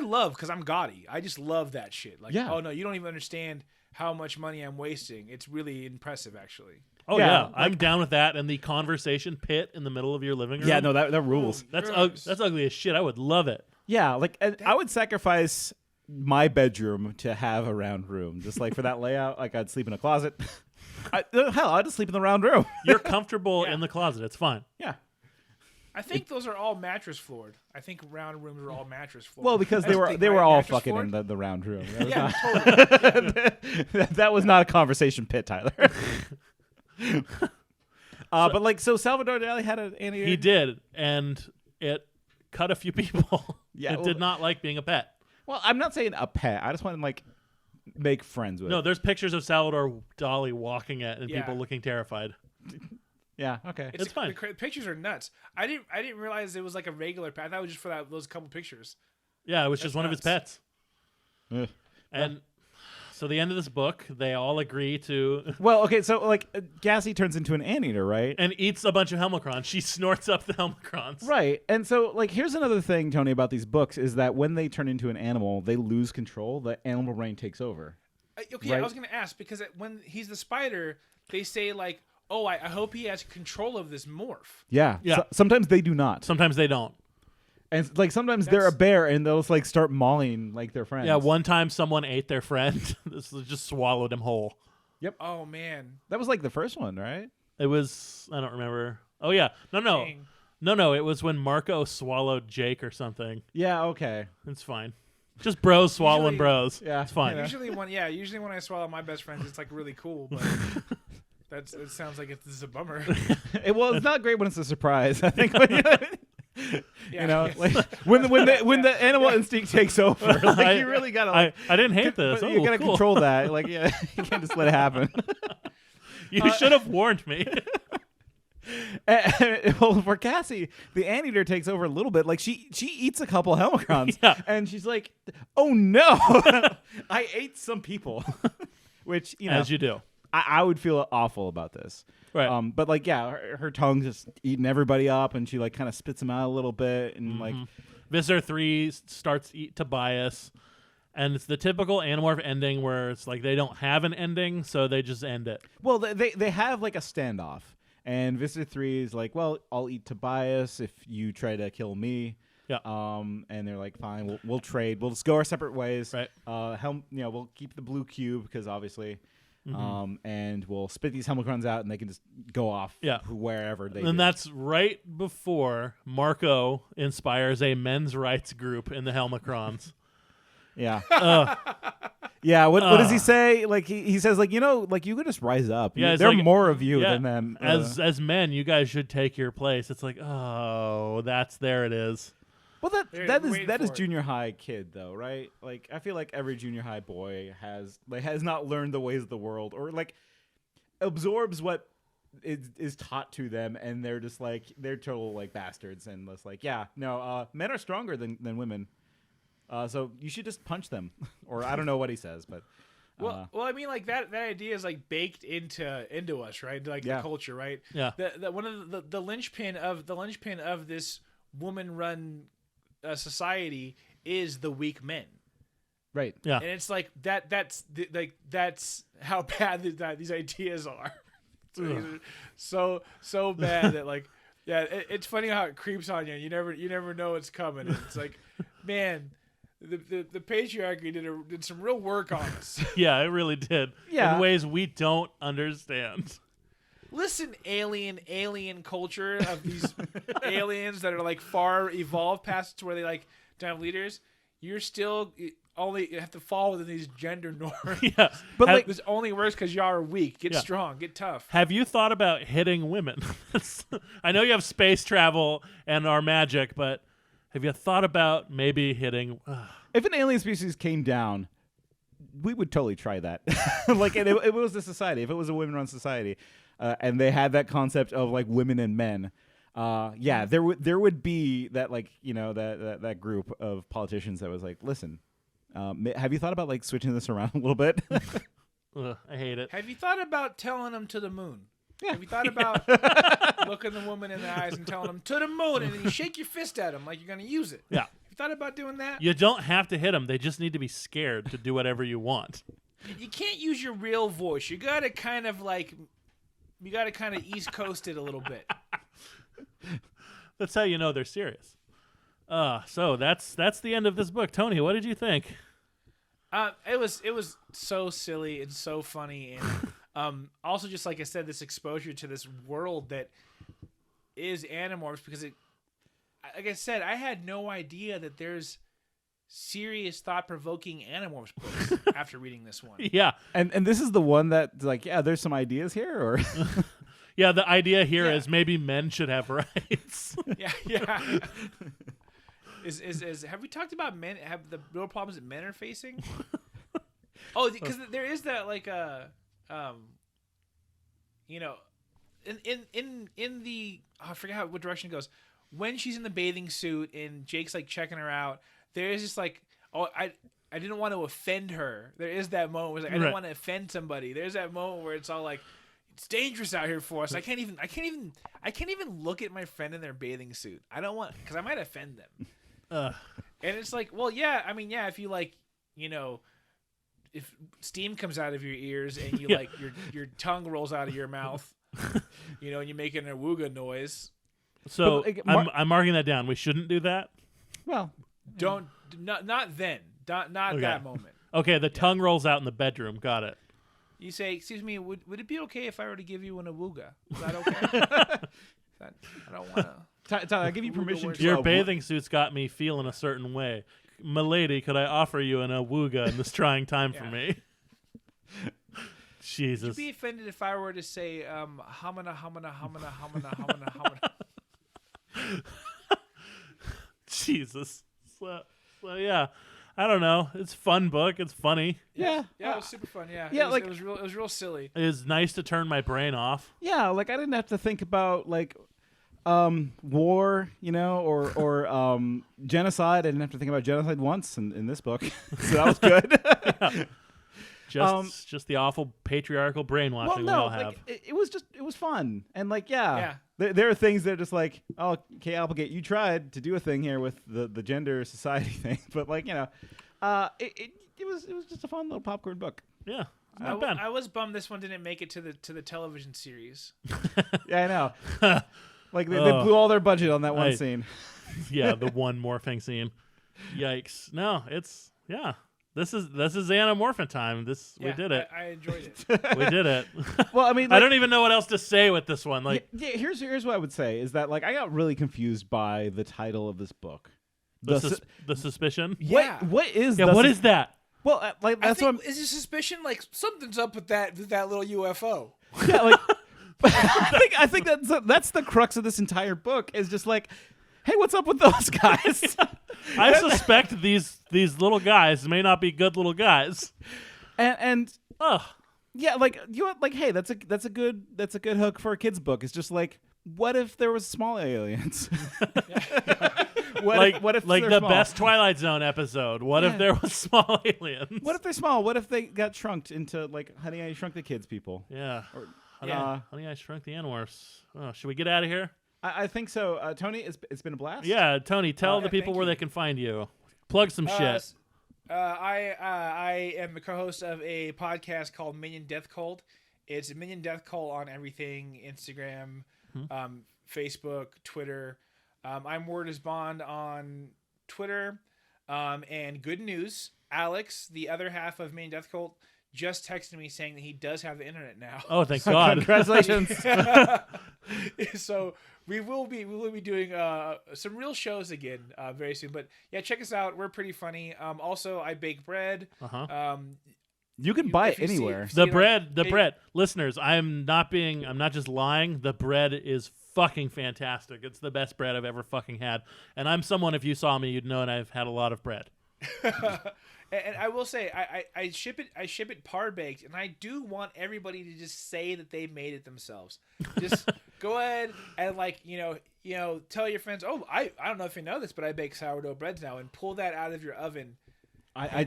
love because I'm gaudy. I just love that shit. Like, oh no, you don't even understand how much money I'm wasting. It's really impressive, actually. Oh yeah, I'm down with that. And the conversation pit in the middle of your living room. Yeah, no, that rules. That's ugly as shit. I would love it. Yeah, like I would sacrifice my bedroom to have a round room, just like for that layout. Like I'd sleep in a closet. Hell, I'd just sleep in the round room. You're comfortable in the closet. It's fine. Yeah. I think those are all mattress floored. I think round rooms are all mattress floored. Well, because they were all fucking floored? In the round room. Totally. That was not a conversation pit, Tyler. But like, so Salvador Dali had an anteater. He did, and it cut a few people. Yeah, it did not like being a pet. Well, I'm not saying a pet. I just want to like make friends with. No, there's pictures of Salvador Dali walking it and people looking terrified. Yeah, okay, it's fine. The pictures are nuts. I didn't realize it was like a regular pet. I thought it was just for those couple pictures. Yeah, it was just one of his pets. Ugh. And so the end of this book, they all agree to. Well, okay, so like Gassy turns into an anteater, right? And eats a bunch of helmacrons. She snorts up the helmacrons. Right. And so like here's another thing, Tony, about these books is that when they turn into an animal, they lose control. The animal brain takes over. Okay, right? I was going to ask because when he's the spider, they say like, "Oh, I hope he has control of this morph." Yeah. Yeah. So, sometimes they do not. Sometimes they don't. And like sometimes they're a bear and they'll just like start mauling like their friends. Yeah, one time someone ate their friend. This just swallowed him whole. Yep. Oh man. That was like the first one, right? It was, I don't remember. Oh yeah. No, it was when Marco swallowed Jake or something. Yeah, okay. It's fine. Just bros swallowing bros. Yeah. It's fine. Usually when I swallow my best friends, it's like really cool, but it sounds like it's a bummer. It's not great when it's a surprise. I think you know, like when the animal instinct takes over, like you really gotta. Like, I didn't hate this. You gotta control that. Like, yeah, you can't just let it happen. You should have warned me. Well, for Cassie, the anteater takes over a little bit. Like she eats a couple helmacrons, and she's like, "Oh no, I ate some people," which as you do. I would feel awful about this. Right. But like, yeah, her tongue's just eating everybody up, and she like kind of spits them out a little bit, and like, Visitor 3 starts to eat Tobias, and it's the typical Animorph ending where it's like they don't have an ending, so they just end it. Well, they have like a standoff, and Visitor 3 is like, well, I'll eat Tobias if you try to kill me. Yeah. And they're like, fine, we'll trade. We'll just go our separate ways. Right. We'll keep the blue cube because obviously, and we'll spit these helmacrons out, and they can just go off. Wherever they. And that's right before Marco inspires a men's rights group in the helmacrons. Yeah. Yeah. What does he say? Like he says, like, like you could just rise up. Yeah, there are like, more of you than them. As men, you guys should take your place. It's like, oh, there it is. Well, that is junior high kid though, right? Like I feel like every junior high boy has not learned the ways of the world, or like absorbs what is taught to them, and they're just like they're total like bastards, and it's like men are stronger than women. So you should just punch them, or I don't know what he says, but well, I mean, like that idea is like baked into us, right? Like the culture, right? Yeah. One of the linchpin of this woman-run society is the weak men, right? Yeah. And it's like that's how bad these ideas are. So bad that like it's funny how it creeps on you. You never know it's coming. It's like, man. The patriarchy did some real work on us. Yeah, it really did. Yeah. In ways we don't understand. Listen, alien culture of these aliens that are like far evolved past to where they like don't have leaders. You're still only have to fall within these gender norms. Yeah, but this only works because y'all are weak. Get strong. Get tough. Have you thought about hitting women? I know you have space travel and our magic, but. Have you thought about maybe hitting? If an alien species came down, we would totally try that. Like, it was a society. If it was a women-run society, and they had that concept of like women and men, there would be that like that group of politicians that was like, listen, have you thought about like switching this around a little bit? I hate it. Have you thought about telling them to the moon? Yeah. Have you thought about looking the woman in the eyes and telling them to the moon, and then you shake your fist at them like you're going to use it? Yeah. Have you thought about doing that? You don't have to hit them. They just need to be scared to do whatever you want. You can't use your real voice. You got to kind of East Coast it a little bit. That's how you know they're serious. So that's the end of this book. Tony, what did you think? It was so silly and so funny, and also just like I said, this exposure to this world that is Animorphs, because like I said, I had no idea that there's serious thought-provoking Animorphs books after reading this one. Yeah, and this is the one that like there's some ideas here, or yeah, the idea here is maybe men should have rights. yeah. Have we talked about men? Have the real problems that men are facing? Oh, because there is that like in the I forget what direction it goes. When she's in the bathing suit and Jake's like checking her out, there is just like I didn't want to offend her. There is that moment where it's like I didn't want to offend somebody. There's that moment where it's all like it's dangerous out here for us. I can't even look at my friend in their bathing suit. I don't want because I might offend them. And it's like, well, yeah, I mean, yeah, if you like, if steam comes out of your ears and you like your tongue rolls out of your mouth, and you're making a wooga noise. So I'm marking that down. We shouldn't do that. Well, not then, not that moment. Okay, the tongue rolls out in the bedroom. Got it. You say, excuse me, would it be okay if I were to give you an awooga? Is that okay? I don't want to. Tyler, I give you permission to... Your bathing suit's got me feeling a certain way. Milady, could I offer you an awooga in this trying time for me? Jesus. Would you be offended if I were to say, hamana, hamana, hamana, hamana, hamana, hamana? Jesus. So, yeah. I don't know. It's a fun book. It's funny. Yeah. Yeah, it was super fun. Yeah. Yeah, it was real silly. It was nice to turn my brain off. Yeah, like I didn't have to think about like war, or genocide. I didn't have to think about genocide once in this book, so that was good. Just the awful patriarchal brainwashing we all have. Like, it was fun, and like there are things that are just like, oh, okay, Applegate, you tried to do a thing here with the gender society thing, but like it was just a fun little popcorn book. Yeah. I was bummed this one didn't make it to the television series. Yeah, I know. Like they blew all their budget on that one scene. Yeah, the one morphing scene. Yikes! No, it's This is Animorphin time. We did it. I enjoyed it. We did it. Well, I mean, I don't even know what else to say with this one. Like, here's what I would say is that like I got really confused by the title of this book. The suspicion. Yeah. What is? Yeah. What is that? Well, like that's what. Is your suspicion like something's up with that little UFO? Yeah, like I think that's the crux of this entire book is just like, hey, what's up with those guys? I suspect these little guys may not be good little guys. And yeah, like hey, that's a good hook for a kid's book. It's just like, what if there was small aliens? What if like they're the small? best Twilight Zone episode? What if there was small aliens? What if they're small? What if they got shrunk into like Honey, I Shrunk the Kids people? Yeah. Honey, I Shrunk the Animorphs. Oh, should we get out of here? I think so. Tony, it's been a blast. Yeah, Tony, tell the people where they can find you. Plug some shit. I am the co-host of a podcast called Minion Death Cult. It's Minion Death Cult on everything: Instagram, Facebook, Twitter. I'm Word is Bond on Twitter. And good news, Alex, the other half of Minion Death Cult, just texted me saying that he does have the internet now. Oh, thank God! Congratulations. So we will be doing some real shows again very soon. But yeah, check us out. We're pretty funny. Also, I bake bread. You can buy it anywhere. The bread. Listeners, I'm not just lying. The bread is fucking fantastic. It's the best bread I've ever fucking had. And I'm someone, if you saw me, you'd know, and I've had a lot of bread. And I will say, I ship it par baked, and I do want everybody to just say that they made it themselves. Just go ahead and tell your friends, oh, I don't know if you know this, but I bake sourdough breads now, and pull that out of your oven.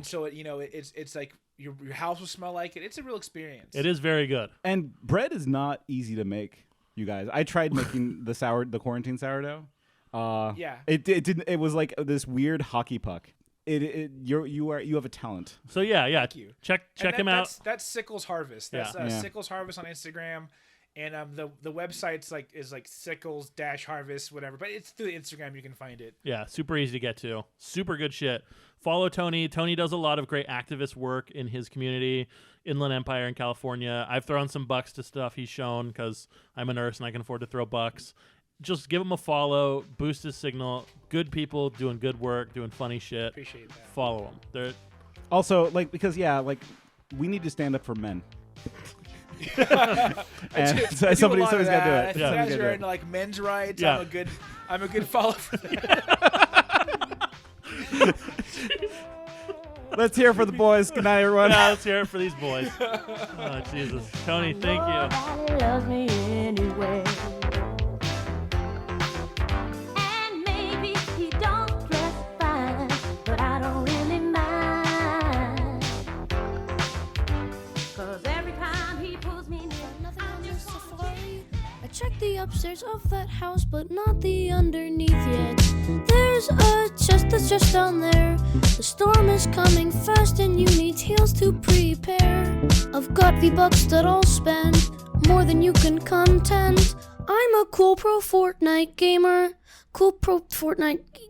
So it's like your house will smell like it. It's a real experience. It is very good. And bread is not easy to make, you guys. I tried making the quarantine sourdough. It didn't. It was like this weird hockey puck. You have a talent. So yeah. Thank you. Check him out. That's Sickles Harvest. That's Sickles Harvest on Instagram, and the website's is Sickles-Harvest whatever. But it's through Instagram you can find it. Yeah, super easy to get to. Super good shit. Follow Tony. Tony does a lot of great activist work in his community, Inland Empire in California. I've thrown some bucks to stuff he's shown because I'm a nurse and I can afford to throw bucks. Just give him a follow, boost his signal. Good people doing good work, doing funny shit. Appreciate that. Follow them. They're also because we need to stand up for men. And somebody's got to do it. If you guys are into men's rights, I'm a good follow for that. Let's hear it for the boys. Good night, everyone. Yeah, let's hear it for these boys. Oh, Jesus. Tony, thank you. Loves me anyway. Check the upstairs of that house, but not the underneath yet. There's a chest that's just down there. The storm is coming fast and you need heels to prepare. I've got V-Bucks that I'll spend, more than you can contend. I'm a cool pro Fortnite gamer. Cool pro Fortnite